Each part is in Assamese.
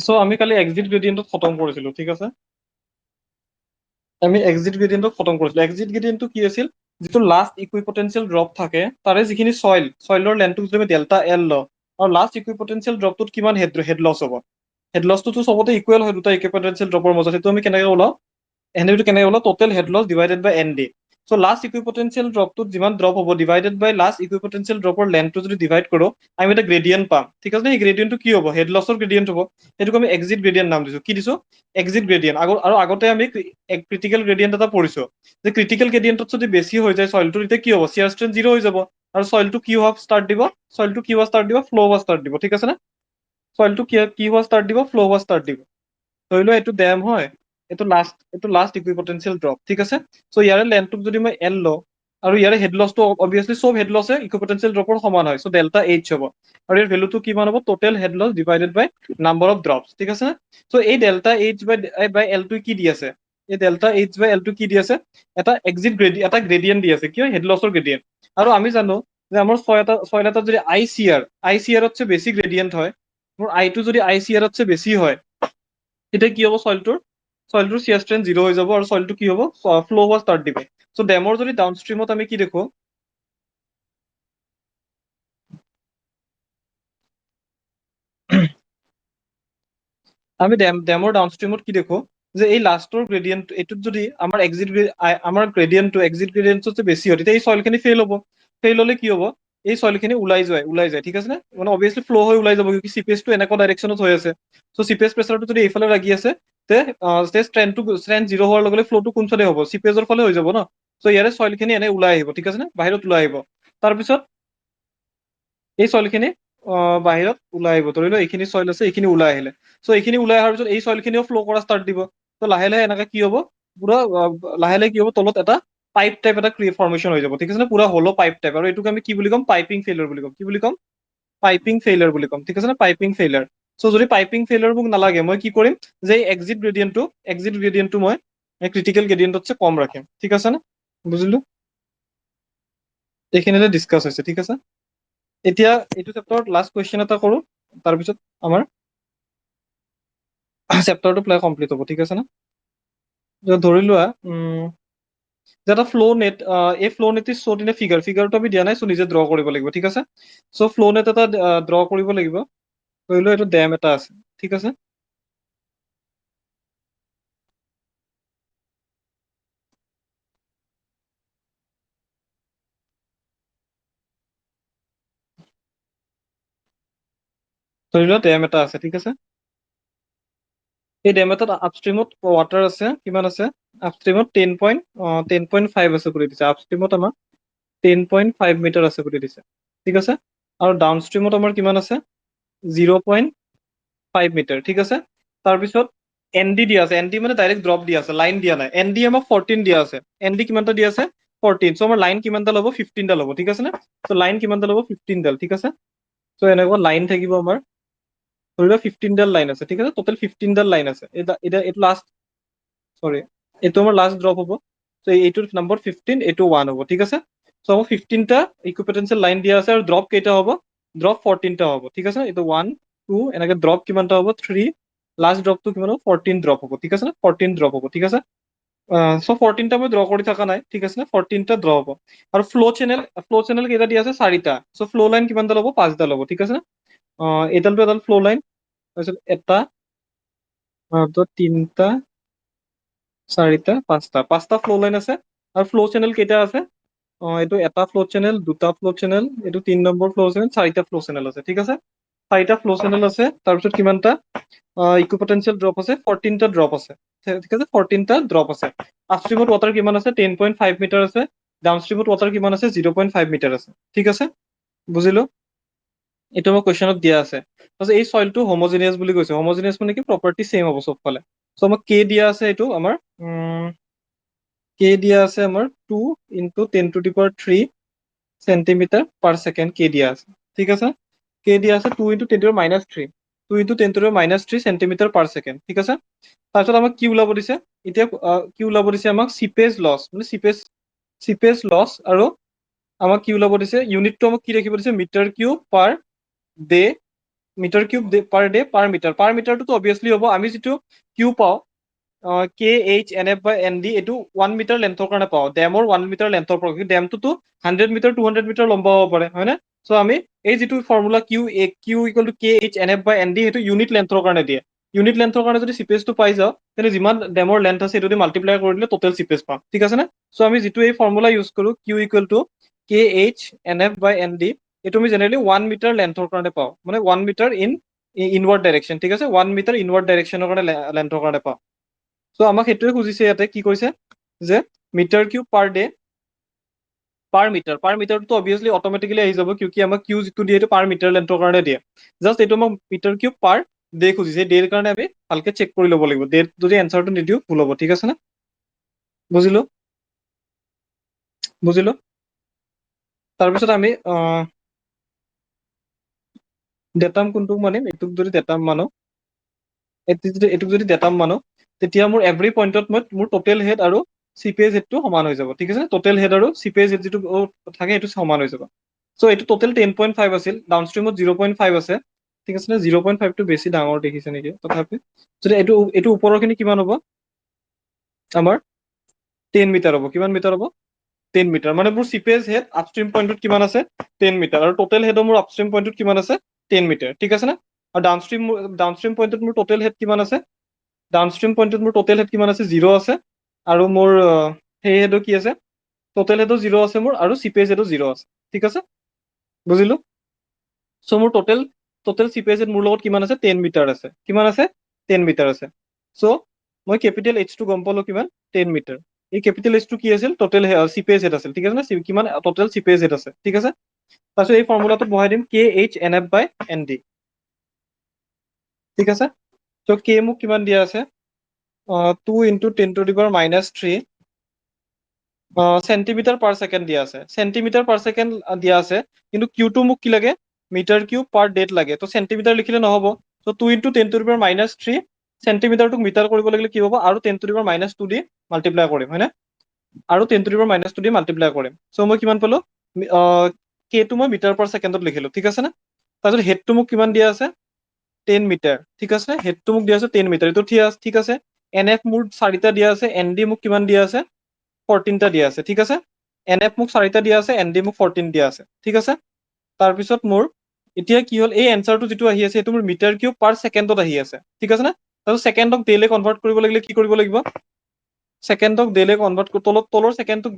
সো আমি কালি এক্সিট গ্ৰেডিয়েন্টত খতম কৰিছিলো ঠিক আছে আমি এক্সিট গ্ৰেডিয়েন্টত খতম কৰিছিলো এক্সিট গ্ৰেডিয়েন্টটো কি আছিল যিটো লাষ্ট ইকুইপটেনচিয়েল ড্ৰপ থাকে তাৰে যিখিনি সইলৰ লেন্থটো যদি আমি ডেল্টা এল লওঁ আৰু লাষ্ট ইকুইপটেনচিয়েল ড্ৰপটোত কিমান হেড লছ হ'ব হেড লছটো চবতে ইকুৱেল হয় দুটা ইকুইপটেনচিয়েল ড্ৰপৰ মাজত সেইটো আমি কেনেকৈ ওলাও এনডিটো কেনেকৈ ওলাও টোটেল হেড লছ ডিভাইডেড বাই এন ডি সো লাষ্ট ইকুইপটেনচিয়েল ড্ৰপটোত যিমান ড্ৰপ হ'ব ডিভাইডেড বাই লাষ্ট ইকুইপটেনচিয়েল ড্ৰপৰ লেন্থটো যদি ডিভাইড কৰো আমি এটা গ্ৰেডিয়েন্ট পাম ঠিক আছে এই গ্ৰেডিয়েন্টটো কি হ'ব হেড লছৰ গ্ৰেডিয়েন্ট হ'ব সেইটোক আমি এক্সিট গ্ৰেডিয়েন্ট নাম দিছো কি দিছো এক্সিট গ্ৰেডিয়েন্ট আৰু আগতে আমি ক্ৰিটিকেল গ্ৰেডিয়েন্ট এটা পঢ়িছো যে ক্ৰিটিকেল গ্ৰেডিয়েন্টত যদি বেছি হৈ যায় সইলটো তেতিয়া কি হ'ব শিয়াৰ ষ্ট্ৰেন্থ 0 হৈ যাব আৰু সইলটো কি হোৱা ষ্টাৰ্ট দিব ফ্লো হোৱা ষ্টাৰ্ট দিব ঠিক আছে না সইলটো কি হোৱা ষ্টাৰ্ট দিব ফ্লো হোৱা ষ্টাৰ্ট দিব ধৰি লোৱা এইটো ডেম হয় এইটো লাষ্ট ইকুইপটেনচিয়েল ড্ৰপ ঠিক আছে সো ইয়াৰে লেন্থটোক যদি মই এল লওঁ আৰু ইয়াৰে হেড লছটো অবভিয়াছলি সব হেড লছে ইকুইপটেনচিয়েল ড্ৰপৰ সমান হয় সো ডেল্টা এইচ হ'ব আৰু ইয়াৰ ভ্যালুটো কিমান হ'ব total head loss divided by number of drops ঠিক আছে সো এই ডেল্টা এইচ বাই এল টো কি দি আছে এই ডেল্টা এইচ বাই এল টো কি দি আছে এটা এটা গ্ৰেডিয়েন্ট দি আছে কি হয় হেড লছৰ গ্ৰেডিয়েন্ট আৰু আমি জানো যে আমাৰ সইল এটা যদি আই চি আৰতছে বেছি গ্ৰেডিয়েন্ট হয় মোৰ আইটো যদি আই চি আৰতছে বেছি হয় তেতিয়া কি হ'ব সইলটোৰ শিয়াৰ ষ্ট্ৰেন্থ 0 হৈ যাব আৰু সইলটো কি হ'ব ফ্লো হোৱা ষ্টাৰ্ট দিব সো ডেমৰ যদি ডাউনষ্ট্ৰীমত আমি কি দেখো আমি ডেমৰ ডাউনষ্ট্ৰীমত কি দেখো যে এই লাষ্টৰ গ্ৰেডিয়েন্ট এইটোত যদি আমাৰ এক্সিট গ্ৰেডিয়েন্টতছে বেছি হয় তেতিয়া এই সইলখিনি ফেইল হ'ব ফেইল হলে কি হ'ব এই সইলখিনি ওলাই যায় ঠিক আছে নে মানে অবভিয়াছলি ফ্লো হৈ ওলাই যাব কি চিপিএছটো এনেকুৱা ডাইৰেকশ্যনত হৈ আছে সো চিপিএছ প্ৰেচাৰটো যদি এইফালে লাগি আছে তে ষ্ট্ৰেন্থ 0 হোৱাৰ লগে লগে ফ্লোটো কোনফালে হ'ব চিপিএছৰ ফালে হৈ যাব ন সো ইয়াৰে সইলখিনি এনে ওলাই আহিব ঠিক আছে নে বাহিৰত ওলাই আহিব তাৰপিছত এই সইলখিনি বাহিৰত ওলাই আহিব ধৰি লও এইখিনি সইল আছে এইখিনি ওলাই আহিলে সো এইখিনি ওলাই অহাৰ পিছত এই সইলখিনিও ফ্লো কৰা ষ্টাৰ্ট দিব তো লাহে লাহে এনেকে কি হ'ব পুৰা লাহে লাহে কি হ'ব তলত এটা পাইপ টাইপ এটা ফৰ্মেশ্যন হৈ যাব ঠিক আছে নে পুৰা হলো পাইপ টাইপ আৰু এইটোক আমি কি বুলি ক'ম পাইপিং ফেইলিয়ৰ বুলি ক'ম কি বুলি ক'ম পাইপিং ফেইলিয়ৰ বুলি ক'ম ঠিক আছে নে পাইপিং ফেইলিয়ৰ সো যদি পাইপিং ফেইলিয়ৰ মোক নালাগে মই কি কৰিম যে এক্সিট গ্ৰেডিয়েন্টটো মই ক্ৰিটিকেল গ্ৰেডিয়েন্টতছে কম ৰাখিম ঠিক আছে নে বুজিলো এইখিনিতে ডিছকাছ হৈছে ঠিক আছে এতিয়া এইটো চেপ্টাৰত লাষ্ট কুৱেশ্যন এটা কৰো তাৰপিছত আমাৰ চেপ্টাৰটো প্ৰাই কমপ্লিট হ'ব ঠিক আছে না ধৰি লোৱা যে এটা ফ্লো নেট এই flow net is shown in a ফিগাৰটো আমি দিয়া নাই সো নিজে ড্ৰ কৰিব লাগিব ঠিক আছে সো ফ্লো নেট এটা ড্ৰ কৰিব লাগিব ধৰি লোৱা এইটো ডেম এটা আছে ঠিক আছে ধৰি লোৱা ডেম এটা আছে ঠিক আছে এই ডেম এটাত আপষ্ট্ৰীমত ৱাটাৰ আছে কিমান আছে আপষ্ট্ৰীমত 10.5 আছে বুলি দিছে আপষ্ট্ৰীমত আমাৰ 10.5 মিটাৰ আছে বুলি দিছে ঠিক আছে আৰু ডাউনষ্ট্ৰীমত আমাৰ কিমান আছে 0.5 মিটাৰ ঠিক আছে তাৰপিছত এন ডি দিয়া আছে এন ডি মানে ডাইৰেক্ট ড্ৰপ দিয়া আছে লাইন দিয়া নাই এন ডি আমাক 14 দিয়া আছে এন ডি কিমানটা দিয়া আছে 14 চ' আমাৰ লাইন কিমানটা ল'ব 15 ডাল হ'ব ঠিক আছে নে চ' লাইন কিমানটা ল'ব 15 ডাল ঠিক আছে চ' এনেকুৱা লাইন থাকিব আমাৰ ধৰি লোৱা 15 ডাল লাইন আছে ঠিক আছে টোটেল 15 ডাল লাইন আছে এতিয়া এইটো লাষ্ট সৰি এইটো আমাৰ লাষ্ট ড্ৰপ হ'ব চ' এইটোৰ নম্বৰ 15 এইটো 1 হ'ব ঠিক আছে চ' আমাৰ 15টা ইকুইপটেনচিয়েল লাইন দিয়া আছে আৰু ড্ৰপ কেইটা হ'ব ড্ৰপ 14টা হ'ব ঠিক আছে এইটো 1 2 এনেকে ড্ৰপ কিমানটা হ'ব 3 লাষ্ট ড্ৰপটো কিমান হ'ব 14 ড্ৰপ হ'ব ঠিক আছে 14 ড্ৰপ হ'ব ঠিক আছে চ' 14টা মই ড্ৰ কৰি থকা নাই ঠিক আছে 14টা ড্ৰ হ'ব আৰু ফ্ল' চেনেল কেইটা দিয়া আছে 4টা চ' ফ্ল' লাইন কিমানটা ল'ব 5টা ল'ব ঠিক আছে এডালটো এডাল ফ্ল' লাইন তাৰপিছত এটা তিনিটা 4টা 5টা ফ্ল' লাইন আছে আৰু ফ্ল' চেনেল কেইটা আছে এইটো এটা ফ্ল' চেনেল দুটা ফ্ল' চেনেল এইটো 3 নম্বৰ ফ্ল' চেনেল 4টা ফ্ল' চেনেল আছে ঠিক আছে 4টা ফ্ল' চেনেল আছে তাৰপিছত কিমানটা ইকুইপটেনচিয়েল ড্ৰপ আছে 14টা ড্ৰপ আছে ঠিক আছে 14টা ড্ৰপ আছে আপষ্ট্ৰীমত ৱাটাৰ কিমান আছে 10.5 মিটাৰ আছে ডাউনষ্ট্ৰীমত ৱাটাৰ কিমান আছে 0.5 মিটাৰ আছে ঠিক আছে বুজিলো এইটো মই কুৱেশ্যনত দিয়া আছে তাৰপিছত এই সইলটো হোমোজিনিয়াছ বুলি কৈছে হোমোজিনিয়াছ মানে কি প্ৰপাৰ্টি সেম হ'ব চবফালে চ' আমাক কে দিয়া আছে এইটো আমাৰ কে দিয়া আছে আমাৰ 2 ইনটু 10⁻³ সেন্টিমিটাৰ পাৰ ছেকেণ্ড কে দিয়া আছে ঠিক আছে কে দিয়া আছে 2 into 10⁻³ 2 into 10⁻³ centimetre per second ঠিক আছে তাৰপিছত আমাক কি ওলাব দিছে এতিয়া কি ওলাব দিছে আমাক চিপেজ লছ মানে চিপেজ লছ আৰু আমাক কি ওলাব দিছে ইউনিটটো আমাক কি ৰাখিব দিছে metre cube per day metre cube per day per মিটাৰটো অবভিয়াছলি হ'ব আমি যিটো কিউ পাওঁ KHNF/ND এইটো 1 মিটাৰ লেন্থৰ কাৰণে পাওঁ ডেমৰ 1 মিটাৰ লেন্থৰ পৰা কিন্তু ডেমটোতো 100 মিটাৰ 200 মিটাৰ লম্বা হ'ব পাৰে হয় না সো আমি এই যিটো ফৰ্মুলা Q = KHNF/ND সেইটো ইউনিট লেন্থৰ কাৰণে দিয়ে ইউনিট লেন্থৰ কাৰণে যদি সিপেজটো পাই যাও তেনে যিমান ডেমৰ লেন্থ আছে সেইটো মাল্টিপ্লাই কৰি দিলে টোটেল সিপেজ পাম ঠিক আছে না সো আমি যিটো এই ফৰ্মুলা ইউজ কৰো Q = KHNF/ND এইটো আমি জেনাৰেলি 1 মিটাৰ লেন্থৰ কাৰণে পাওঁ মানে 1 মিটাৰ ইনৱাৰ্ড ডাইৰেকশন ঠিক আছে 1 মিটাৰ ইনৱাৰ্ড ডাইৰেকশনৰ কাৰণে লেন্থৰ কাৰণে পাওঁ সো আমাক সেইটোৱে খুজিছে ইয়াতে কি কৈছে যে মিটাৰ কিউব পাৰ মিটাৰটো অবভিয়াছলি অটোমেটিক্যালি আহি যাব কিউকি আমাক কিউ যিটো দিয়ে এইটো পাৰ মিটাৰ লেন্থৰ কাৰণে দিয়ে জাস্ট এইটো আমাক মিটাৰ কিউব পাৰ ডে খুজিছে ডেৰ কাৰণে আমি ভালকে চেক কৰি ল'ব লাগিব ডেট যদি এনসাৰটো নিদিও ভুল হ'ব ঠিক আছে না বুজিলো তাৰপিছত আমি ডেটাম কোনটোক মানিম এইটোক যদি ডেটাম মানো এইটোক যদি ডেটাম মানো তেতিয়া মোৰ এভৰি পইণ্টত মোৰ টোটেল হেড আৰু সিপিএস হেডটো সমান হৈ যাব ঠিক আছে টোটেল হেড আৰু সিপিএস হেড যিটো থাকে সেইটো সমান হৈ যাব সো এইটো টোটেল 10.5 আছিল ডাউনষ্ট্ৰীমত 0.5 আছে ঠিক আছে 0.5 টো বেছি ডাঙৰ দেখিছে নেকি তথাপি যদি এইটো ওপৰৰখিনি কিমান হ'ব আমাৰ 10 মিটাৰ হ'ব কিমান মিটাৰ হ'ব 10 মিটাৰ মানে মোৰ সিপিএস হেড আপষ্ট্ৰীম পইণ্টত কিমান আছে 10 মিটাৰ আৰু টোটেল হেডৰ মোৰ আপষ্ট্ৰীম পইণ্টত কিমান আছে 10 মিটাৰ ঠিক আছে না আৰু ডাউনষ্ট্ৰীম পইণ্টত মোৰ টোটেল হেড কিমান আছে ডাউনষ্ট্ৰীম পইণ্টত মোৰ টোটেল হেড কিমান আছে 0 আছে আৰু মোৰ সেই হেডো কি আছে টোটেল হেডো 0 আছে মোৰ আৰু সিপিএস হেডো 0 আছে ঠিক আছে বুজিলো সো মোৰ টোটেল সিপিএস হেড মোৰ লগত কিমান আছে 10 মিটাৰ আছে কিমান আছে 10 মিটাৰ আছে সো মই কেপিটেল H টো গম পালো কিমান 10 মিটাৰ এই কেপিটেল H টো কি আছিল টোটেল সিপিএস হেড আছিল ঠিক আছে না কিমান টোটেল সিপিএস হেড আছে ঠিক আছে তাৰপিছত এই ফৰ্মুলাটো বহাই দিম KHNF/ND ঠিক আছে তো K মোক কিমান দিয়া আছে 2 × 10⁻³ সেন্টিমিটাৰ পাৰ ছেকেণ্ড দিয়া আছে সেন্টিমিটাৰ পাৰ ছেকেণ্ড দিয়া আছে কিন্তু কিউটো মোক কি লাগে মিটাৰ কিউব পাৰ ডেট লাগে তো সেন্টিমিটাৰ লিখিলে নহব তো 2 × 10⁻³ সেন্টিমিটাৰটোক মিটাৰ কৰিব লাগিলে কি হ'ব আৰু 10⁻² দি মাল্টিপ্লাই কৰিম হয়নে আৰু 10⁻² দি মাল্টিপ্লাই কৰিম সো মই কিমান পালো K টো মই মিটাৰ পাৰ ছেকেণ্ডত লিখিলো ঠিক আছে না তাৰপিছত হেডটো মোক কিমান দিয়া আছে 10 মিটাৰ ঠিক আছে হেডটো মোক দিয়া আছে 10 মিটাৰ এইটো ঠিক আছে NF মোৰ 4টা দিয়া আছে ND মোক কিমান দিয়া আছে 14টা দিয়া আছে ঠিক আছে NF মোক 4টা দিয়া আছে ND মোক 14 দিয়া আছে ঠিক আছে তাৰপিছত মোৰ এতিয়া কি হ'ল এই এনসাৰটো যিটো আহি আছে এইটো মোৰ মিটাৰ কিউব পাৰ ছেকেণ্ডত আহি আছে ঠিক আছে না তাৰপিছত ছেকেণ্ডক ডেলে কনভাৰ্ট কৰিব লাগিলে কি কৰিব লাগিব ছেকেণ্ডক ডেলে কনভাৰ্ট তলৰ ছেকেণ্ডটোক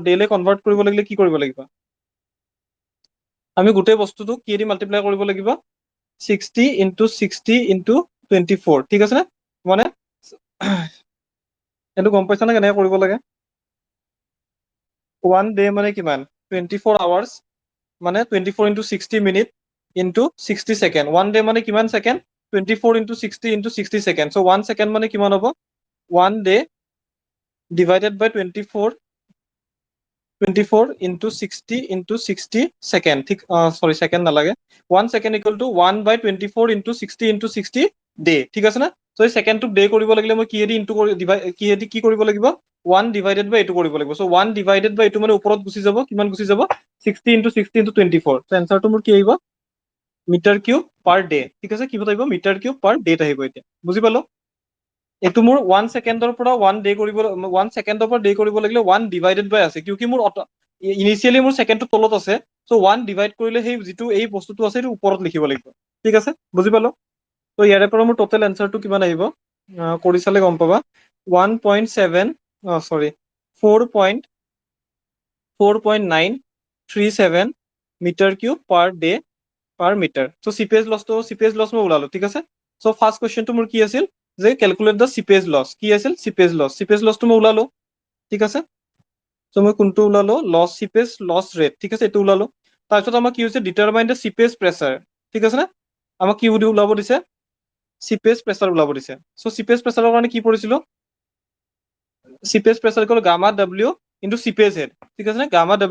ডেলে কনভাৰ্ট কৰিব লাগিলে কি কৰিব লাগিব আমি গোটেই বস্তুটো কি দি মাল্টিপ্লাই কৰিব লাগিব 60 × 60 × 24 ঠিক আছে না মানে এইটো গম পাইছা না কেনেকৈ কৰিব লাগে 1 ডে মানে কিমান 24 আৱাৰ্ছ মানে 24 × 60 মিনিট × 60 সেকেন্ড 1 ডে মানে কিমান সেকেন্ড 24 × 60 × 60 সেকেন্ড সো 1 সেকেন্ড মানে কিমান হ'ব 1 ডে divided by 24 × 60 × 60 সেকেন্ড ঠিক সৰি সেকেন্ড নালাগে 1 সেকেন্ড = 1/24 × 60 × 60 ডে ঠিক আছে না সো এই সেকেন্ডটোক ডে কৰিব লাগিলে মই কিহেদি ইনটু কিহেদি কি কৰিব লাগিব 1 divided by এইটো কৰিব লাগিব সো 1 divided by এইটো মানে ওপৰত গুচি যাব কিমান গুচি যাব 60 × 60 × 24 সো এনসাৰটো মোৰ কি আহিব মিটাৰ কিউব পাৰ ডে ঠিক আছে কি আহিব মিটাৰ কিউব পাৰ ডেট আহিব এতিয়া বুজি পালো এইটো মোৰ 1 সেকেন্ডৰ পৰা 1 ডে কৰিব 1 সেকেন্ডৰ পৰা ডে কৰিব লাগিলে 1 divided by আছে কিউকি মোৰ ইনিশিয়ালি মোৰ সেকেন্ডটো তলত আছে সো 1 ডিভাইড কৰিলে সেই যিটো এই বস্তুটো আছে এইটো ওপৰত লিখিব লাগিব ঠিক আছে বুজি পালো তো ইয়াৰে পৰা মোৰ টোটেল এনসাৰটো কিমান আহিব কৰি চালে গম পাবা 1.7 সৰি 4.937 মিটাৰ কিউব পাৰ ডে পাৰ মিটাৰ সো সিপিএস লছ মই ওলালো ঠিক আছে সো ফাৰ্স্ট কোৱেশ্চনটো মোৰ কি আছিল যে ক্যালকুলেট দা সিপিএস লছ কি আছিল সিপিএস লছটো মই ওলালো ঠিক আছে সো মই কোনটো ওলালো লছ সিপিএস লছ ৰেট ঠিক আছে এইটো ওলালো তাৰপিছত আমাক কি হৈছে ডিটাৰমাইন দা সিপিএস প্ৰেছাৰ ঠিক আছে না আমাক কি ওলাব দিছে সিপিএস প্ৰেছাৰ ওলাব দিছে সো সিপিএস প্ৰেছাৰৰ কাৰণে কি পঢ়িছিলো CPS pressure equal gamma w into CPS head ঠিক আছে না gamma w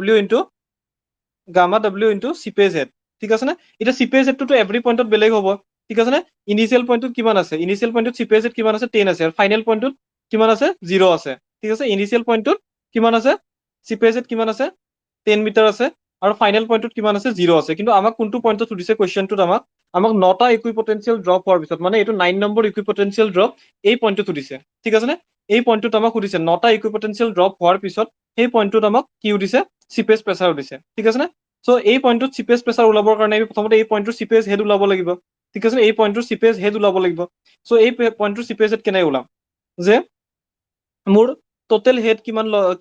into CPS head ঠিক আছে না এটা সিপিএস হেডটো এভৰি পইণ্টত বেলেগ হ'ব ঠিক আছে না ইনিশিয়াল পইণ্টত কিমান আছে ইনিশিয়াল পইণ্টত সিপিএস হেড কিমান আছে 10 আছে আৰু ফাইনেল পইণ্টত কিমান আছে 0 আছে ঠিক আছে ইনিশিয়াল পইণ্টত কিমান আছে সিপিএস হেড কিমান আছে 10 মিটাৰ আছে আৰু ফাইনেল পইণ্টত কিমান আছে 0 আছে কিন্তু আমাক কোনটো পইণ্টত সুধিছে কোৱেশ্চনটোত আমাক আমাক 9টা ইকুইপটেনচিয়েল ড্ৰপ হোৱাৰ পিছত মানে এইটো 9 নম্বৰ ইকুইপটেনচিয়েল ড্ৰপ এই পইণ্টটো সুধিছে, ঠিক আছে নে? এই পইণ্টটোত আমাক সুধিছে 9টা ইকুইপটেনচিয়েল ড্ৰপ হোৱাৰ পিছত সেই পইণ্টটোত আমাক কি সুধিছে? চিপেজ প্ৰেছাৰ সুধিছে, ঠিক আছে নে? চ' এই পইণ্টটোত চিপেজ প্ৰেছাৰ ওলাবৰ কাৰণে আমি প্ৰথমতে এই পইণ্টটোৰ চিপেজ হেড ওলাব লাগিব, ঠিক আছে নে? এই পইণ্টটোৰ চিপেজ হেড ওলাব লাগিব। চ' এই পইণ্টটোৰ চিপেজ হেড কেনেকৈ ওলাম? যে মোৰ টোটেল হেড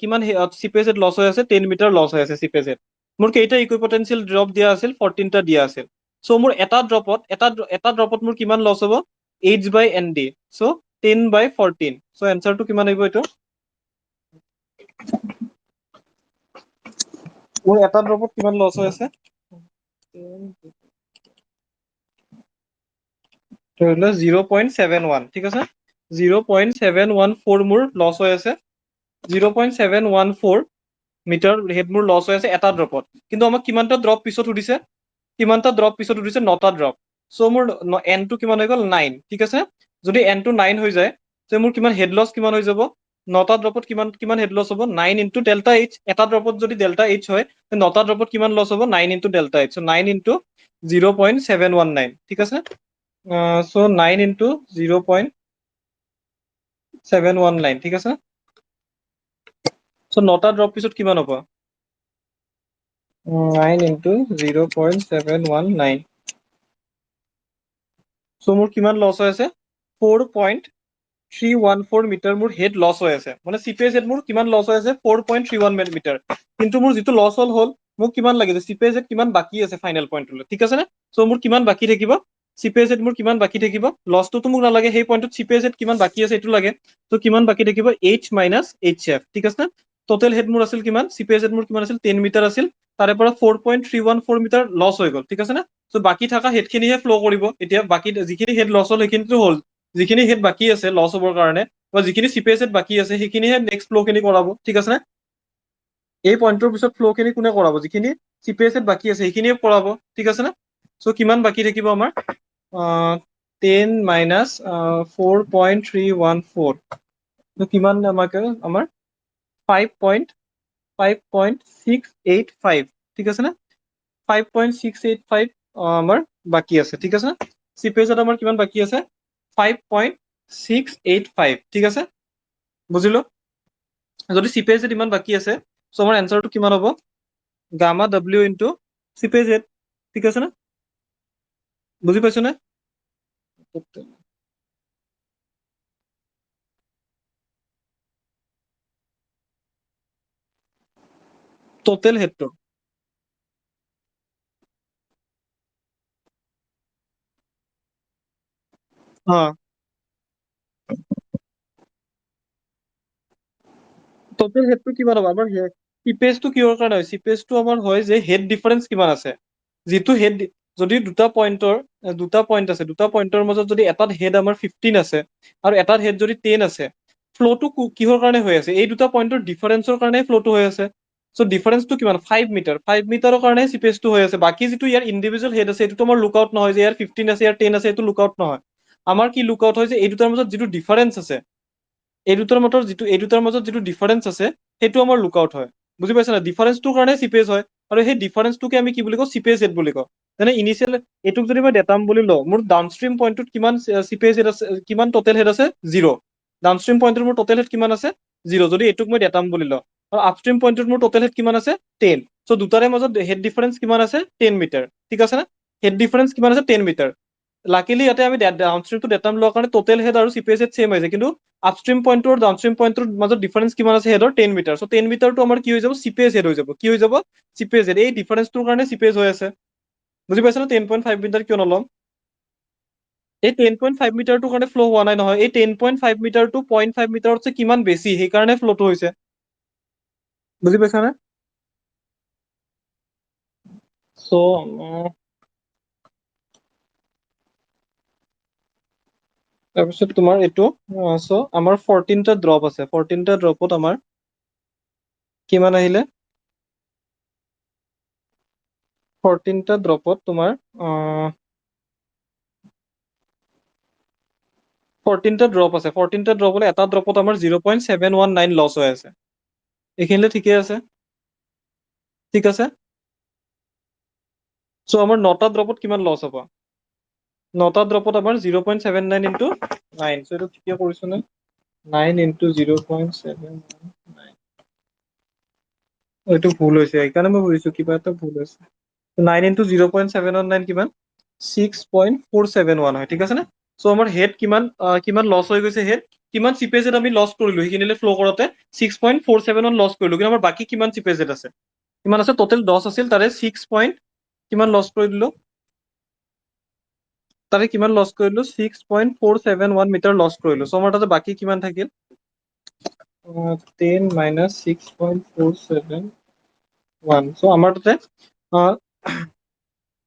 কিমান চিপেজ হেড লছ হৈ আছে, 10 মিটাৰ লছ হৈ আছে চিপেজ হেড। মোৰ কেইটা ইকুইপটেনচিয়েল ড্ৰপ দিয়া আছিল? 14টা দিয়া আছিল। চ' মোৰ এটা ড্ৰপত মোৰ কিমান লছ হ'ব? H/ND, চ' 10/14। চ' এনচাৰটো কিমান আহিব এইটো? মোৰ এটা ড্ৰপত কিমান লছ হৈ আছে? ধৰি লোৱা 0.71, ঠিক আছে? 0.714 মোৰ লছ হৈ আছে। 0.714 মিটাৰ হেড মোৰ লছ হৈ আছে এটা ড্ৰপত। কিন্তু আমাক কিমানটা ড্ৰপ পিছত সুধিছে? কিমানটা ড্ৰপ পিছত সুধিছে? 9টা ড্ৰপ। চ' মোৰ এনটো কিমান হৈ গ'ল? 9, ঠিক আছে? যদি এনটো 9 হৈ যায়, তে মোৰ কিমান হেড লছ কিমান হৈ যাব? 9টা ড্ৰপত কিমান হেড লছ হ'ব? 9 ইনটু ডেল্টা এইচ। এটা ড্ৰপত যদি ডেল্টা এইচ হয়, 9টা ড্ৰপত কিমান লছ হ'ব? 9 ইনটু ডেল্টা এইচ। চ' 9 ইনটু 0.719, ঠিক আছে? চ' 9 ইনটু 0.719, ঠিক আছে? চ' 9টা ড্ৰপ পিছত কিমান হ'ব? 9 ইনটু 0.719। চ' মোৰ কিমান লছ হৈ আছে? 4.314 মিটাৰ মোৰ হেড লছ হৈ আছে। মানে চিপেজ হেড মোৰ কিমান লছ হৈ আছে? 4.31 মিটাৰ। কিন্তু মোৰ যিটো লছ হ'ল মোক কিমান লাগে? চিপেজ হেড কিমান বাকী আছে ফাইনেল পইণ্টলৈ, ঠিক আছে নে? চ' মোৰ কিমান বাকী থাকিব? চিপেজ হেড মোৰ কিমান বাকী থাকিব? লছটোতো মোক নালাগে, সেই পইণ্টত চিপেজ হেড কিমান বাকী আছে এইটো লাগে। ত' কিমান বাকী থাকিব? H মাইনাছ HF, ঠিক আছে নে? টোটেল হেড মোৰ আছিল কিমান? চিপেজ হেড মোৰ কিমান আছিল? 10 মিটাৰ আছিল। তাৰে পৰা 4.314 মিটাৰ লছ হৈ গ'ল, ঠিক আছে নে? চ' বাকী থকা হেড খিনিহে ফ্ল' কৰিব। এতিয়া বাকী যিখিনি হেড লছ হ'ল সেইখিনিতো হ'ল। যিখিনি হেড বাকী আছে লছ হ'বৰ কাৰণে, বা যিখিনি চিপেজ হেড বাকী আছে সেইখিনিহে নেক্সট ফ্ল' খিনি কৰাব, ঠিক আছে নে? এই পইণ্টৰ পিছত ফ্ল' খিনি কোনে কৰাব? যিখিনি চিপেজ হেড বাকী আছে সেইখিনিয়ে কৰাব, ঠিক আছে নে? চ' কিমান বাকী থাকিব আমাৰ? 10 মাইনাছ 4.314, কিমান আমাৰ 5.685, ঠিক আছে নে? 5.685 আমাৰ বাকী আছে, ঠিক আছে? চিপেজত আমাৰ কিমান বাকী আছে? 5.685, ঠিক আছে? বুজিলো? যদি চিপেজ ইমান বাকী আছে, চ' আমাৰ এনচাৰটো কিমান হ'ব? গামা W ইনটু চিপেজ হেড, ঠিক আছে নে? বুজি পাইছো নে? টোটেল হেডটো টোটেল হেডটো কিমান হ'ব? আমাৰ চিপেজটো কিহৰ কাৰণে হয়? চিপেজটো আমাৰ হয় যে হেড ডিফাৰেঞ্চ কিমান আছে। যিটো হেড যদি দুটা পইণ্ট আছে, দুটা পইণ্টৰ মাজত যদি এটাত হেড আমাৰ 15 আছে আৰু এটাত হেড যদি 10 আছে, ফ্ল'টো কিহৰ কাৰণে হৈ আছে? এই দুটা পইণ্টৰ ডিফাৰেঞ্চৰ কাৰণে ফ্ল'টো হৈ আছে। চ' ডিফাৰেঞ্চটো কিমান? 5 মিটাৰ। 5 মিটাৰৰ কাৰণে চিপেজটো হৈ আছে। বাকী যিটো ইয়াৰ ইণ্ডিভিজুৱেল হেড আছে এইটো আমাৰ লুক আউট নহয় যে ইয়াৰ 15 আছে ইয়াৰ 10 আছে, এইটো লুক আউট নহয়। আমাৰ কি লুক আউট হয় যে এই দুটাৰ মাজত যিটো ডিফাৰেঞ্চ আছে, এই দুটাৰ মাজত যিটো ডিফাৰেঞ্চ আছে সেইটো আমাৰ লুক আউট হয়। বুজি পাইছা না? ডিফাৰেঞ্চটোৰ কাৰণে চিপেজ হয় আৰু সেই ডিফাৰেঞ্চটোকে আমি কি বুলি কওঁ? চিপেজ হেড বুলি কওঁ। যেনে ইনিচিয়েল এইটোক যদি মই ডেটাম বুলি লওঁ, মোৰ ডাউনষ্ট্ৰীম পইণ্টটোত কিমান চিপেজ হেড আছে, কিমান টোটেল হেড আছে? 0। ডাউনষ্ট্ৰীম পইণ্টত মোৰ টোটেল হেড কিমান আছে? 0, যদি এইটোক মই ডেটাম বুলি লওঁ। আৰু আপষ্ট্ৰীম পইণ্টত মোৰ টোটেল হেড কিমান আছে? 10। চ' দুটাৰে মাজত হেড ডিফাৰেঞ্চ কিমান আছে? 10 মিটাৰ, ঠিক আছে নে? হেড ডিফাৰেঞ্চ কিমান আছে? 10 মিটাৰ। লাকিলি ইয়াতে আমি ডাউনষ্ট্ৰীমটো ডেটাম লোৱাৰ কাৰণে টোটেল হেড আৰু চিপেজ হেড চেম হৈছে, কিন্তু আপষ্ট্ৰীম পইণ্টৰ ডাউনষ্ট্ৰীম পইণ্টৰ মাজত ডিফাৰেঞ্চ কিমান আছে হেডৰ? 10 মিটাৰ। চ' 10 মিটাৰটো আমাৰ কি হৈ যাব? চিপেজ হেড হৈ যাব। কি হৈ যাব? চিপেজ হেড। এই ডিফাৰেঞ্চটোৰ কাৰণে চিপেজ হৈ আছে। বুজি পাইছা নে? 10.5 মিটাৰ কিয় নল'ম? এই 10.5 মিটাৰটোৰ কাৰণে ফ্ল' হোৱা নাই নহয়। এই 10.5 মিটাৰটো 0.5 মিটাৰতছে কিমান বেছি, সেইকাৰণে ফ্ল'টো হৈছে। বুজি পাইছা নে? চ' তাৰপিছত তোমাৰ এইটো চ' আমাৰ 14টা ড্ৰপ আছে। 14টা ড্ৰপত আমাৰ কিমান আহিলে? 14টা ড্ৰপত তোমাৰ 14টা ড্ৰপ আছে। 14টা ড্ৰপ হ'লে এটা ড্ৰপত আমাৰ 0.719 লছ হৈ আছে। এইখিনিলে ঠিকে আছে? ঠিক আছে? চ' আমাৰ 9টা ড্ৰপত কিমান লছ হ'ব? 9টা ড্ৰপত আমাৰ 0.79 ইনটু 9 সো এইটো ঠিকে কৰিছো নে 9 ইনটু 0.79 এইটো ভুল হৈছে সেইকাৰণে মই বুজিছো কিবা এটা ভুল হৈছে 9 ইনটু 0.79 কিমান 6.471 হয় ঠিক আছে নে সো আমাৰ হেড কিমান কিমান লছ হৈ গৈছে হেড কিমান চিপেজেড আমি লছ কৰিলো সেইখিনিলে ফ্লো কৰোতে 6.47 লছ কৰিলো কিন্তু আমাৰ বাকি কিমান চিপেজেড আছে কিমান আছে টোটাল 10 আছিল তাৰে 6 কিমান লছ কৰি দিলো তাৰে কিমান লছ কৰিলো 6.471 মিটাৰ লছ কৰিলো সো আমাৰ তাতে বাকি কিমান থাকিল 10 minus 6.471 সো আমাৰ তাতে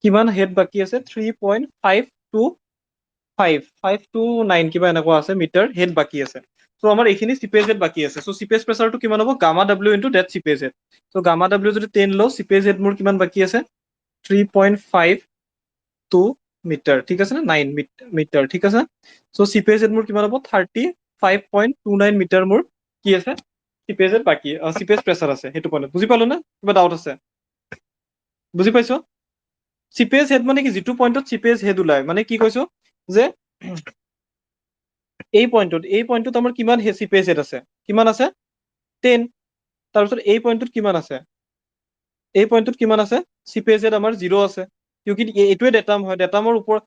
কিমান হেড বাকি আছে 3.529 কিবা এনেকুৱা আছে মিটাৰ হেড বাকি আছে সো আমাৰ এইখিনি চিপেজ হেড বাকি আছে সো চিপেজ প্ৰেচাৰটো কিমান হ'ব gamma w into that seepage head so gamma w যদি 10 লও চিপেজ হেড মোৰ কিমান বাকি আছে 3.52 মিটাৰ ঠিক আছে না 9 মিটাৰ ঠিক আছে সো চিপেজ হেড মোৰ কিমান হ'ব 35.29 মিটাৰ মোৰ কি আছে চিপেজ হেড বাকি চিপেজ প্ৰেচাৰ আছে সেইটো পইণ্টত বুজি পালো না কিবা ডাউট আছে বুজি পাইছো চিপেজ হেড মানে কি যিটো পইণ্টত চিপেজ হেড ওলাই মানে কি কৈছো যে এই পইণ্টত আমাৰ কিমান চিপেজ হেড আছে কিমান আছে 10 তাৰপিছত এই পইণ্টত কিমান আছে এই পইণ্টত কিমান আছে চিপেজ হেড আমাৰ 0 আছে কিউকি এইটোৱে ডেটাম হয় ডেটামৰ ওপৰত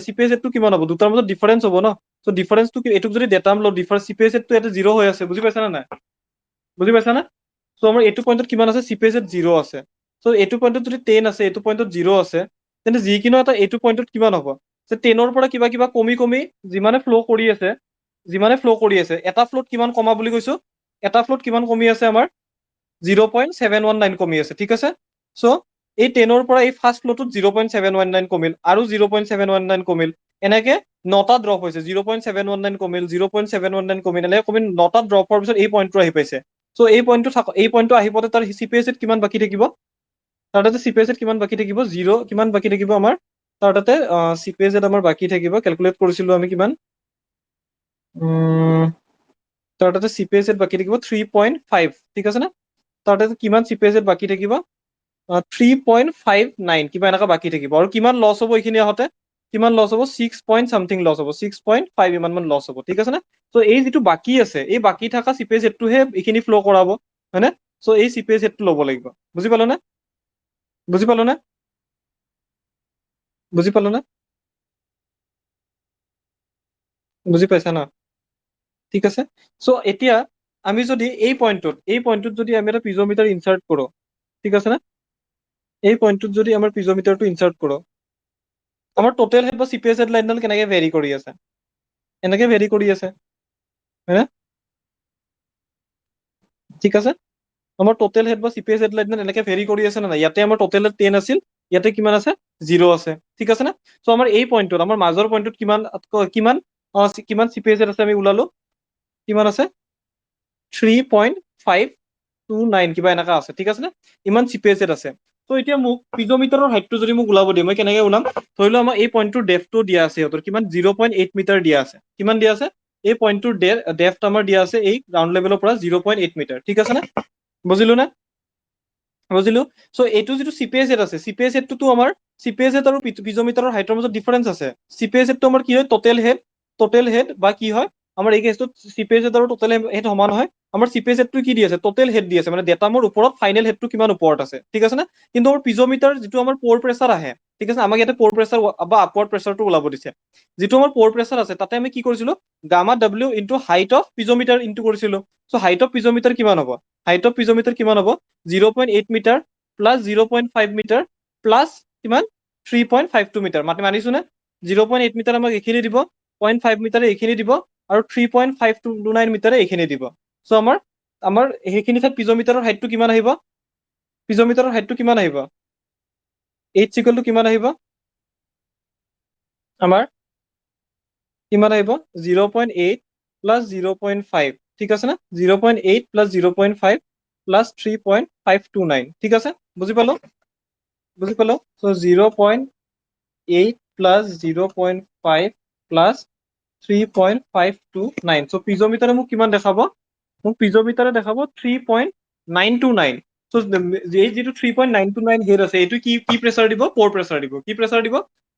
চিপেজ হেডটো কিমান হ'ব দুটাৰ মাজত ডিফাৰেন্স হ'ব ন সো ডিফাৰেন্সটো এইটোক যদি ডেটাম লও চিপেজ হেডটো এটা 0 হৈ আছে বুজি পাইছা না নাই বুজি পাইছা না সো আমাৰ এইটো পইণ্টত কিমান আছে চিপেজ হেড 0 আছে সো এইটো পইণ্টত যদি 10 আছে এইটো পইণ্টত 0 আছে তেন্তে যিকিনো এটা এইটো পইণ্টত কিমান হ'ব যে 10ৰ পৰা কিবা কিবা কমি যিমানে ফ্লো কৰি আছে এটা ফ্লোত কিমান কমা বুলি কৈছো এটা ফ্লোত কিমান কমি আছে আমাৰ 0.719 কমি আছে ঠিক আছে সো এই 10ৰ পৰা এই ফাৰ্ষ্ট ফ্লোটোত 0.719 কমিল আৰু 0.719 কমিল এনেকে 9টা ড্ৰপ হৈছে 0.719 কমিল 0.719 কমিল এনেকে কমিল 9টা ড্ৰপ হোৱাৰ পিছত এই পইণ্টটো আহি পাইছে সো এই পইণ্টটো আহি পাওঁতে তাৰ চিপিএছ কিমান বাকি থাকিব তাৰ তাতে চিপিএছ কিমান বাকি থাকিব 0 কিমান বাকি থাকিব আমাৰ তাৰ তাতে চিপিএছ আমাৰ বাকি থাকিব ক্যালকুলেট কৰিছিলো আমি কিমান তাৰ তাতে চিপিএছ বাকি থাকিব 3.5 ঠিক আছে না তাৰ তাতে কিমান চিপিএছ বাকি থাকিব 3.59 কিবা এনেকা বাকি থাকিব আৰু কিমান লছ হ'ব এইখিনি আহতে কিমান লছ হ'ব 6 পইণ্ট সামথিং লছ হ'ব 6.5 ইমান মান লছ হ'ব ঠিক আছে না সো এই যিটো বাকি আছে এই বাকি থকা চিপেজ হেডটোহে এইখিনি ফ্লো কৰাব হয়নে সো এই চিপেজ হেডটো ল'ব লাগিব বুজি পালো না বুজি পালো না বুজি পালো না বুজি পাইছা না ঠিক আছে সো এতিয়া আমি যদি এই পইণ্টত যদি আমি এটা পিজোমিটাৰ ইনচাৰ্ট কৰো ঠিক আছে না এই পইণ্টত যদি আমাৰ পিজোমিটাৰটো ইনচাৰ্ট কৰো আমাৰ টোটেল হেড বা চিপিএছ হেড লাইনডাল কেনেকে ভেৰি কৰি আছে এনেকে ভেৰি কৰি আছে হয়নে ঠিক আছে আমাৰ টোটেল হেড বা চিপিএছ হেড লাইন এনেকে ভেৰি কৰি আছে না নাই ইয়াতে আমাৰ টোটেল 10 আছিল ইয়াতে কিমান আছে 0 আছে ঠিক আছে না সো আমাৰ এই পইণ্টত আমাৰ মাজৰ পইণ্টত কিমান কিমান কিমান চিপিএছ হেড আছে আমি ওলালো কিমান আছে 3.529 কিবা এনেকা আছে ঠিক আছে না ইমান চিপিএছ হেড আছে তো এতিয়া মোক পিজোমিটাৰৰ হাইটটো যদি মোক ওলাব দিয়ে মই কেনেকে ওলাম ধৰি লও আমাৰ এই পইণ্টটোৰ ডেফটো দিয়া আছে সিহঁতৰ কিমান 0.8 মিটাৰ দিয়া আছে কিমান দিয়া আছে এই পইণ্টটোৰ ডেফট আমাৰ দিয়া আছে এই গ্ৰাউণ্ড লেভেলৰ পৰা 0.8 মিটাৰ ঠিক আছে না বুজিলো না বুজিলো সো এইটো যিটো চিপিএছ হেড আছে চিপিএছ হেডটো আমাৰ চিপিএছ হেড আৰু পিজোমিটাৰৰ হাইটৰ মাজত ডিফাৰেন্স আছে চিপিএছ হেডটো আমাৰ কি হয় টোটেল হেড বা কি হয় আমাৰ এই কেছটোত চিপিএছ হেড আৰু টোটেল হেড সমান হয় আমাৰ চিপিএছ হেডটো কি দি আছে টোটেল হেড দি আছে মানে ডেটামৰ ওপৰত ফাইনেল হেডটো কিমান ওপৰত আছে ঠিক আছে না কিন্তু আমাৰ পিজোমিটাৰ যিটো আমাৰ প'ৰ প্ৰেচাৰ আহে ঠিক আছে আমাক ইয়াতে প'ৰ প্ৰেচাৰ বা আপৱাৰ্ড প্ৰেচাৰটো ওলাব দিছে যিটো আমাৰ প'ৰ প্ৰেচাৰ আছে তাতে আমি কি কৰিছিলো gamma w into height of piezometer into কৰিছিলো সো হাইট অফ পিজোমিটাৰ কিমান হ'ব হাইট অফ পিজোমিটাৰ কিমান হ'ব 0.8 মিটাৰ প্লাছ 0.5 মিটাৰ প্লাছ কিমান 3.52 মিটাৰ মানিছো নে 0.8 মিটাৰ আমাক এইখিনি দিব 0.5 মিটাৰে এইখিনি দিব আৰু 3.529 মিটাৰে এইখিনি দিব সো আমাৰ সেইখিনি ঠাইত পিজোমিটাৰৰ হাইটটো কিমান আহিব পিজোমিটাৰৰ হাইটটো কিমান আহিব h ইকুৱেল টু কিমান আহিব আমাৰ কিমান আহিব 0.8 প্লাছ 0.5 ঠিক আছে না 0.8 প্লাছ 0.5 প্লাছ 3.529 ঠিক আছে বুজি পালো সো 0.8 প্লাছ 0.5 প্লাছ 3.529 সো পিজোমিটাৰে মোক কিমান দেখাব মোক পিজোমিটাৰে দেখাব 3.929 সো এই যিটো 3.929 হেড আছে এইটো কি প্ৰেচাৰ দিব প'ৰ প্ৰেচাৰ দিব কি প্ৰেচাৰ দিব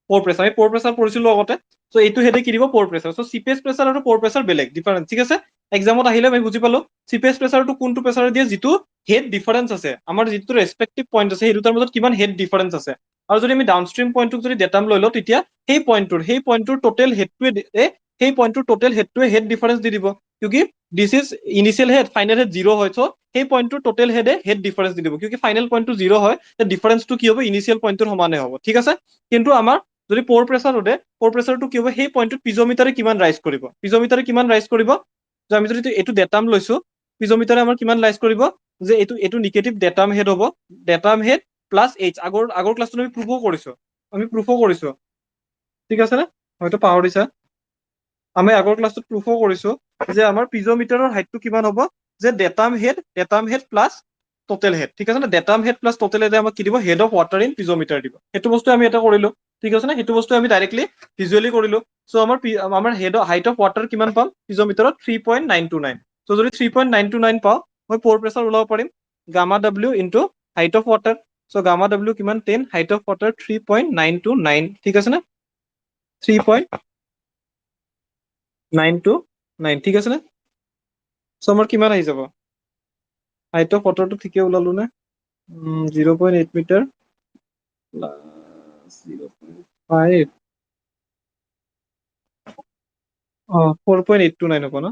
প'ৰ প্ৰেছাৰ আমি প'ৰ প্ৰেছাৰ পঢ়িছিলো আগতে চ' এইটো হেডে কি দিব প'ৰ প্ৰেছাৰ চ' চিপিএছ প্ৰেছাৰ আৰু প'ৰ প্ৰেছাৰ বেলেগ ডিফাৰেন্স ঠিক আছে এক্সামত আহিলে আমি বুজি পালো চিপিএছ প্ৰেছাৰটো কোনটো প্ৰেছাৰ দিয়ে যিটো হেড ডিফাৰেন্স আছে আমাৰ যিটো ৰেচপেক্টিভ পইণ্ট আছে সেই দুটাৰ মাজত কিমান হেড ডিফাৰেন্স আছে আৰু যদি আমি ডাউনষ্ট্ৰীম পইণ্টটোক যদি ডেটাম লৈ লওঁ তেতিয়া সেই পইণ্টটোৰ টোটেল হেডটোৱে সেই পইণ্টটোৰ টোটেল হেডটোৱে হেড ডিফাৰেন্স দি দিব কিউকি this is initial head final head zero' হয় চ' সেই পইণ্টটোৰ টোটেল হেডে হেড ডিফাৰেন্স দি দিব কিউকি ফাইনেল পইণ্টটো জিৰ' হয় ডিফাৰেন্সটো কি হ'ব ইনিচিয়েল পইণ্টটোৰ সমানে হ'ব ঠিক আছে কিন্তু আমাৰ যদি প'ৰ প্ৰেছাৰ সোধে প'ৰ প্ৰেছাৰটো কি হ'ব সেই পইণ্টটোত পিজোমিটাৰে কিমান ৰাইজ কৰিব পিজোমিটাৰে কিমান ৰাইজ কৰিব যে আমি যদি এইটো ডেটাম লৈছো পিজোমিটাৰে আমাৰ কিমান ৰাইজ কৰিব যে এইটো নিগেটিভ ডেটাম হেড হ'ব ডেটাম হেড প্লাছ এইচ আগৰ ক্লাছটোত আমি প্ৰুফো কৰিছো ঠিক আছে নে হয়তো পাহৰিছা আমি আগৰ ক্লাছটোত প্ৰুফো কৰিছো যে আমাৰ পিজোমিটাৰৰ হাইটটো কিমান হ'ব যে datum head plus total head ঠিক আছে নে ডেটাম হেড প্লাছ টোটেল হেডে আমাক কি দিব হেড অফ ৱাটাৰ ইন পিজোমিটাৰ দিব সেইটো বস্তু আমি এটা কৰিলো ঠিক আছে নে সেইটো বস্তু আমি ডাইৰেক্টলি ভিজুৱেলি কৰিলো চ' আমাৰ হাইট অফ ৱাটাৰ কিমান পাম পিজোমিটাৰত 3.929 চ' যদি 3.929 পাওঁ মই প'ৰ প্ৰেছাৰ ওলাব পাৰিম gamma W into height of water চ' গামা ডাব্লিউ কিমান 10 হাইট অফ ৱাটাৰ 3.929 ঠিক আছে নে 3.929 ঠিক আছে নে চ' আমাৰ কিমান আহি যাব হাইট অফ ৱাটাৰটো ঠিকে ওলালো নে 0.8 মিটাৰ প্লাছ 0.5 4.829 হ'ব ন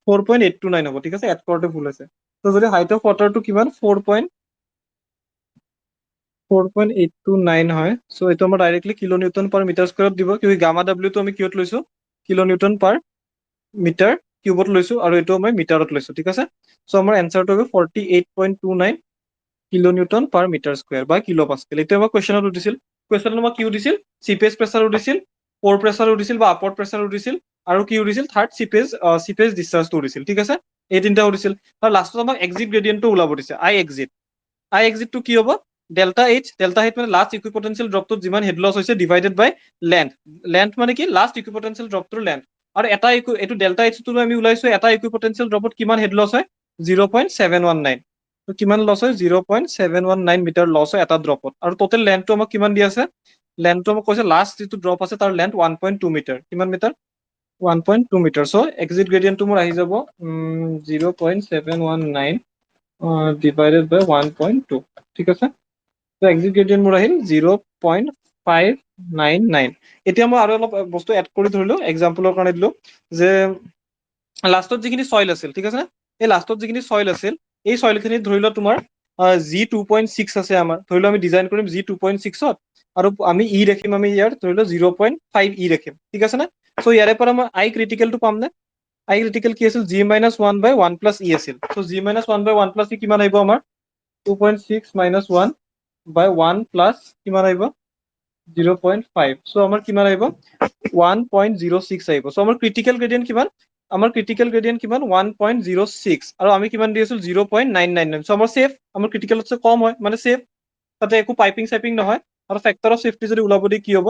4.829 হ'ব ঠিক আছে এড কৰোঁতে ভুল হৈছে ত' যদি হাইট অফ ৱাটাৰটো কিমান 4.829 হয় চ' এইটো আমাৰ ডাইৰেক্টলি কিলো নিউটন পাৰ মিটাৰ স্কোৱাৰত দিব কিউকি গামা ডাব্লিউটো আমি কিহত লৈছো কিলো নিউটন পাৰ মিটাৰ কিউবত লৈছো আৰু এইটো মই মিটাৰত লৈছো ঠিক আছে চ' আমাৰ এনচাৰটো হ'ব 48.29 কিলো নিউটন পাৰ মিটাৰ স্কোৱাৰ বা কিলো পাস্কেল এতিয়া আমাক কুৱেশ্যনত কুৱেশ্যনত আমাক কি সুধিছিল চিপেজ প্ৰেছাৰ সুধিছিল প'ৰ প্ৰেছাৰ সুধিছিল বা আপৰ প্ৰেছাৰ সুধিছিল আৰু কি সুধিছিল থাৰ্ড চিপেজ ডিschargeটো সুধিছিল ঠিক আছে এই তিনিটা সুধিছিল আৰু লাষ্টত আমাক এক্সিট গ্ৰেডিয়েণ্টটো ওলাব দিছে আই এক্সিটটো কি হ'ব ডেল্টা এইচ মানে লাষ্ট ইকুইপটেনচিয়েল ড্ৰপটোত যিমান হেড লছ হৈছে ডিভাইডেড বাই লেন্থ মানে কি লাষ্ট ইকুইপটেনচিয়েল ড্ৰপটোৰ লেন্থ আৰু এইটো ডেল্টা এইচটো আমি ওলাইছো এটা ইকুইপটেনচিয়েল ড্ৰপত কিমান হেড লছ হয় 0.719 কিমান লছ হয় 0.719 মিটাৰ লছ হয় এটা ড্ৰপত আৰু টোটেল লেন্থটো আমাক কিমান দি আছে লেন্থটো আমাক কৈছে লাষ্ট যিটো ড্ৰপ আছে তাৰ লেন্থ 1.2 মিটাৰ কিমান মিটাৰ 1.2 মিটাৰ চ' এক্সিট গ্ৰেডিয়েণ্টটো মোৰ আহি যাব 0.719 ডিভাইডেড বাই 1.2 ঠিক আছে এক্সিট গ্ৰেডিয়েণ্ট মোৰ আহিল 0.599 এতিয়া মই আৰু অলপ বস্তু এড কৰি ধৰিলো এক্সাম্পলৰ কাৰণে দিলো যে লাষ্টত যিখিনি চইল আছিল ঠিক আছে এই লাষ্টত যিখিনি চইল আছিল এই চইল খিনি ধৰি লোৱা তোমাৰ G2.6 আছে আমাৰ ধৰি লোৱা আমি ডিজাইন কৰিম G2.6ত আৰু আমি ই ৰাখিম আমি ইয়াৰ ধৰি লোৱা 0.5 ই ৰাখিম ঠিক আছে নে চ' ইয়াৰে পৰা মই আই ক্ৰিটিকেলটো পাম নে আই ক্ৰিটিকেল কি আছিল G-1/1 প্লাছ ই আছিল চ' G-1/1 প্লাছ ই কিমান আহিব আমাৰ 2.6 minus 1 by 1 plus কিমান আহিব 0.5 চ' আমাৰ কিমান আহিব 1.06 আহিব চ' আমাৰ ক্ৰিটিকেল গ্ৰেডিয়েণ্ট কিমান 1.06 আৰু আমি কিমান দি আছো 0.999 চ' আমাৰ চেফ আমাৰ ক্ৰিটিকেলতছে কম হয় মানে চেফ তাতে একো পাইপিং চাইপিং নহয় আৰু ফেক্টৰ অফ চেফটি যদি ওলাব দিয়ে কি হ'ব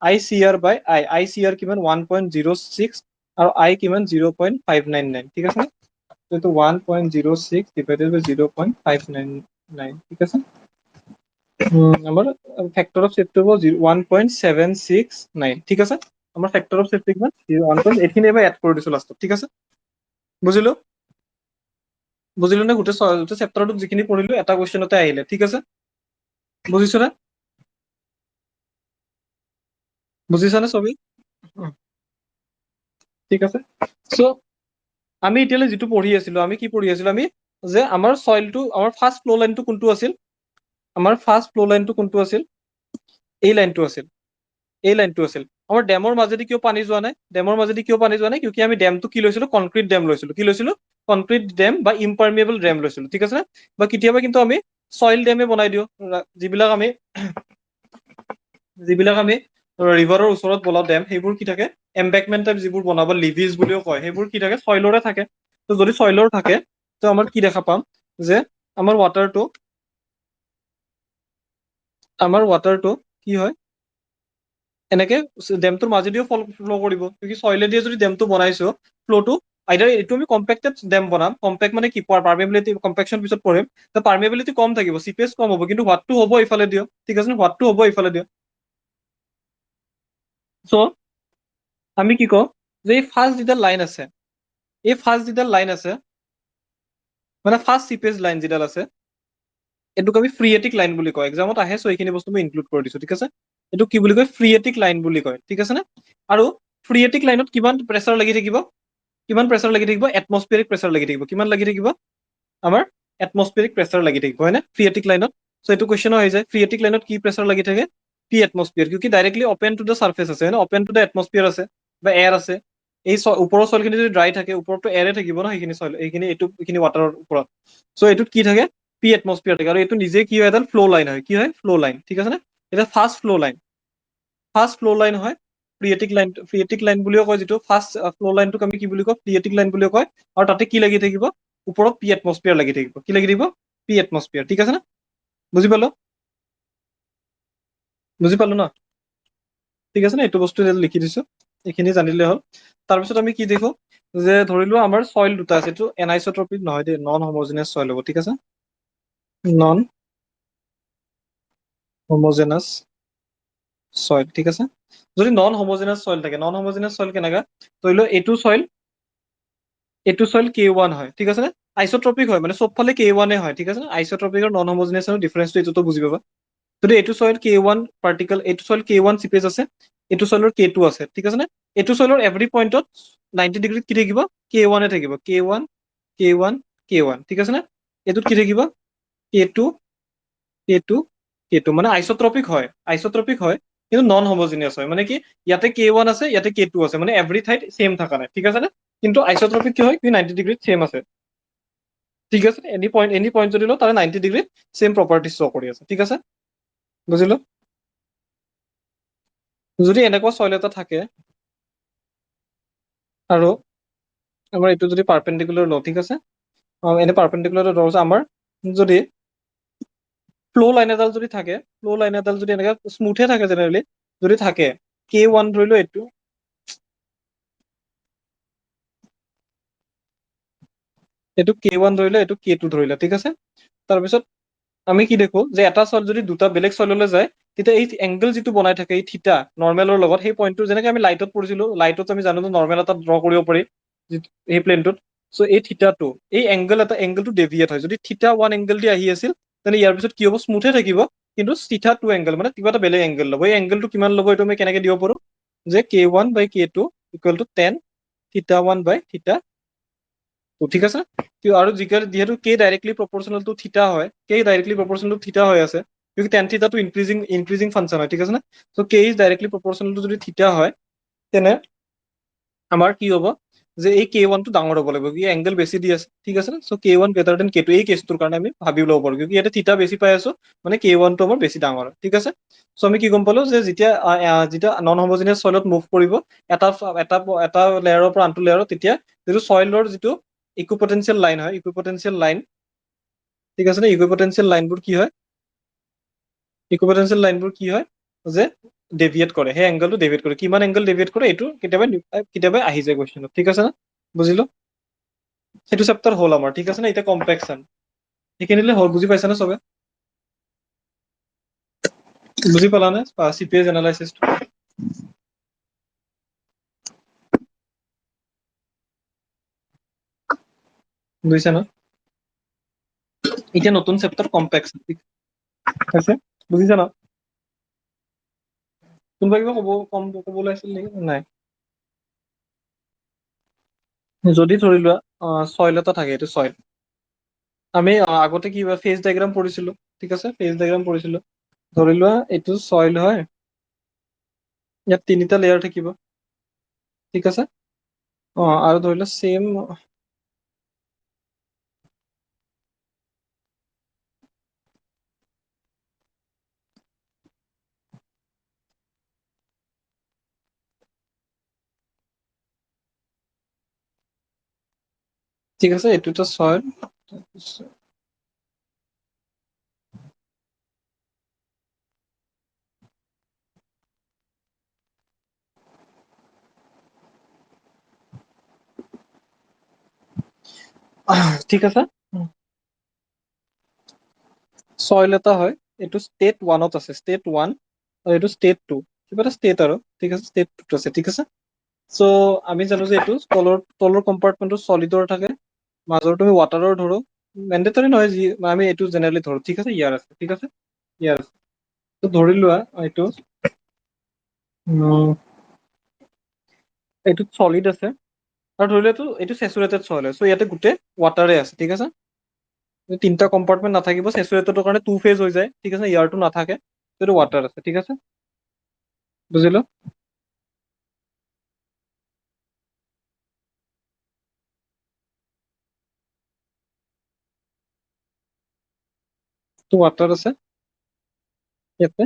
ICR by I ICR কিমান 1.06 আৰু I কিমান 0.599 ঠিক আছে এইটো 1.06 divided by 0.599 ঠিক আছে আমাৰ ফেক্টৰ অফ চেফটি হ'ব 1.769 ঠিক আছে আমাৰ ফেক্টৰ অফ চেফটি কিমান 1. এইখিনি এবাৰ এড কৰি দিছো লাষ্টত ঠিক আছে বুজিলো নে গোটেই চেপ্টাৰটোত যিখিনি পঢ়িলো এটা কুৱেশ্যনতে আহিলে ঠিক আছে বুজিছো নে বুজিছানে চবেই ঠিক আছে চ' আমি এতিয়ালৈ যিটো পঢ়ি আছিলো আমি কি পঢ়ি আছিলো আমি যে আমাৰ চইলটো আমাৰ ফাৰ্ষ্ট ফ্ল' লাইনটো কোনটো আছিল আমাৰ ফাৰ্ষ্ট ফ্ল' লাইনটো কোনটো আছিল এই লাইনটো আছিল আমাৰ ডেমৰ মাজেদি কিয় পানী যোৱা নাই কিউকি আমি ডেমটো কি লৈছিলো কনক্ৰিট ডেম লৈছিলো কি লৈছিলো কনক্ৰিট ডেম বা ইম্পাৰমিয়েবল ডেম লৈছিলো ঠিক আছে বা কেতিয়াবা কিন্তু আমি চইল ডেমে বনাই দিওঁ যিবিলাক আমি ৰিভাৰৰ ওচৰত বনোৱা ডেম সেইবোৰ কি থাকে এম্বেকমেন্ট টাইপ যিবোৰ বনাব লিভিজ বুলিও কয় সেইবোৰ কি থাকে চইলৰে থাকে ত যদি চইলৰ থাকে ত আমাৰ কি দেখা পাম যে আমাৰ ৱাটাৰটো কি হয় এনেকে ডেমটোৰ মাজেদিও ফ্ল' কৰিব চইলেদি যদি ডেমটো বনাইছো ফ্ল'টো আইদাৰ এইটো আমি কম্পেক্টেড ডেম বনাম কম্পেক্ট মানে কি পাৰ্মিয়াবিলিটি কম্পেকচন পিছত পঢ়িম পাৰ্মিয়াবিলিটি কম থাকিব চিপিএছ কম হ'ব কিন্তু হোৱাটটো হ'ব ইফালে দিয়ক ঠিক আছে হোৱাটটো হ'ব ইফালে দিয়ক সো আমি কি কওঁ যে এই ফাৰ্ষ্ট যিডাল লাইন আছে, এই ফাৰ্ষ্ট যিডাল লাইন আছে মানে ফাৰ্ষ্ট চিপেজ লাইন যিডাল আছে, এইটোক আমি ফ্ৰিয়েটিক লাইন বুলি কয়। এক্সামত আহে, চ' এইখিনি বস্তু মই ইনক্লুড কৰি দিছো, ঠিক আছে। এইটো কি বুলি কয়? ফ্ৰিয়েটিক লাইন বুলি কয়, ঠিক আছে নে? আৰু ফ্ৰিয়েটিক লাইনত কিমান প্ৰেচাৰ লাগি থাকিব? কিমান প্ৰেচাৰ লাগি থাকিব? এটমস্ফিয়াৰিক প্ৰেচাৰ লাগি থাকিব। কিমান লাগি থাকিব? আমাৰ এটমস্ফিয়াৰিক প্ৰেচাৰ লাগি থাকিব, হয় নে? ফ্ৰিয়েটিক লাইনত। চ' এইটো কুৱেশ্যন হৈ যায়, ফ্ৰিয়েটিক লাইনত কি প্ৰেচাৰ লাগি থাকে? পি এটমস্ফিয়াৰ, কিউকি directly open to the surface আছে, হয় নে? অপেন টু দ্য এটমস্ফিয়াৰ আছে বা এয়াৰ আছে। এই ওপৰৰ চইলখিনি যদি ড্ৰাই থাকে, ওপৰতো এয়াৰে থাকিব ন, সেইখিনি চইল, এইখিনি ৱাটাৰৰ ওপৰত। চ' এইটোত কি থাকে? পি এটমস্ফিয়াৰ থাকে। আৰু এইটো নিজে কি হয়? এডাল ফ্ল' লাইন হয়। কি হয়? ফ্ল' লাইন, ঠিক আছে নে? এটা ফাৰ্ষ্ট ফ্ল' লাইন, ফাৰ্ষ্ট ফ্ল' লাইন হয় ফ্ৰিয়েটিক লাইন বুলিও কয়। যিটো ফাৰ্ষ্ট ফ্ল' লাইনটোক আমি কি বুলি কয়? ফ্ৰিয়েটিক লাইন বুলিও কয়। আৰু তাতে কি লাগি থাকিব? ওপৰত পি এটমস্ফিয়াৰ লাগি থাকিব। কি লাগি থাকিব? পি এটমস্ফিয়াৰ, ঠিক আছে নে? বুজি পালো? বুজি পালো ন? ঠিক আছে নে? এইটো বস্তু লিখি দিছো, এইখিনি জানিলে হ'ল। তাৰপিছত আমি কি দেখো যে ধৰি লোৱা আমাৰ চইল দুটা আছে, এইটো এনাইচট্ৰপিক নহয় দেই, নন হোমোজেনাছ চইল হ'ব, ঠিক আছে? নন হোমোজেনাছ চইল, ঠিক আছে? যদি নন হোমোজেনাছ চইল থাকে, নন হোমোজেনাছ চইল কেনেকা? ধৰি লোৱা এইটো চইল K1 হয়, ঠিক আছে নে? আইচট্ৰপিক হয়, মানে চবফালে K1 হয়, ঠিক আছে নে? আইচট্ৰপিক আৰু নন হোমোজেনাছ ডিফাৰেন্সটো এইটোতো বুজি পাবা। যদি এইটো চইল K1 পাৰ্টিকল, এইটো চইল K1 চিপেজ আছে, এইটো চইলৰ K2 আছে, ঠিক আছে নে? এইটো চইলৰ এভৰি পইণ্টত 90 ডিগ্ৰীত কি থাকিব? K1 থাকিব। K1 K1 K1, ঠিক আছে নে? এইটোত কি থাকিব? K2 K2 K2, মানে আইচট্ৰপিক হয়, আইচট্ৰপিক হয়, কিন্তু নন হোমোজিনিয়াছ হয়। মানে কি ইয়াতে K1 আছে, ইয়াতে K2 আছে, মানে এভৰি ঠাইত ছেম থকা নাই, ঠিক আছে নে? কিন্তু আইচট্ৰপিক কি হয়? 90 ডিগ্ৰীত ছেম আছে, ঠিক আছে? এনি পইণ্ট যদি লওঁ, তাৰে 90 ডিগ্ৰীত ছেম প্ৰপাৰ্টিজ শ্ব' কৰি আছে, ঠিক আছে? বুজিলো? যদি এনেকুৱা চইল এটা থাকে আৰু আমাৰ এইটো যদি পাৰ্পেণ্ডিকুলাৰ লওঁ, ঠিক আছে? এনে পাৰ্পেণ্ডিকুলাৰ ধৰক আমাৰ যদি ফ্ল' লাইন এডাল যদি থাকে, ফ্ল' লাইন এডাল যদি এনেকে স্মুথে থাকে জেনেৰেলি, যদি থাকে K1 ধৰি লও, এইটো K1 ধৰিলে, এইটো K2 ধৰিলে, ঠিক আছে? তাৰপিছত আমি কি দেখো যে এটা চইল যদি দুটা বেলেগ চইললৈ যায়, তেতিয়া এই এংগল যিটো বনাই থাকে, এই থিতা নৰ্মেলৰ লগত, সেই পইণ্টটো যেনেকে আমি লাইটত পঢ়িছিলো, লাইটত আমি জানো নৰ্মেল এটা ড্ৰ কৰিব পাৰি এই প্লেনটোত। চ' এই থিতাটো, এই এংগলটো ডেভিয়েট হয়। যদি থিতা 1 এংগল দি আহি আছিল, তেনে ইয়াৰ পিছত কি হ'ব? স্মুথে থাকিব, কিন্তু থিতা 2 এংগল, মানে কিবা এটা বেলেগ এংগল ল'ব। এই এংগলটো কিমান ল'ব? এইটো আমি কেনেকে দিব পাৰো? যে K1/K2 ইকুৱেল টু tan θ1/θ2, ঠিক আছে? আৰু যিহেতু K ডাইৰেক্টলি প্ৰপৰ্চনেল টু থিতা হয়, K ডাইৰেক্টলি প্ৰপৰ্চনেল টু থিতা হৈ আছে, কিন্তু tan থিতাটো ইনক্ৰিজিং ফাংচন হয়, ঠিক আছে নে? চ' K is directly proportional to যদি থিতা হয়, তেনে আমাৰ কি হ'ব? যে এই K1 টো ডাঙৰ হ'ব লাগিব, কি এংগল বেছি দি আছে, ঠিক আছে নে? চ' K1 গ্ৰেটাৰ দেন K2, এই কেছটোৰ কাৰণে আমি ভাবি ল'ব পাৰো, কিউকি ইয়াতে থিতা বেছি পাই আছো, মানে K1 টো আমাৰ বেছি ডাঙৰ, ঠিক আছে? চ' আমি কি গম পালো যে যেতিয়া নন হোমোজিনিয়াছ চইলত মুভ কৰিব, এটা এটা এটা লেয়াৰৰ পৰা আনটো লেয়াৰত, তেতিয়া যিটো চইলৰ যিটো ইকুইপটেনচিয়েল লাইন হয়, ইকুইপটেনচিয়েল লাইন, ঠিক আছে নে? ইকুইপটেনচিয়েল লাইনবোৰ কি হয় যে ডেভিয়েট কৰে, সেই এংগলটো ডেভিয়েট কৰে। কিমান এংগল ডেভিয়েট কৰে, এইটো কেতিয়াবা কেতিয়াবা আহি যায় কুৱেশ্যনত, ঠিক আছে নে? বুজিলো? সেইটো চেপ্টাৰ হ'ল আমাৰ, ঠিক আছে নে? এতিয়া কম্পেকচন, সেইখিনিলে হ'ল, বুজি পাইছা নে চবে? বুজি পালা নে চিপিএছ এনালাইচিছটো? বুজিছা ন? এতিয়া নতুন চেপ্টাৰ কম্পেকচন, ঠিক আছে? বুজিছা ন? কোনোবা কিবা ক'বলৈ আছিল নেকি? নাই? যদি ধৰি লোৱা চইল এটা থাকে, এইটো চইল, আমি আগতে কি ফেজ ডায়েগ্ৰাম পঢ়িছিলো, ঠিক আছে? ফেজ ডায়েগ্ৰাম পঢ়িছিলো। ধৰি লোৱা এইটো চইল হয়, ইয়াত 3টা লেয়াৰ থাকিব, ঠিক আছে? আৰু ধৰি লোৱা চেম, ঠিক আছে? এইটো এটা চইল, ঠিক আছে? চইল এটা হয়, এইটো ষ্টেট 1ত আছে, ষ্টেট 1, আৰু এইটো ষ্টেট 2, কিবা এটা ষ্টেট আৰু ঠিক আছে, ষ্টেট আছে ঠিক আছে। চ' আমি জানো যে এইটো তলৰ কম্পাৰ্টমেণ্টটো চলিডৰ থাকে, মাজৰ তুমি ৱাটাৰৰ ধৰো, মেণ্ডেটৰী নহয় যি আমি এইটো জেনেৰেলি ধৰো ঠিক আছে, ইয়াৰ আছে ঠিক আছে, ইয়াৰ আছে। তো ধৰি লোৱা এইটো এইটো চলিড আছে আৰু ধৰি লোৱা এইটো চেচুৰেটেড চইল হয়, চ' ইয়াতে গোটেই ৱাটাৰে আছে ঠিক আছে। তিনিটা কম্পাৰ্টমেণ্ট নাথাকিব, চেচুৰেটেডৰ কাৰণে 2 ফেজ হৈ যায় ঠিক আছে, ইয়াৰটো নাথাকে, এইটো ৱাটাৰ আছে ঠিক আছে, বুজিলো। তো ৱাটাৰ আছে ইয়াতে,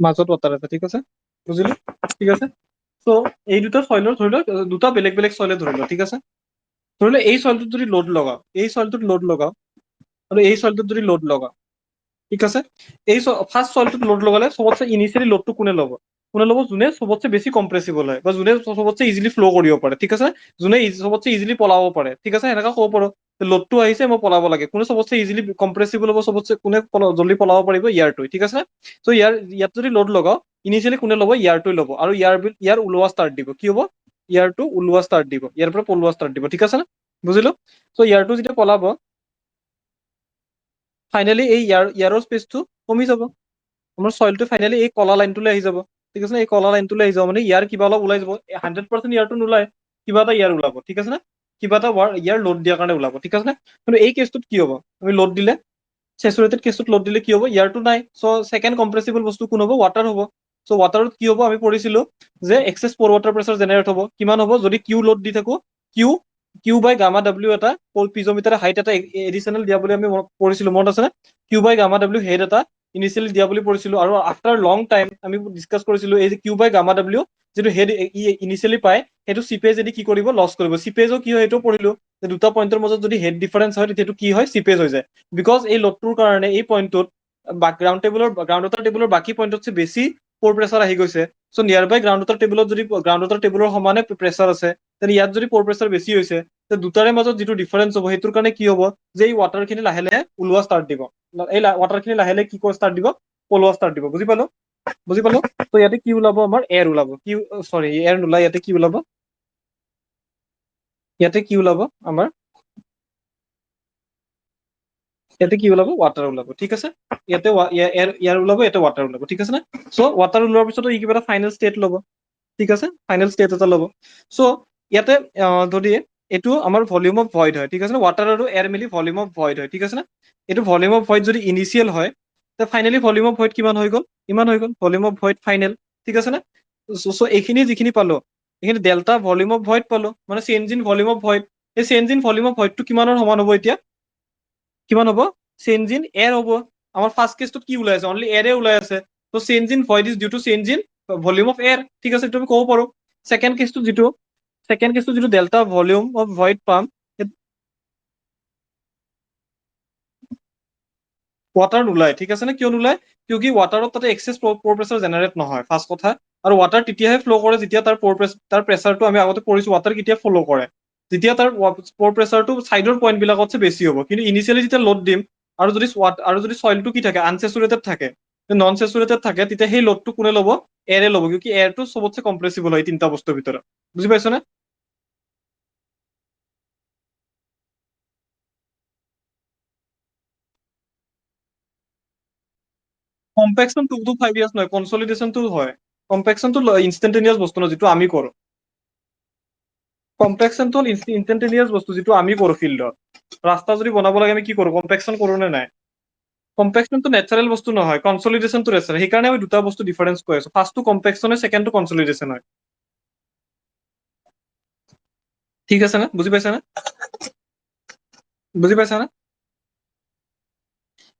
মাজত ৱাটাৰ আছে ঠিক আছে, বুজিলো ঠিক আছে। চ' এই দুটা চইলৰ ধৰি লওক দুটা বেলেগ বেলেগ চইলে ধৰি লওক ঠিক আছে। ধৰি লওক এই চইলটোত যদি লোড লগাও, এই চইলটোত লোড লগাও আৰু এই চইলটোত যদি লোড লগাও ঠিক আছে, এই ফাৰ্ষ্ট চইলটোত লোড লগালে চবতছে ইনিচিয়েলি লোডটো কোনে ল'ব? কোনে ল'ব? যোনে চবতছে বেছি কম্প্ৰেছিবল হয় বা যোনে চবতছে ইজিলি ফ্ল' কৰিব পাৰে ঠিক আছে, যোনে চবতছে ইজিলি পলাব পাৰে ঠিক আছে, এনেকা ক'ব পাৰো লোডটো আহিছে মই পলাব লাগে, কোনে চবতছে ইজিলি কম্প্ৰেছিবল হ'ব, চবতছে কোনে জল্দি পলাব পাৰিব, ইয়াৰটোৱে ঠিক আছে। চ' ইয়াত যদি লোড লগাও ইনিচিয়েলি কোনে ল'ব? ইয়াৰটোৱে ল'ব আৰু ইয়াৰ ওলোৱা ষ্টাৰ্ট দিব, কি হ'ব? ইয়াৰটো ওলোৱা ষ্টাৰ্ট দিব, ইয়াৰ পৰা পলোৱা ষ্টাৰ্ট দিব ঠিক আছে নে, বুজিলো। চ' ইয়াৰটো যেতিয়া পলাব ফাইনেলি এই ইয়াৰৰ স্পেচটো কমি যাব, আমাৰ চইলটো ফাইনেলি এই কলা লাইনটোলৈ আহি যাব ঠিক আছে, এই কলা লাইনটোলৈ আহি যাব, মানে ইয়াৰ কিবা অলপ ওলাই যাব, 100% ইয়াৰটো নোলায়, কিবা এটা ইয়াৰ ওলাব ঠিক আছে নে, কিবা এটা ইয়াৰ লোড দিয়াৰ কাৰণে ওলাব ঠিক আছে নে। কিন্তু এই কেছটোত কি হ'ব? আমি লোড দিলে চেচুৰেটেড কেছটোত লোড দিলে কি হ'ব? ইয়াৰটো নাই, চ' ছেকেণ্ড কম্প্ৰেছিবল বস্তু কোন হ'ব? ৱাটাৰ হ'ব। চ' ৱাটাৰত কি হ'ব? আমি পঢ়িছিলো যে এক্সেছ প'ৰ ৱাটাৰ প্ৰেছাৰ জেনেৰেট হ'ব, কিমান হ'ব? যদি কিউ লোড দি থাকো, কিউ কিউ বাই গামা ডাব্লিউ এটা পিজোমিটাৰ হাইট এটা এডিচনেল দিয়া বুলি আমি পঢ়িছিলো, মনত আছে নে? কিউ বাই গামা ডাব্লিউ হেড এটা ইনিচিয়েলি দিয়া বুলি পঢ়িছিলো, আৰু আফটাৰ লং টাইম আমি ডিছকাছ কৰিছিলো এই যে কিউ বাই গামা ডাব্লিউ যিটো হেড ইনিচিয়েলি পায় সেইটো চিপেজ যদি কি কৰিব? লছ কৰিব। চিপেজো কি হয় সেইটো পঢ়িলো, যে দুটা পইণ্টৰ মাজত যদি হেড ডিফাৰেঞ্চ হয় তেতিয়াটো কি হয়? চিপেজ হৈ যায়, বিকজ এই লোডটোৰ কাৰণে এই পইণ্টটোত গ্ৰাউণ্ড ৱাটাৰ টেবুলৰ বাকী পইণ্টতছে বেছি প'ৰ প্ৰেছাৰ আহি গৈছে, চ' নিয়াৰ বাই গ্ৰাউণ্ড ৱাটাৰ টেবুলত যদি গ্ৰাউণ্ড ৱাটাৰ টেবুলৰ সমানে প্ৰেছাৰ আছে, তেন্তে ইয়াত যদি প'ৰ প্ৰেছাৰ বেছি হৈছে, দুটাৰে মাজত যিটো ডিফাৰেঞ্চ হ'ব সেইটোৰ কাৰণে কি হ'ব? যে এই ৱাটাৰ খিনি লাহে লাহে ওলোৱা ষ্টাৰ্ট দিব, এই ৱাটাৰ খিনি লাহে লাহে কি কৰা ষ্টাৰ্ট দিব? পলোৱা ষ্টাৰ্ট দিব, বুজি পালো, বুজি পালো। ত' ইয়াতে কি ওলাব? আমাৰ এয়াৰ ওলাব, কি চৰি এয়াৰ নোলাই, ইয়াতে কি ওলাব? ইয়াতে কি ওলাব আমাৰ? ইয়াতে কি ওলাব? ৱাটাৰ ওলাব ঠিক আছে, ইয়াতে এয়াৰ ওলাব, ইয়াতে ৱাটাৰ ওলাব ঠিক আছে নে। চ' ৱাটাৰ ওলোৱাৰ পিছতো ই কিবা এটা ফাইনেল ষ্টেট ল'ব ঠিক আছে, ফাইনেল ষ্টেট এটা ল'ব। চ' ইয়াতে যদি এইটো আমাৰ ভলিউম অফ ভইড হয় ঠিক আছে, ৱাটাৰ আৰু এয়াৰ মিলি ভলিউম অফ ভইড হয় ঠিক আছে নে। এইটো ভলিউম অফ ভইড যদি ইনিচিয়েল হয়, তে ফাইনেলি ভলিউম অফ ভইড কিমান হৈ গ'ল? ইমান হৈ গ'ল, ভলিউম অফ ভইড ফাইনেল ঠিক আছে নে। চ' এইখিনি যিখিনি পালো, এইখিনি ডেল্টা ভলিউম অফ ভইড পালো, মানে change in volume of void. এই চেঞ্জ ইন ভলিউম অফ ভইডটো কিমানৰ সমান হ'ব এতিয়া? কিমান হ'ব? চেঞ্জ ইন এয়াৰ হ'ব। আমাৰ ফাৰ্ষ্ট কেছটোত কি ওলাই আছে? অনলি এয়াৰে ওলাই আছে, ত' change in void is due to change in volume of air ঠিক আছে, এইটো আমি ক'ব পাৰো। ছেকেণ্ড কেছটো যিটো ডেল্টা ভলিউম অফ ভইড পাম, ৱাটাৰ নোলায় ঠিক আছে নে। কিয় নোলায়? কিয় কি ৱাটাৰত তাতে এক্সেছ প'ৰ প্ৰেছাৰ জেনেৰেট নহয়, ফাৰ্ষ্ট কথা। আৰু ৱাটাৰ তেতিয়াহে ফ্ল' কৰে যেতিয়া তাৰ প্ৰেছাৰটো আমি আগতে পঢ়িছো, ৱাটাৰ কেতিয়া ফ্ল' কৰে? যেতিয়া তাৰ প'ৰ প্ৰেছাৰটো চাইডৰ পইণ্ট বিলাকতছে বেছি হ'ব। কিন্তু ইনিচিয়েলি যেতিয়া লোড দিম আৰু যদি চইলটো কি থাকে? আনচেচুৰেটেড থাকে, নন চেচুৰেটেড থাকে, তেতিয়া সেই লোডটো কোনে ল'ব? এয়াৰে ল'ব, কিয় কি এয়াৰটো চবতছে কম্প্ৰেছিবল হয় তিনিটা বস্তুৰ ভিতৰত, বুজি পাইছ নে? কম্পেকচন 2 to 5 years নহয়, কনচলিডেশ্যনটো হয়। কম্পেকচনটো ইনষ্টেণ্টেনিয়াছ বস্তু ন, যিটো আমি কৰো। কম্পেকচনটো হ'ল ইনষ্টেণ্টেনিয়াছ বস্তু, যিটো আমি কৰো ফিল্ডত। ৰাস্তা যদি বনাব লাগে আমি কি কৰো? কম্পেকচন কৰো নে নাই? কম্পেকচনটো নেচাৰেল বস্তু নহয়, কনচলিডেশ্যনটো নেচাৰেল, সেইকাৰণে আমি দুটা বস্তু ডিফাৰেন্স কৈ আছো। ফাৰ্ষ্টটো কম্পেকচন হয়, ছেকেণ্ডটো কনচলিডেশ্যন হয়। ঠিক আছে নে? বুজি পাইছা নে? বুজি পাইছা নে?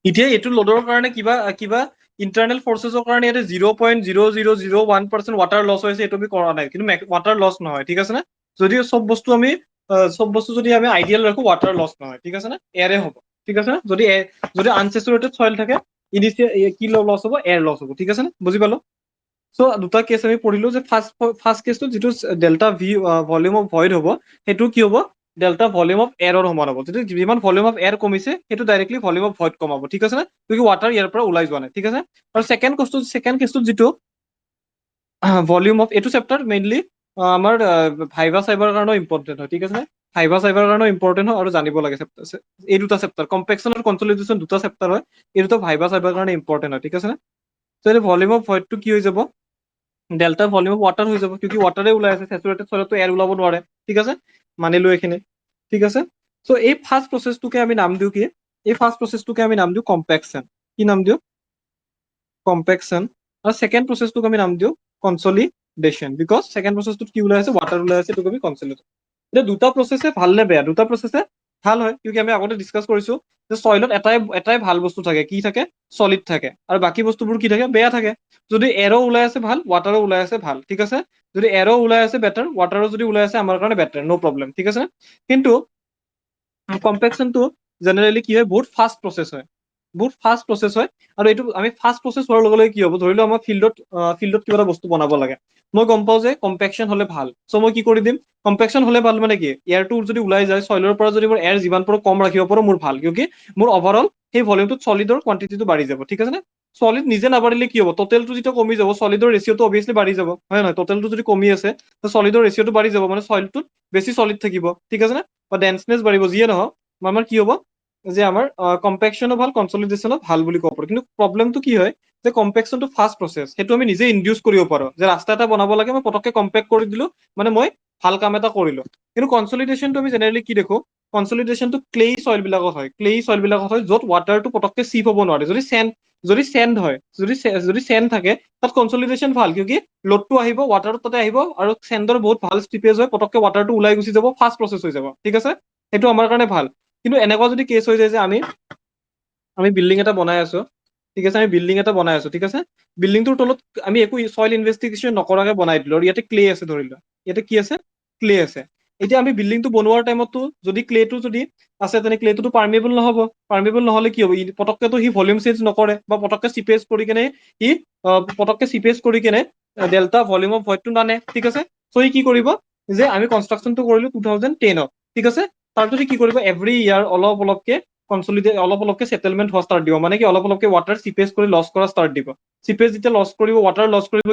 এতিয়া এইটো লোডৰ কাৰণে কিবা কিবা ইণ্টাৰনেল ফৰ্চেছৰ কাৰণে ইয়াতে 0.0001% ৱাটাৰ লছ হৈছে, এইটো আমি কৰা নাই, কিন্তু ৱাটাৰ লছ নহয় ঠিক আছে নে। যদি চব বস্তু যদি আমি আইডিয়েল ৰাখো, ৱাটাৰ লছ নহয় ঠিক আছে নে, এয়াৰে হ'ব ঠিক আছে নে। যদি আনচেচুৰেটেড চইল থাকে, কি লছ হ'ব? এয়াৰ লছ হ'ব ঠিক আছে নে, বুজি পালো। চ' দুটা কেছ আমি পঢ়িলো, যে ফাৰ্ষ্ট কেছটো যিটো delta V volume of void হ'ব, সেইটো কি হ'ব? ডেল্টা ভলিউম অফ এয়াৰৰ সমান হ'ব। যদি যিমান ভলিউম অফ এয়াৰ কমিছে সেইটো ডাইৰেক্টলি ভলিউম অফ ভইড কমাব, ঠিক আছে নে? কিউকি ৱাটাৰ ইয়াৰ পৰা ওলাই যোৱা নাই, ঠিক আছে। আৰু ছেকেণ্ড কেছটোত যিটো ভলিউম অফ, এইটো চেপ্টাৰ মেইনলি আমাৰ ভাইভা চাইভাৰ কাৰণেও ইম্পৰ্টেণ্ট হয়, ঠিক আছে নে? ভাইভা চাইভাৰ কাৰণেও ইম্পৰ্টেণ্ট হয় আৰু জানিব লাগে এই দুটা চেপ্টাৰ, কম্পেকশ্যন আৰু কনচলিডেশ্যন দুটা চেপ্টাৰ হয়, এই দুটা ভাইভা চাইভাৰ কাৰণে ইম্পৰ্টেণ্ট হয়, ঠিক আছে নে? ত' এই ভলিউম অফ ভইডটো কি হৈ যাব, ডেল্টা ভলিউম অফ ৱাটাৰ হৈ যাব, কিউকি ৱাটাৰে ওলাই আছে, চেচুৰেটেড চইলতটো এয়াৰ ওলাব নোৱাৰে, ঠিক আছে, মানিলো এইখিনি, ঠিক আছে। চ' এই ফাৰ্ষ্ট প্ৰচেছটোকে আমি নাম দিওঁ কি, এই ফাৰ্ষ্ট প্ৰচেছটোকে আমি নাম দিওঁ কম্পেকশ্যন। কি নাম দিওঁ? কম্পেকশ্যন। আৰু ছেকেণ্ড প্ৰচেছটোক আমি নাম দিওঁ কনচলিডেশ্যন, বিকজ ছেকেণ্ড প্ৰচেছটোত কি ওলাই আছে, ৱাটাৰ ওলাই আছে, এইটোক আমি কনচলিডেশ্যন। এতিয়া দুটা প্ৰচেছে ভাল নে বেয়া? দুটা প্ৰচেছে ভাল হয়, কিউকি আমি আগতে ডিছকাছ কৰিছো যে চইলত এটাই ভাল বস্তু থাকে, কি থাকে, চলিড থাকে, আৰু বাকী বস্তুবোৰ কি থাকে, বেয়া থাকে। যদি এৰো ওলাই আছে ভাল, ৱাটাৰো ওলাই আছে ভাল, ঠিক আছে। যদি এৰো ওলাই আছে বেটাৰ, ৱাটাৰো যদি ওলাই আছে আমাৰ কাৰণে বেটাৰ, ন' প্ৰব্লেম, ঠিক আছে। কিন্তু কম্পেকশ্যনটো জেনেৰেলি কি হয়, বহুত ফাষ্ট প্ৰচেছ হয়, বহুত ফাষ্ট প্ৰচেছ হয়। আৰু এইটো আমি ফাষ্ট প্ৰচেছ হোৱাৰ লগে লগে কি হ'ব, ধৰি লও আমাৰ ফিল্ডত কিবা এটা বস্তু বনাব লাগে, মই গম পাওঁ যে কম্পেকশ্যন হলে ভাল, চ' মই কি কৰি দিম, কম্পেকশ্যন হলে ভাল মানে কি, এয়াৰটো যদি ওলাই যায় চইলৰ পৰা, যদি মোৰ এয়াৰ যিমান পাৰো কম ৰাখিব পাৰো মোৰ ভাল, কিউকি মোৰ অভাৰঅল সেই ভলিউমটোত চলিডৰ কোৱান্টিটিটো বাঢ়ি যাব, ঠিক আছে নে? চলিড নিজে নাবাঢ়িলে কি হ'ব, টোটেলটো যেতিয়া কমি যাব, চলিডৰ ৰেচিঅ'টো অবভিয়াছলি বাঢ়ি যাব, হয় নহয়? টোটেলটো যদি কমি আছে, চলিডৰ ৰেচিঅ'টো বাঢ়ি যাব, মানে চইলটোত বেছি চলিড থাকিব, ঠিক আছে নে? বা ডেন্সনেছ বাঢ়িব, যিয়ে নহওক আমাৰ কি হ'ব, যে আমাৰ কম্পেকশ্যনো ভাল, কনচলিডেশ্যনো ভাল বুলি ক'ব পাৰো। কিন্তু প্ৰব্লেমটো কি হয়, যে কম্পেকশ্যনটো ফাষ্ট প্ৰচেছ, সেইটো আমি নিজে ইনডিউচ কৰিব পাৰো, যে ৰাস্তা এটা বনাব লাগে, মই পটককে কম্পেক্ট কৰি দিলো, মানে মই ভাল কাম এটা কৰিলো। কিন্তু কনচলিডেশ্যনটো আমি জেনেৰেলি কি দেখো, কনচলিডেশ্যনটো ক্লেই চইল বিলাকত হয়, য'ত ৱাটাৰটো পটককে চিপ হ'ব নোৱাৰে। যদি চেণ্ড হয়, যদি চেণ্ড থাকে, তাত কনচলিডেশ্যন ভাল, কিউকি লোডটো আহিব, ৱাটাৰটো তাতে আহিব, আৰু চেণ্ডৰ বহুত ভাল ষ্টিপেজ হয়, পটককে ৱাটাৰটো ওলাই গুচি যাব, ফাষ্ট প্ৰচেছ হৈ যাব, ঠিক আছে। সেইটো আমাৰ কাৰণে ভাল। কিন্তু এনেকুৱা যদি কেছ হৈ যায় যে আমি বিল্ডিং এটা বনাই আছো, ঠিক আছে, ঠিক আছে, বিল্ডিংটোৰ তলত আমি একো চইল ইনভেষ্টিগেশ্যন নকৰাকে বনাই দিলো, আৰু ইয়াতে ক্লে আছে ধৰি লোৱা, ইয়াতে কি আছে, ক্লে আছে। এতিয়া আমি বিল্ডিংটো বনোৱাৰ টাইমতো যদি ক্লেটো যদি আছে, তেনে ক্লেটোতো পাৰ্মিয়েবল নহ'ব, পাৰ্মিয়েবল নহ'লে কি হ'ব, পটককেতো সি ভলিউম চেঞ্জ নকৰে, বা পটককে চিপেজ কৰি কেনে ডেল্টা ভলিউম অফ ভইডটো নানে, ঠিক আছে। চ' ই কি কৰিব, যে আমি কনষ্ট্ৰাকচনটো কৰিলো 2010ত, ঠিক আছে, তাৰপিছত কি কৰিব, এভৰি ইয়াৰ অলপ অলপকে সেটেলমেন্ট হোৱা ষ্টাৰ্ট দিব, মানে কি অলপ অলপকে ৱাটাৰ চিপেজ কৰি লছ কৰা ষ্টাৰ্ট দিব। চিপেজ যেতিয়া লছ কৰিব, ৱাটাৰ লছ কৰিব,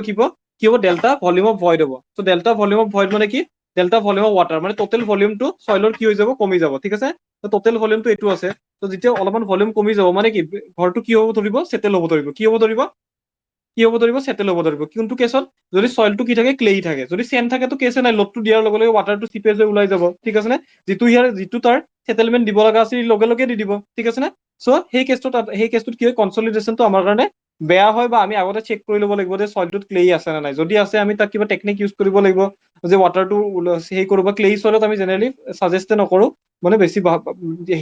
কি হ'ব, ডেল্টা ভলিউম অফ ভইড হ'ব। চ' ডেল্টা ভলিউম অফ ভইড মানে কি, ডেল্টা ভলিউম অফ ৱাটাৰ, মানে টোটেল ভলিউমটো চইলৰ কি হৈ যাব, কমি যাব, ঠিক আছে। টোটেল ভলিউমটো এইটো আছে, ত' যেতিয়া অলপমান ভলিউম কমি যাব, মানে কি ঘৰটো কি হ'ব ধৰিব, চেটেল হ'ব ধৰিব, চেটেল হ'ব ধৰিব। কোনটো কেছত, যদি চইলটো কি থাকে, ক্লেই থাকে। যদি চেণ্ড থাকেতো কেছে নাই, লোডটো দিয়াৰ লগে লগে ৱাটাৰটো চিপেজ হৈ ওলাই যাব, ঠিক আছে নে? যিটো তাৰ সেটেলমেন্ট দিব লগা আছে, লগে লগে দি দিব, ঠিক আছে নে? চ' সেই কেছটোত কি হয়, কনচলিডেশ্যনটো আমাৰ কাৰণে বেয়া হয়, বা আমি আগতে চেক কৰি ল'ব লাগিব যে চইলটোত ক্লে আছে নে নাই। যদি আছে, আমি তাক কিবা টেকনিক ইউজ কৰিব লাগিব, যে ৱাটাৰটো সেই কৰো, বা ক্লে চইলত আমি জেনেৰেলি চাজেষ্টে নকৰো, মানে বেছি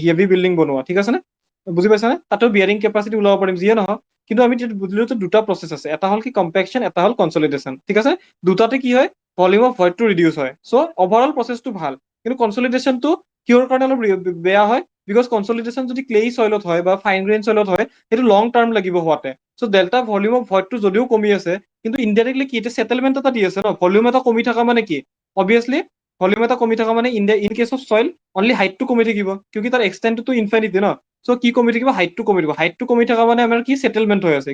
হেভি বিল্ডিং বনোৱা, ঠিক আছে নে? বুজি পাইছা নে? তাতো বিয়াৰিং কেপাচিটি ওলাব পাৰিম, যিয়ে নহওক। কিন্তু আমি বুজিলো যে দুটা প্ৰচেছ আছে, এটা হ'ল কি কম্পেকশ্যন, এটা হ'ল কনচলিডেশ্যন, ঠিক আছে। দুটাতে কি হয়, ভলিউম অফ ভইডটো ৰিডিউচ হয়। চ' অভাৰঅল প্ৰচেছটো ভাল, কিন্তু কনচলিডেশ্যনটো কিহৰ কাৰণে অলপ বেয়া হয়, বিকজ কনচলিডেশ্যন যদি ক্লেই চইলত হয়, বা ফাইন গ্ৰেইন চইলত হয়, সেইটো লং টাৰ্ম লাগিব হোৱাতে। চ' ডেল্টা ভলিউম অফ ভইডটো যদিও কমি আছে, কিন্তু ইনডাইৰেক্টলি কি, এতিয়া সেটেলমেন্ট এটা দি আছে ন, ভলিউম এটা কমি থকা মানে কি, অবভিয়াছলি ভলিউম এটা কমি থকা মানে in case of soil only হাইটটো কমি থাকিব, কিউকি তাৰ এক্সটেণ্টটো ইনফাইনিটি ন। চ' কি কমি থাকিব, হাইটটো কমি থাকিব। হাইটটো কমি থকা মানে আমাৰ কি, সেটেলমেন্ট হৈ আছে,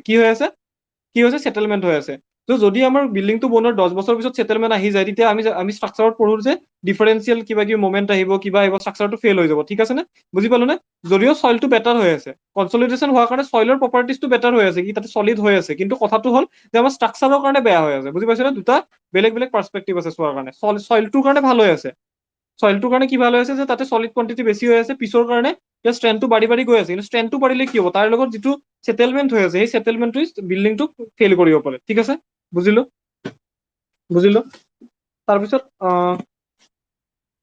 সেটেলমেন্ট হৈ আছে। ত' যদি আমাৰ বিল্ডিংটো বনোৱাৰ 10 বছৰ পিছত সেটেলমেন্ট আহি যায়, তেতিয়া আমি ষ্ট্ৰাকচাৰত পঢ়ো যে ডিফাৰেন্সিয়েল কিবা কিবি মমেন্ট আহিব, কিবা আহিব, ষ্ট্ৰাকচাৰটো ফেইল হৈ যাব, ঠিক আছে নে? বুজি পালো নে? যদিও চইলটো বেটাৰ হৈ আছে, কনচলিডেশ্যন হোৱাৰ কাৰণে চইলৰ প্ৰপাৰ্টিজটো বেটাৰ হৈ আছে, কি তাতে চলিড হৈ আছে, কিন্তু কথাটো হ'ল যে আমাৰ ষ্ট্ৰাকচাৰৰ কাৰণে বেয়া হৈ আছে। বুজি পাইছে নে? দুটা বেলেগ বেলেগ পাৰ্চপেক্টিভ আছে চোৱাৰ কাৰণে। চইলটোৰ কাৰণে ভাল হৈ আছে, চইলটোৰ কাৰণে কি ভাল হৈ আছে, যে তাতে চলিড কোৱান্টিটি বেছি হৈ আছে, পিছৰ কাৰণে ষ্ট্ৰেন্থটো বাঢ়ি বাঢ়ি গৈ আছে। কিন্তু ষ্ট্ৰেন্থটো বাঢ়িলে কি হ'ব, তাৰ লগত যিটো সেটেলমেন্ট হৈ আছে, সেই সেটেলমেন্টটোৱে বিল্ডিংটোক ফেইল কৰিব পাৰে, ঠিক আছে। বুজিলো।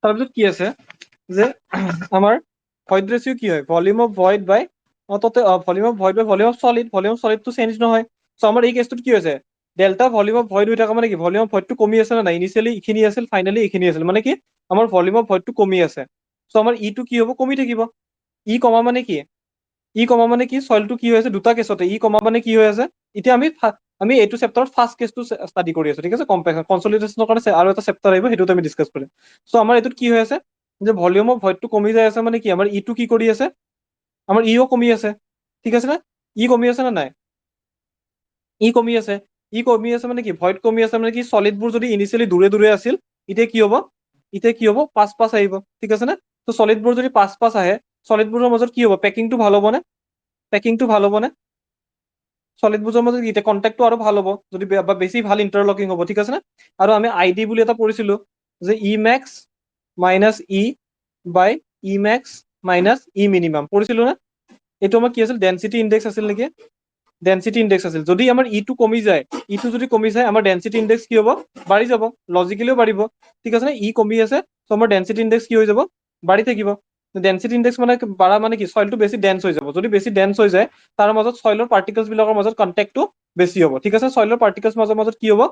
তাৰপিছত কি আছে, যে আমাৰ ভইড ৰেচিঅ কি হয়, volume of void by volume of চলিডটো চেঞ্জ নহয়। চ' আমাৰ এই কেছটোত কি হৈছে, ডেল্টা ভলিউম অফ ভইড হৈ থকা মানে কি, ভলিউম অফ ভইডটো কমি আছে নে নাই, ইনিচিয়েলি এইখিনি আছিল, ফাইনেলি এইখিনি আছিল, মানে কি আমাৰ ভলিউম অফ ভইডটো কমি আছে। চ' আমাৰ ইটো কি হ'ব, কমি থাকিব। কমা মানে কি, চইলটো কি হৈ আছে, দুটা কেছতে কমা মানে কি হৈ আছে। এতিয়া আমি এইটো চেপ্টাৰত ফাৰ্ষ্ট কেছটো ষ্টাডি কৰি আছো, ঠিক আছে। কনচলিডেশ্যনৰ কাৰণে আৰু এটা চেপ্টাৰ আহিব, সেইটোত আমি ডিছকাছ কৰিম। চ' আমাৰ এইটোত কি হৈ আছে, যে ভলিউম অফ ভইডটো কমি যাই আছে মানে কি আমাৰ ইটো কি কৰি আছে, আমাৰ ইও কমি আছে, ঠিক আছে না? ই কমি আছে না নাই? ই কমি আছে, ই কমি আছে মানে কি ভইড কমি আছে মানে কি সলিডবোৰ যদি ইনিচিয়েলি দূৰে দূৰে আছিল, এতিয়া কি হ'ব, এতিয়া কি হ'ব পাঁচ পাঁচ আহিব, ঠিক আছে নে? তো সলিডবোৰ যদি পাঁচ পাঁচ আহে, সলিডবোৰৰ মাজত কি হ'ব, পেকিংটো ভাল হ'ব নে? পেকিংটো ভাল হ'ব নে? সলিডবোৰৰ মাজত এতিয়া কণ্টেক্টটো আৰু ভাল হ'ব, যদি বেছি ভাল ইণ্টাৰলকিং হ'ব, ঠিক আছে নে? আৰু আমি আই ডি বুলি এটা পঢ়িছিলো যে ই max minus E by E max minus E minimum, পঢ়িছিলো নে? এইটো আমাৰ কি আছিল, ডেনচিটি ইনডেক্স আছিল নেকি? ডেনচিটি ইনডেক্স আছিল। যদি আমাৰ ইটো কমি যায়, ইটো যদি কমি যায়, আমাৰ ডেনচিটি ইনডেক্স কি হ'ব, বাঢ়ি যাব, লজিকেলিও বাঢ়িব, ঠিক আছে নে? ই কমি আছে, চ' আমাৰ ডেনচিটি ইনডেক্স কি হৈ যাব, বাঢ়ি থাকিব। ডেনচিটি ইনডেক্স মানে বাঢ়া মানে কি চইলটো বেছি ডেন্স হৈ যাব, যদি বেছি ডেন্স হৈ যায় তাৰ মাজত চইলৰ পাৰ্টিকলছ বিলাকৰ মাজত কণ্টেক্টটো বেছি হ'ব, ঠিক আছে? চইলৰ পাৰ্টিকলছ মাজত কি হ'ব,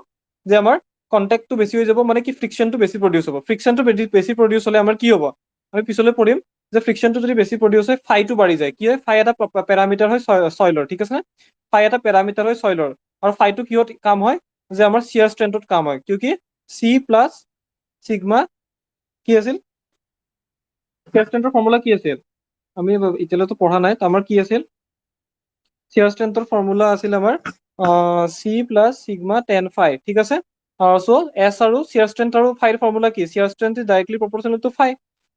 যে আমাৰ কণ্টেক্টটো বেছি হৈ যাব, মানে কি ফ্ৰিকশ্যনটো বেছি প্ৰডিউচ হ'ব। ফ্ৰিকশ্যনটো বেছি প্ৰডিউচ হ'লে আমাৰ কি হ'ব, আমি পিছলৈ পঢ়িম যে ফ্ৰিকশ্যনটো যদি বেছি প্ৰডিউচ হয়, ফাইটো বাঢ়ি যায়। কি হয়, ফাই এটা পেৰামিটাৰ হয় চইলৰ, ঠিক আছে নে? ফাই এটা পেৰামিটাৰ হয় চইলৰ, আৰু ফাইটো কিহত কাম হয়, যে আমাৰ শিয়াৰ ষ্ট্ৰেন্থত কাম হয়, কিউকি চি প্লাছ সিগমা কি আছিল, শিয়াৰ ষ্ট্ৰেন্থৰ ফৰ্মুলা কি আছিল, আমি এতিয়ালৈতো পঢ়া নাই, আমাৰ কি আছিল, শিয়াৰ ষ্ট্ৰেন্থৰ ফৰ্মুলা আছিল আমাৰ চি প্লাছ সিগমা টেন ফাই, ঠিক আছে? চ' এছ আৰু শিয়াৰ ষ্ট্ৰেন্থ আৰু ফাইৰ ফৰ্মুলা কি, shear strength is directly proportional to phi.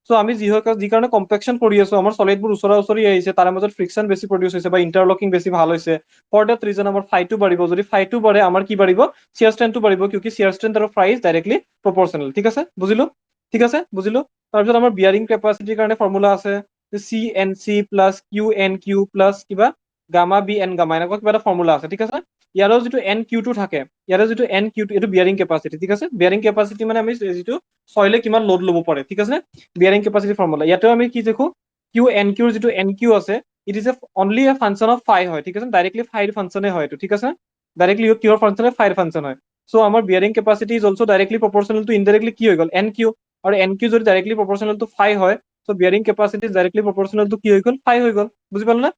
So' আমি যি কাৰণে কম্পেকশ্যন কৰি আছো, আমাৰ চলিডবোৰ ওচৰা ওচৰি আহিছে, তাৰে মাজত ফ্ৰিকশ্যন বেছি প্ৰডিউচ হৈছে বা ইণ্টাৰলকিং বেছি ভাল হৈছে, ফৰ দেট ৰিজন আমাৰ ফাইটো বাঢ়িব, যদি ফাইটো বাঢ়ে আমাৰ কি বাঢ়িব, শিয়াৰ ষ্ট্ৰেন্থটো বাঢ়িব, কিউকি শিয়াৰ ষ্ট্ৰেন্থ আৰু ফাই ইজ ডাইৰেক্টলি প্ৰপৰ্চনেল, ঠিক আছে? বুজিলো, ঠিক আছে, বুজিলো। তাৰপিছত আমাৰ বিয়াৰিং কেপাচিটিৰ কাৰণে ফৰ্মুলা আছে C N C plus Q N Q plus কিবা গামা বি এন গামা, এনেকুৱা কিবা এটা ফৰ্মুলা আছে, ঠিক আছে? ইয়াৰো যিটো এন কিউটো থাকে, ইয়াৰে যিটো এন কিউটো, এইটো বিয়াৰিং কেপাচিটি, ঠিক আছে? বিয়াৰিং কেপাচিটি মানে আমি যিটো চইলে কিমান লোড ল'ব পাৰে, ঠিক আছে? বিয়াৰিং কেপাচিটি ফৰ্মুলা, ইয়াতেও আমি কি দেখো, কিউ এন কিউৰ যিটো এন কিউ আছে, it is only a function of phi হয়, ঠিক আছে? ডাইৰেক্টলি ফাইৰ ফাংচনে হয় এইটো, ঠিক আছে? ডাইৰেক্টলি কিহৰ ফাংচন হয়, ফাইৰ ফাংচন হয়। চ' আমাৰ bearing capacity is also directly proportional to indirectly কি হৈ গ'ল, এন কিউ, আৰু এন কিউ যদি ডাইৰেক্টলি প্ৰপৰ্চনেল টু ফাই হয়, so' bearing capacity directly proportional to কি হৈ গ'ল, ফাই হৈ গ'ল, বুজি পালো না?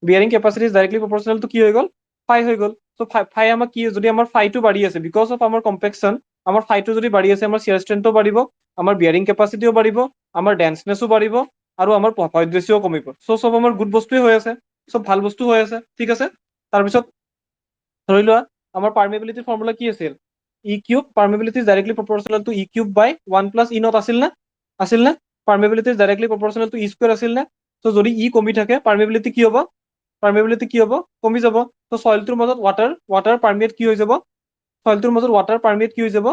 Bearing capacity directly proportional to কি হৈ গ'ল, ফাই হৈ গ'ল। চ' ফাই আমাৰ কি, যদি আমাৰ ফাইটো বাঢ়ি আছে বিকজ অফ আমাৰ কম্পেকশ্যন, আমাৰ ফাইটো যদি বাঢ়ি আছে, আমাৰ শিয়াৰ ষ্ট্ৰেন্থও বাঢ়িব, আমাৰ বিয়াৰিং কেপাচিটিও বাঢ়িব, আমাৰ ডেন্সনেছো বাঢ়িব, আৰু আমাৰ ভইড ৰেচিঅ'ও কমিব। চ' চব আমাৰ গুড বস্তুৱে হৈ আছে, চব ভাল বস্তু হৈ আছে, ঠিক আছে? তাৰপিছত ধৰি লোৱা আমাৰ পাৰ্মিবিলিটি ফৰ্মুলা কি আছিল, e cube, permeability directly proportional to e cube by one plus e naught আছিল নে, আছিল নে? Permeability directly proportional to e square আছিল নে? চ' যদি ই কমি থাকে, পাৰ্মিবিলিটি কি হ'ব, পাৰ্মিবিলিটি কি হ'ব, কমি যাব। ত' চইলটোৰ মাজত ৱাটাৰ পাৰ্মিয়েট কি হৈ যাব, চইলটোৰ মাজত ৱাটাৰ পাৰ্মিয়েট কি হৈ যাব,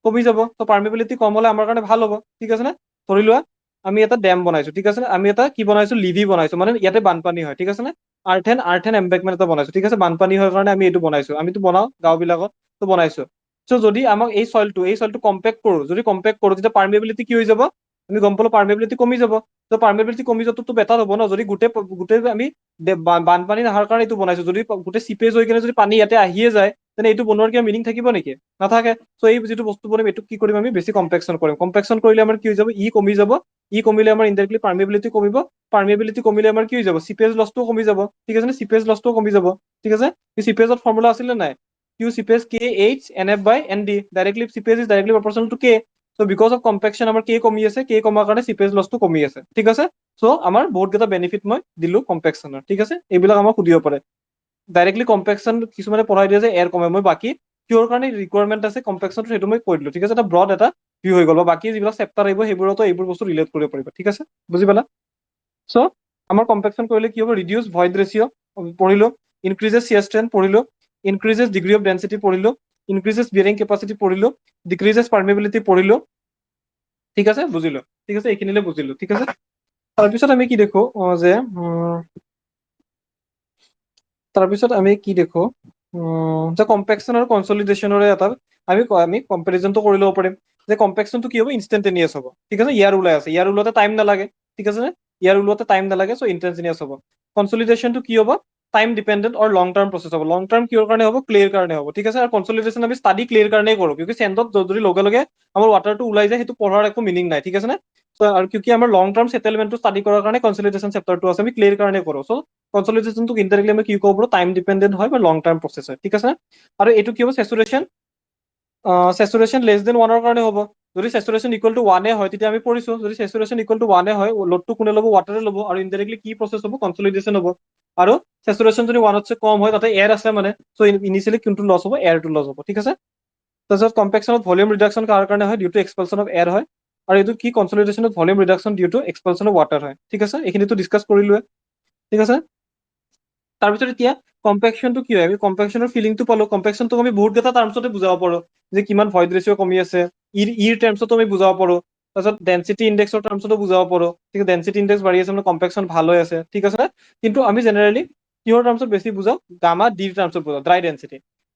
কমি যাব। ত' পাৰ্মিবিলিটি কম হ'লে আমাৰ কাৰণে ভাল হ'ব, ঠিক আছে নে? ধৰি লোৱা আমি এটা ডেম বনাইছো, ঠিক আছে নে? আমি এটা কি বনাইছো, লিভি বনাইছো, মানে ইয়াতে বানপানী হয়, ঠিক আছে নে? আৰ্থেন এম্বেকমেণ্ট এটা বনাইছো, ঠিক আছে? বানপানী হোৱাৰ কাৰণে আমি এইটো বনাইছো, আমিতো বনাও গাঁও বিলাকত, তো বনাইছো। চ' যদি আমাক এই চইলটো কম্পেক্ট কৰো, যদি কম্পেক্ট কৰো, তেতিয়া পাৰ্মিবিলিটি কি হৈ যাব, আমি গম পালো পাৰ্মিবিলিটি কমি যাব। ত' পাৰ্মিবিলিটি কমি যোৱাটো বেটাৰ হ'ব ন, যদি গোটেই আমি বানপানী নহাৰ কাৰণে এইটো বনাইছো, যদি গোটেই চিপেজ হৈ কিনে যদি পানী ইয়াতে আহিয়ে যায়, তেনে এইটো বনোৱাৰ কিবা মিনিং থাকিব নেকি, নাথাকে। চ' এই যিটো বস্তু বনাম, এইটো কি কৰিম, আমি বেছি কম্পেকশ্যন কৰিম, কম্পেকশ্যন কৰিলে আমাৰ কি হৈ যাব, ই কমি যাব, ই কমিলে আমাৰ ইনডাইৰেক্টলি পাৰ্মিবিলিটি কমিব, পাৰ্মিবিলিটি কমিলে আমাৰ কি হৈ যাব, চিপেজ লছটোও কমি যাব, ঠিক আছে নে? চিপেজ লছটোও কমি যাব, ঠিক আছে? চিপেজত ফৰ্মুলা আছিল নে নাই, Q seepage K H N F by N D, directly seepage is directly proportional to K. So' because of compaction আমাৰ কে কমি আছে, কে কমাৰ কাৰণে চিপেজ লছটো কমি আছে, ঠিক আছে? চ' আমাৰ বহুত কেইটা বেনিফিট মই দিলো কম্পেকশ্যনৰ, ঠিক আছে? এইবিলাক আমাক সুধিব পাৰে। ডাইৰেক্টলি কম্পেকশ্যন কিছুমানে পঢ়াই দিয়ে যে এয়াৰ কমে, মই বাকী কিহৰ কাৰণে ৰিকুৱাৰমেণ্ট আছে কম্পেকশ্যনটো সেইটো মই কৈ দিলো, ঠিক আছে? এটা ব্ৰড এটা ভিউ হৈ গ'ল, বা বাকী যিবিলাক চেপ্টাৰ আহিব সেইবোৰতো এইবোৰ বস্তু ৰিলেট কৰিব পাৰিব, ঠিক আছে? বুজি পালা? চ' আমাৰ কম্পেকশ্যন কৰিলে কি হ'ব, ৰিডিউচ ভইড ৰেচিঅ' পঢ়িলো, ইনক্ৰিজেছ শিয়াৰ ষ্ট্ৰেন্থ পঢ়িলো, ইনক্ৰিজেছ ডিগ্ৰী অফ ডেন্সিটি পঢ়িলো, ইনক্ৰিজেছ বিয়াৰিং কেপাচিটি পঢ়িলো, ডিক্ৰিজেছ পাৰ্মিবিলিটি পঢ়িলো, ঠিক আছে? বুজিলো, ঠিক আছে? এইখিনিলে বুজিলো, ঠিক আছে? তাৰপিছত আমি কি দেখো, যে তাৰপিছত আমি কি দেখো, যে কম্পেকশ্যন আৰু কনচলিডেশ্যনৰে এটা আমি কম্পেৰিজনটো কৰি ল'ব পাৰিম, যে কম্পেকশ্যনটো কি হ'ব, ইনষ্টেণ্টেনিয়াছ হ'ব, ঠিক আছে? ইয়াৰ ওলাই আছে, ইয়াৰ ওলাওতে টাইম নালাগে, ঠিক আছে নে? ইয়াৰ ওলাওতে টাইম নালাগে, চ' ইনষ্টেণ্টেনিয়াছ হ'ব। কনচলিডেশ্যনটো কি হ'ব, টাইম ডিপেণ্ডেণ্ট অৰ লং টাৰ্ম প্ৰচেছ হ'ব। লং টাৰ্ম কিহৰ কাৰণে হ'ব, ক্লেৰ কাৰণে হ'ব, ঠিক আছে? আৰু কনচলিডেশ্যন আমি ষ্টাডি ক্লেৰ কাৰণেই কৰো, কিউকি চেণ্ডত যদি লগে লগে আমাৰ ৱাটাৰটো ওলাই যায়, সেইটো পঢ়াৰ একো মিনিং নাই, ঠিক আছে নে? চ' আৰু কিউকি আমাৰ লং টাৰ্ম সেটেলমেণ্টটো ষ্টাডি কৰাৰ কাৰণে কনচলিডেশ্যন চেপ্টাৰটো আছে, আমি ক্লেৰ কাৰণে কৰো। চ' কনচলিডেশ্যনটোক ইনডাইৰেক্টলি আমি কি ক'ব পাৰো, টাইম ডিপেণ্ডেণ্ট হয় বা লং টাৰ্ম প্ৰচেছ হয়, ঠিক আছে? আৰু এইটো কি হ'ব, চেচুৰেশ্যন লেছ দেন 1 কাৰণে হ'ব, যদি স্যাচুৰেশ্যন ইকুৱেল টু 1 হয় তেতিয়া আমি পঢ়িছো যদি স্যাচুৰেশ্যন ইকুৱেল টু 1 হয় লোডটো কোনে ল'ব ৱাটাৰে ল'ব আৰু ইনডাইৰেক্টলি কি প্ৰসেছ হ'ব কনসলিডেশন হ'ব আৰু স্যাচুৰেশ্যন যদি 1 তকৈ কম হয় তাতে এয়াৰ আছে মানে সো ইনিশিয়ালি কোনটো লছ হ'ব এয়াৰটো লছ হ'ব ঠিক আছে তাৰপিছত কম্পেকশ্যনত ভলিউম ৰিডাকশ্যন কাৰ কাৰণে হয় due to expulsion of air হয় আৰু এইটো কি কনসলিডেশনত volume reduction due to expulsion of water হয় ঠিক আছে এইখিনিটো ডিসকাস কৰিলোৱে ঠিক আছে তাৰপিছত এতিয়া কম্পেকশ্যনটো কি হয় আমি কম্পেকশ্যনৰ ফিলিংটো পালো কম্পেকশ্যনটো আমি বহুত কেইটা টাৰ্মছতে বুজাব পাৰো যে কিমান ভইড ৰেচিও কমি আছে ইৰ টাৰ্মছতো আমি বুজাব পাৰো তাৰপিছত ডেনসিটি ইনডেক্সৰ টাৰ্মছতো বুজাব পাৰো ঠিক আছে ডেনসিটি ইনডেক্স বাঢ়ি আছে মানে কম্পেকশ্যন ভাল হৈ আছে ঠিক আছে কিন্তু আমি জেনাৰেলি কিহৰ টাৰ্মছত বেছি বুজাও গামা ডিৰ টাৰ্মছত বুজাও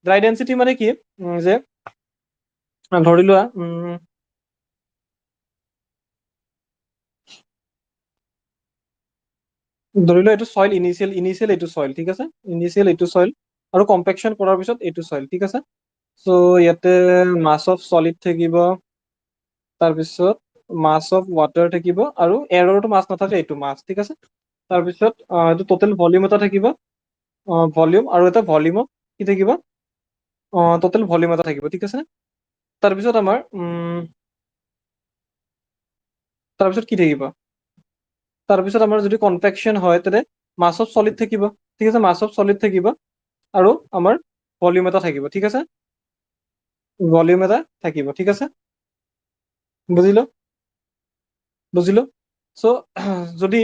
ড্ৰাই ডেনসিটি মানে কি যে ধৰি লোৱা ধৰি লোৱা এইটো সয়েল ইনিশিয়াল এইটো সয়েল ঠিক আছে ইনিশিয়াল এইটো সয়েল আৰু কম্পেকশ্যন কৰাৰ পিছত এইটো সয়েল ঠিক আছে সো ইয়াতে মাছ অফ সলিড থাকিব তাৰপিছত মাছ অফ ৱাটাৰ থাকিব আৰু এয়াৰৰটো মাছ নাথাকে এইটো মাছ ঠিক আছে তাৰপিছত এইটো টোটেল ভলিউম এটা থাকিব ভলিউম আৰু এটা ভলিউম কি থাকিব টোটেল ভলিউম এটা থাকিব ঠিক আছে তাৰপিছত আমাৰ তাৰপিছত কি থাকিব তাৰপিছত আমাৰ যদি কনভেকশ্যন হয় তেনে মাছ অফ সলিড থাকিব ঠিক আছে মাছ অফ সলিড থাকিব আৰু আমাৰ ভলিউম এটা থাকিব ঠিক আছে ভলিউম এটা থাকিব ঠিক আছে বুজিলো সো যদি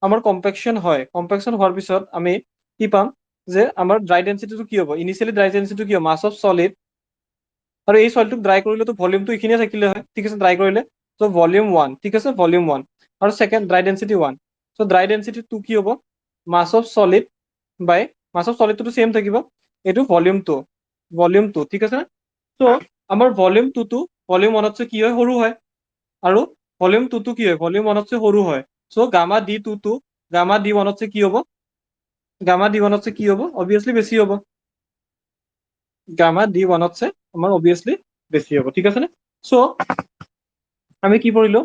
আমাৰ কম্পেকশ্যন হয় কম্পেকশ্যন হোৱাৰ পিছত আমি কি পাম যে আমাৰ ড্ৰাই ডেনসিটিটো কি হ'ব ইনিশিয়ালি ড্ৰাই ডেনসিটিটো কি হ'ব মাছ অফ সলিড আৰু এই সলিডটোক ড্ৰাই কৰিলেতো ভলিউমটো এইখিনিয়ে থাকিলে হয় ঠিক আছে ড্ৰাই কৰিলে সো ভলিউম 1 ঠিক আছে ভলিউম 1 আৰু second dry density 1 so dry density 2 কি হ'ব mass of solid by mass of সলিডটো সেম থাকিব এইটো ভলিউম 2 ঠিক আছে সো আমাৰ ভলিউম 2 টো ভলিউম 1 তকৈ কি হয় সৰু হয় আৰু ভলিউম 2 টো কি হয় ভলিউম 1 তকৈ সৰু হয় সো গামা D2 টো গামা D1 তকৈ কি হ'ব গামা D1 তকৈ কি হ'ব অবিয়াসলি বেছি হ'ব গামা D1 তকৈ আমাৰ অবিয়াসলি বেছি হ'ব ঠিক আছে নে সো আমি কি পঢ়িলো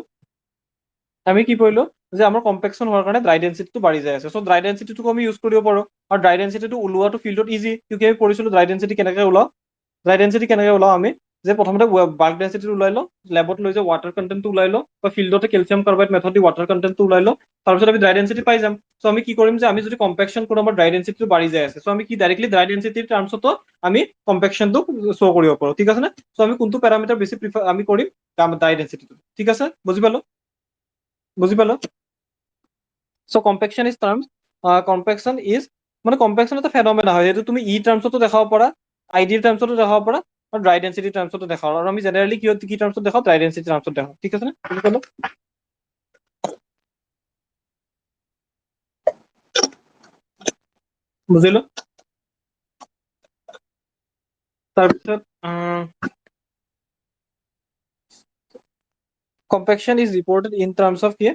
যে আমাৰ কম্পেকশ্যন হোৱাৰ কাৰণে ড্ৰাই ডেনসিটিটো বাঢ়ি যায় আছে সো ড্ৰাই ডেনসিটিটো আমি ইউজ কৰিব পাৰো আৰু ড্ৰাই ডেনসিটিটো ওলোৱাটো ফিল্ডত ইজি কিউকি আমি পঢ়িছিলো ড্ৰাই ডেনসিটি কেনেকৈ ওলাও আমি যে প্ৰথমতে বাল্ক ডেনসিটিটো ওলাই লওঁ ল্যাবত লৈ যাওঁ ৱাটাৰ কন্টেন্টটো ওলাই লওঁ বা ফিল্ডতে কেলছিয়াম কাৰ্বাইড মেথড দি ৱাটাৰ কন্টেন্টটো ওলাই লওঁ তাৰপিছত আমি ড্ৰাই ডেনসিটি পাই যাম সো আমি কি কৰিম যে আমি যদি কম্পেকশ্যন কৰো আমাৰ ড্ৰাই ডেনসিটিটো বাঢ়ি যায় আছে সো আমি কি ডাইৰেক্টলি ড্ৰাই ডেনসিটিৰ টাৰ্মছতো আমি কম্পেকশ্যনটো শ্ব' কৰিব পাৰো ঠিক আছে নে সো আমি কোনটো প্যাৰামিটাৰ বেছি প্ৰিফাৰ আমি কৰিম ড্ৰাই ডেনসিটিটো ঠিক আছে বুজি পালো সো কম্পেকশ্যন ইজ টাৰ্মছ কম্পেকশ্যন এটা ফেনমেনা হয় এইটো তুমি ই টাৰ্মছতো দেখাব পাৰা আইডিৰ টাৰ্মছতো দেখাব পাৰা আৰু ড্ৰাই ডেনসিটি টাৰ্মছতো দেখাও আৰু আমি জেনাৰেলি কি টাৰ্মছত দেখাও ড্ৰাই ডেনসিটি টাৰ্মছত দেখাও ঠিক আছে নে বুজিলো তাৰপিছত compaction is reported in terms of কি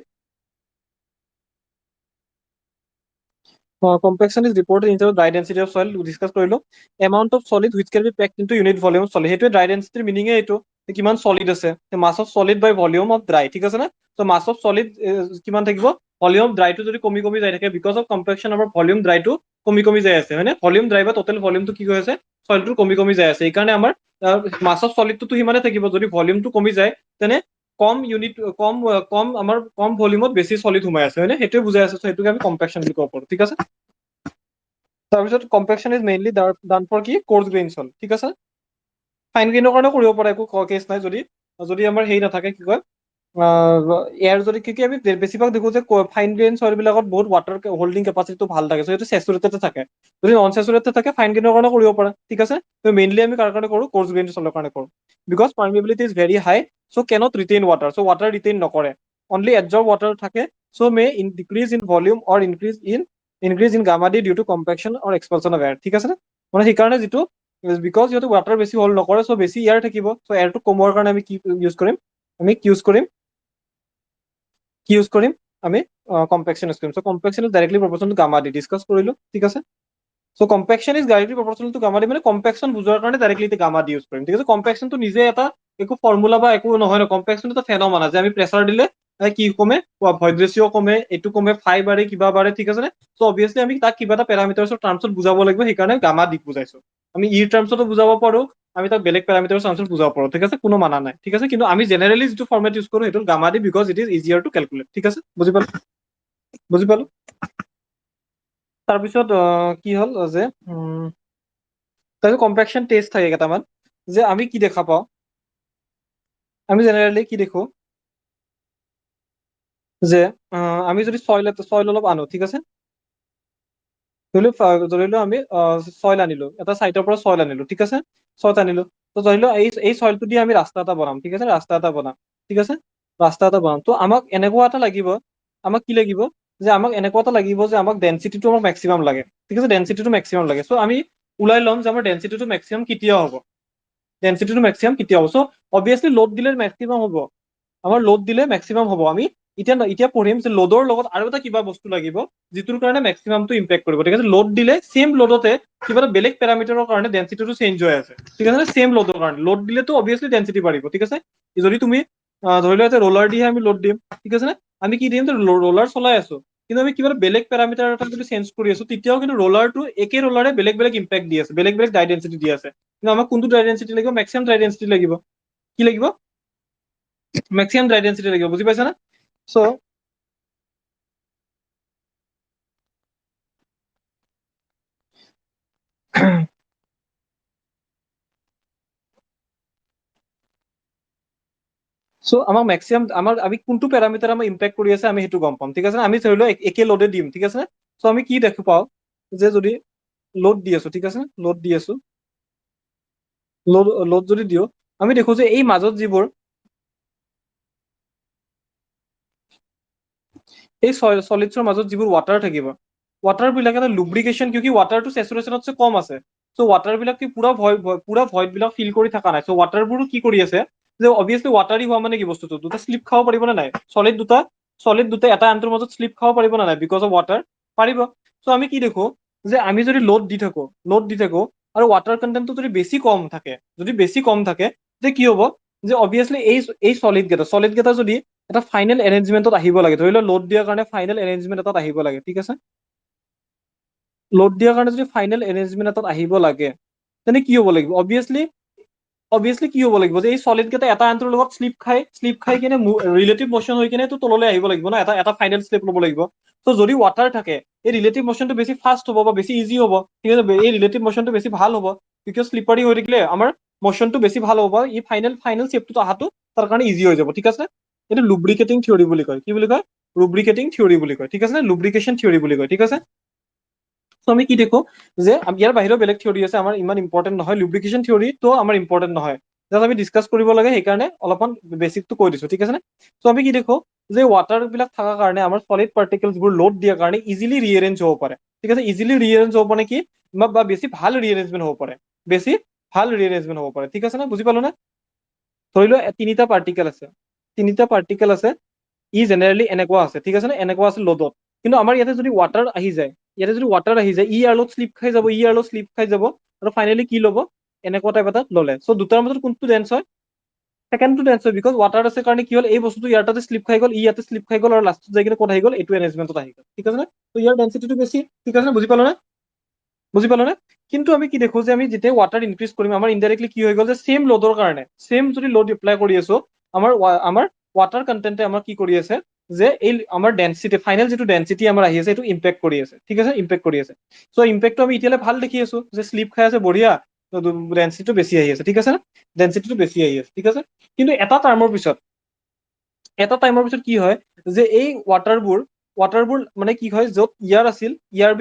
compaction is reported in terms of dry density of soil discuss কৰিলো amount of solid which can be packed into unit volume solid সেইটোৱে ড্ৰাই ডেনসিটিৰ মিনিঙে এইটো কিমান সলিড আছে mass of solid by volume of dry ঠিক আছে নে তো মাছ অফ সলিড কিমান থাকিব ভলিউম অফ ড্ৰাইটো যদি কমি যাই থাকে বিকজ অফ কম্পেকশ্যন আমাৰ ভলিউম ড্ৰাইটো কমি যাই আছে হয়নে ভলিউম ড্ৰাই বা টোটেল ভলিউমটো কি হৈ আছে সলিডটো কমি যাই আছে এইকাৰণে আমাৰ মাছ অফ সলিডটো সিমানে থাকিব যদি ভলিউমটো কমি যায় তেনে কম ইউনিট কম ভলিউমত বেছি সলিড সোমাই আছে হয়নে সেইটোৱে বুজাই আছে সেইটোকে আমি কম্পেকশ্যন বুলি ক'ব পাৰো ঠিক আছে তাৰপিছত compaction is mainly done for কি কোৰ্স গ্ৰেইন সল ঠিক আছে ফাইন গ্ৰেইনৰ কাৰণে কৰিব পাৰে একো কেছ নাই যদি আমাৰ হেৰি নাথাকে কি কয় এয়াৰ যদি কি আমি বেছিভাগ দেখো যে ফাইন গ্ৰেইন সয়েল বিলাকত বহুত ৱাটাৰ হোল্ডিং কেপাচিটিটো ভাল থাকে সো এইটো স্যাচুৰেটেড থাকে যদি নন স্যাচুৰেটেড থাকে ফাইন গ্ৰেইনৰ কাৰণে কৰিব পাৰা ঠিক আছে তো মেইনলি আমি কাৰ কাৰণে কৰো কোৰ্স গ্ৰেইন সলৰ কাৰণে কৰো because permeability is very high so cannot retain water so water retain নকৰে অনলি এডজৰ্ব ৱাটাৰ থাকে so may decrease in volume or increase in gamma D due to compaction or expulsion of air ঠিক আছে মানে সেইকাৰণে যিটো বিকজ যিহেতু ৱাটাৰ বেছি হল্ড নকৰে সো বেছি এয়াৰ থাকিব সো এয়াৰটো কমোৱাৰ কাৰণে আমি কি ইউজ কৰিম আমি কম্পেকশ্যন ইউজ কৰিম so compaction is directly proportional to gamma D discuss কৰিলো ঠিক আছে so compaction is directly proportional to gamma D মানে কম্পেকশ্যন বুজোৱাৰ কাৰণে ডাইৰেক্টলি গামা ডি ইউজ কৰিম ঠিক আছে কম্পেকশ্যনটো নিজে এটা একো ফৰ্মুলা বা একো নহয় কম্পেকশ্যন এটা ফেনমেনা যে আমি প্ৰেছাৰ দিলে কি কমে ভইড ৰেচিও কমে এইটো কমে ফাই বাঢ়ে কিবা বাঢ়ে ঠিক আছে নে সো অবভিয়াসলি আমি তাক কিবা এটা পেৰামিটাৰ্ছৰ টাৰ্মছত বুজাব লাগিব সেইকাৰণে গামা ডি বুজাইছো আমি ই টাৰ্মছতো বুজাব পাৰো, আমি তাক বেলেগ পেৰামিটাৰ টাৰ্মছত বুজাব পাৰো, ঠিক আছে, কোনো মানা নাই, ঠিক আছে, কিন্তু আমি জেনেৰেলি যিটো ফৰ্মেট ইউজ কৰো সেইটো গামা দি, because it is easier to calculate, ঠিক আছে, বুজি পালো, বুজি পালো। তাৰপিছত কি হ'ল যে তাৰপিছত কম্পেকশ্যন টেষ্ট থাকে কেইটামান, যে আমি কি দেখা পাওঁ, আমি জেনেৰেলি কি দেখো যে আমি যদি চইল অলপ আনো, ঠিক আছে, ধৰি লও আমি চইল আনিলো, এটা চাইটৰ পৰা চইল আনিলো, ঠিক আছে, চইল আনিলো, তো ধৰি লও এই চইলটো দি আমি ৰাস্তা এটা বনাম, ঠিক আছে, ৰাস্তা এটা বনাম, ঠিক আছে, ৰাস্তা এটা বনাম, তো আমাক এনেকুৱা এটা লাগিব, আমাক কি লাগিব, যে আমাক এনেকুৱা এটা লাগিব যে আমাক ডেনচিটিটো আমাক মেক্সিমাম লাগে, ঠিক আছে, ডেনচিটিটো মেক্সিমাম লাগে, চ' আমি ওলাই ল'ম যে আমাৰ ডেনচিটিটো মেক্সিমাম কেতিয়া হ'ব, ডেনচিটিটো মেক্সিমাম কেতিয়া হ'ব, চ' অবভিয়াছলি লোড দিলে মেক্সিমাম হ'ব, আমাৰ লোড দিলে মেক্সিমাম হ'ব, আমি এতিয়া পঢ়িম যে লোডৰ লগত আৰু এটা কিবা বস্তু লাগিব যিটোৰ কাৰণে মেক্সিমামটো ইম্পেক্ট কৰিব, ঠিক আছে, লোড দিলে চেম লোডতে কিবা এটা বেলেগ পেৰামিটাৰৰ কাৰণে ডেনচিটিটো চেঞ্জ হৈ আছে, ঠিক আছে, চেম লোডৰ কাৰণে লোড দিলেতো অবভিয়াছলি ডেনচিটি বাঢ়িব, ঠিক আছে, যদি তুমি ধৰি লোৱা এতিয়া ৰোলাৰ দিহে আমি লোড দিম, ঠিক আছে, আমি কি দিম, ৰোলাৰ চলাই আছো, কিন্তু আমি কিবা এটা বেলেগ পেৰামিটাৰ এটা যদি চেঞ্জ কৰি আছো, তেতিয়াও কিন্তু ৰোলাৰটো একে ৰোলাৰে বেলেগ বেলেগ ইম্পেক্ট দি আছে, বেলেগ বেলেগ ডাই ডেনচিটি দি আছে, কিন্তু আমাক কোনটো ডাই ডেনচিটি লাগিব, মেক্সিমাম ডাই ডেনচিটি লাগিব, কি লাগিব, মেক্সিমাম ডাই ডেনচিটি লাগিব, বুজি পাইছা না, চ' চ' আমাক মেক্সিমাম আমি কোনটো পেৰামিটাৰ আমাৰ ইম্পেক্ট কৰি আছে আমি সেইটো গম পাম, ঠিক আছে, আমি ধৰি লও একে লোডে দিম, ঠিক আছে, চ' আমি কি দেখি পাওঁ যে যদি লোড দি আছো, ঠিক আছে, লোড দি আছো, লোড যদি দিও, আমি দেখো যে এই মাজত যিবোৰ এই সলিডছৰ মাজত যিবোৰ ৱাটাৰ থাকিব, ৱাটাৰ বিলাক এটা লুব্ৰিকেশ্যন, কিউকি ৱাটাৰটো চেচুৰেশ্যনতছে কম আছে, চ' ৱাটাৰ বিলাক কি পুৰা ভইড বিলাক ফিল কৰি থকা নাই, চ' ৱাটাৰবোৰো কি কৰি আছে, যে অবভিয়াছলি ৱাটাৰী হোৱা মানে কি বস্তুটো, দুটা শ্লিপ খাব পাৰিব নে নাই, চলিড দুটা এটা আনটোৰ মাজত শ্লিপ খাব পাৰিব নে নাই, বিকজ অফ ৱাটাৰ, পাৰিব, চ' আমি কি দেখো যে আমি যদি লোড দি থাকো আৰু ৱাটাৰ কন্টেন্টটো যদি বেছি কম থাকে, যে কি হ'ব, যে অবভিয়াছলি এই চলিড কেইটা যদি এটা ফাইনেল এৰেঞ্জমেন্টত আহিব লাগে, ধৰি লও লোড দিয়াৰ কাৰণে ফাইনেল এৰেঞ্জমেন্ট এটাত আহিব লাগে, ঠিক আছে, লোড দিয়াৰ কাৰণে যদি ফাইনেল এৰেঞ্জমেন্ট এটাত আহিব লাগে, তেনে কি হ'ব লাগিব, অবভিয়াছলি কি হ'ব লাগিব, যে এই চলিড কেইটা এটা আনটোৰ লগত শ্লিপ খাই কিনে ৰিলেটিভ মোচন হৈ কিনে তললৈ আহিব লাগিব ন, এটা ফাইনেল ষ্টেপ ল'ব লাগিব, ত' যদি ৱাটাৰ থাকে এই ৰিলেটিভ মোচনটো বেছি ফাষ্ট হ'ব বা বেছি ইজি হ'ব, ঠিক আছে, এই ৰিলেটিভ মোচনটো বেছি ভাল হ'ব, বিকজ শ্লিপাৰী হৈ থাকিলে আমাৰ মোচনটো বেছি ভাল হ'ব, ই ফাইনেল ষ্টেপটোত অহাটো তাৰ কাৰণে ইজি হৈ যাব, ঠিক আছে, এইটো লুব্ৰিকেটিং থিয়ৰী বুলি কয়, কি বুলি কয়, লুব্ৰিকেটিং থিয়ৰী বুলি কয়, ঠিক আছে, লুব্ৰিকেশ্যন থিয়ৰী বুলি কয়, ঠিক আছে, চ' আমি কি দেখো যে ইয়াৰ বাহিৰেও বেলেগ থিয়ৰী আছে, আমাৰ ইমান ইম্পৰ্টেন্ট নহয়, লুব্ৰিকেশ্যন থিয়ৰীটো আমাৰ ইম্পৰ্টেন্ট নহয়, জাষ্ট আমি ডিছকাছ কৰিব লাগে, সেইকাৰণে অলপমান বেছিকটো কৈ দিছো, ঠিক আছে নে, চ' আমি কি দেখো যে ৱাটাৰ বিলাক থকাৰ কাৰণে আমাৰ সলিড পাৰ্টিকলছবোৰ লোড দিয়াৰ কাৰণে ইজিলি ৰিএৰেঞ্জ হ'ব পাৰে, ঠিক আছে, ইজিলি ৰিএৰেঞ্জ হ'ব মানে কি, বা বেছি ভাল ৰিএৰেঞ্জমেন্ট হ'ব পাৰে, ঠিক আছে নে, বুজি পালো নে, ধৰি লোৱা তিনিটা পাৰ্টিকেল আছে, ই জেনেৰেলি এনেকুৱা আছে, ঠিক আছে নে, এনেকুৱা আছে লোডত, কিন্তু আমাৰ ইয়াতে যদি ৱাটাৰ আহি যায়, ই ইয়াৰ লগত শ্লিপ খাই যাব, আৰু ফাইনেলি কি ল'ব, এনেকুৱা টাইপ এটা ল'লে, চ' দুটাৰ মাজত কোনটো ডেন্স হয়, ছেকেণ্ডটো ডেন্স হয়, বিকজ ৱাটাৰ আছে কাৰণে কি হ'ল, এই বস্তুটো ইয়াৰ তাতে শ্লিপ খাই গ'ল, ই ইয়াতে শ্লিপ খাই গ'ল, আৰু লাষ্টত যাই কিনে ক'ত আহি গ'ল, এইটো এৰেঞ্জমেন্টত আহি গ'ল, ঠিক আছে নে, ত' ইয়াৰ ডেনচিটিটো বেছি, ঠিক আছে নে, বুজি পালো নে, কিন্তু আমি কি দেখো যে আমি যেতিয়া ৱাটাৰ ইনক্ৰিজ কৰিম, আমাৰ ইনডাইৰেক্টলি কি হৈ গ'ল, যে চেম লোডৰ কাৰণে যদি লোড এপ্লাই কৰি আছো, আমাৰ ৱাটাৰ কন্টেন্টে আমাৰ কি কৰি আছে, যে এই আমাৰ ডেনচিটি ফাইনেল যিটো ডেনচিটি আমাৰ আহি আছে, এইটো ইম্পেক্ট কৰি আছে, ঠিক আছে, ইম্পেক্ট কৰি আছে, চ' ইম্পেক্টটো আমি এতিয়ালৈ ভাল দেখি আছো, যে শ্লিপ খাই আছে বঢ়িয়া, ডেনচিটিটো বেছি আহি আছে, ঠিক আছে নে, ঠিক আছে, কিন্তু এটা টাইমৰ পিছত কি হয়, যে এই ৱাটাৰবোৰ মানে কি হয়, য'ত ইয়াৰ আছিল, ইয়াৰ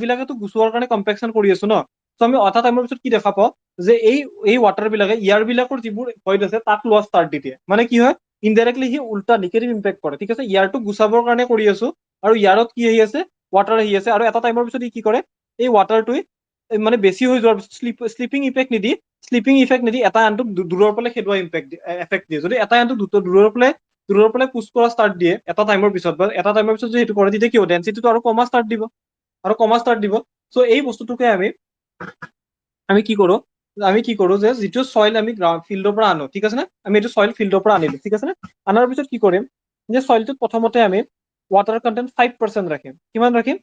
বিলাকেতো গুচোৱাৰ কাৰণে কম্পেকশ্যন কৰি আছো ন, চ' আমি এটা টাইমৰ পিছত কি দেখা পাওঁ, যে এই ৱাটাৰ বিলাকে ইয়াৰ বিলাকৰ যিবোৰ ভইড আছে তাক লোৱা ষ্টাৰ্ট দি দিয়ে, মানে কি হয়, ইনডাইৰেক্টলি সি উল্টা নিগেটিভ ইম্পেক্ট কৰে, ঠিক আছে, ইয়াৰটো গুচাবৰ কাৰণে কৰি আছো, আৰু ইয়াৰত কি আহি আছে, ৱাটাৰ আহি আছে, আৰু এটা টাইমৰ পিছত ই কি কৰে, এই ৱাটাৰটোৱে মানে বেছি হৈ যোৱাৰ পিছত শ্লিপিং ইফেক্ট নিদি এটা আনটোক দূৰৰ পৰা খেদোৱা এফেক্ট দিয়ে, যদি এটা আনটোক দূৰৰ পৰা পুছ কৰা ষ্টাৰ্ট দিয়ে, এটা টাইমৰ পিছত যদি সেইটো কৰে, তেতিয়া কি হ'ব, ডেনচিটিটো আৰু কমা ষ্টাৰ্ট দিব, চ' এই বস্তুটোকে আমি কি কৰো যে যিটো চইল আমি ফিল্ডৰ পৰা আনো, ঠিক আছে নে, আমি এইটো চইল ফিল্ডৰ পৰা আনিলো, ঠিক আছে নে, আনাৰ পিছত কি কৰিম, যে চইলটোত প্ৰথমতে আমি ৱাটাৰ কন্টেন্ট 5% ৰাখিম, কিমান ৰাখিম,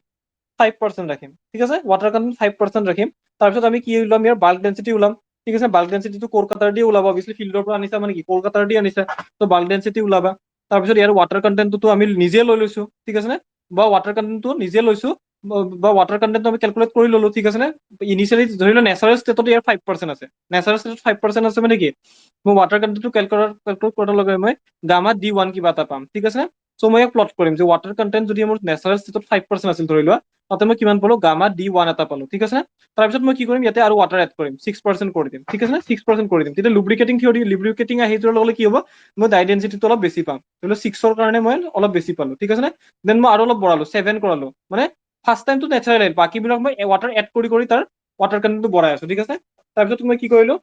5% ৰাখিম, ঠিক আছে, ৱাটাৰ কণ্টেণ্ট 5% ৰাখিম। তাৰপিছত আমি কি ওলাম, ইয়াৰ বাল্ক ডেন্সিটি ওলাম, ঠিক আছে, বাল্ক ডেন্সিটিটো কলকাতাৰ দি ওলাব, অবভিয়াছলি ফিল্ডৰ পৰা আনিছা মানে কি কলকাতাৰ দি আনিছা, তো বাল্ক ডেন্সিটি ওলাবা। তাৰপিছত ইয়াৰ ৱাটাৰ কণ্টেণ্টটো আমি নিজে লৈ লৈছো, ঠিক আছে নে, বা ৱাটাৰ কণ্টেণ্টটো নিজে লৈছো, বা ৱাটাৰ কণ্টেণ্টটো আমি কেলকুলেট কৰি ললো, ঠিক আছে নে। ইনিচিয়েলি ধৰি লও নেচাৰেল ষ্টেটত ইয়াৰ 5% আছে, নেচাৰেল ষ্টেটত 5% আছে মানে কি মই ৱাটাৰ কণ্টেণ্টটো কেলকুলেট কৰাৰ লগে মই গামা D1 কিবা এটা পাম, ঠিক আছে। চ' মই ইয়াক প্লট কৰিম যে ৱাটাৰ কণ্টেণ্ট যদি মোৰ নেচাৰেল ষ্টেটত 5% আছিল ধৰি লোৱা, তাতে মই কিমান পালো গামা D1 এটা পালো, ঠিক আছে। তাৰপিছত মই কি কৰিম, ইয়াতে আৰু ৱাটাৰ এড কৰিম, 6% কৰি দিম, ঠিক আছে নে, 6% কৰি দিম। তেতিয়া লুব্ৰিকেটিং থিয়ৰি, লুব্ৰিকেটিং আহি যোৱাৰ লগে কি হ'ব, মই ডাই ডেন্সিটিটো অলপ বেছি পাম, ধৰি লও 6ৰ কাৰণে মই অলপ বেছি পালো, ঠিক আছে নে। দেন মই আৰু অলপ বঢ়ালো, 7 কৰালো, মানে ফাৰ্ষ্ট টাইমটো নেচাৰেল আহিল, বাকীবিলাক মই ৱাটাৰ এড কৰি তাৰ ৱাটাৰ কণ্টেণ্টটো বঢ়াই আছো, ঠিক আছে। তাৰপিছত মই কি কৰিলো,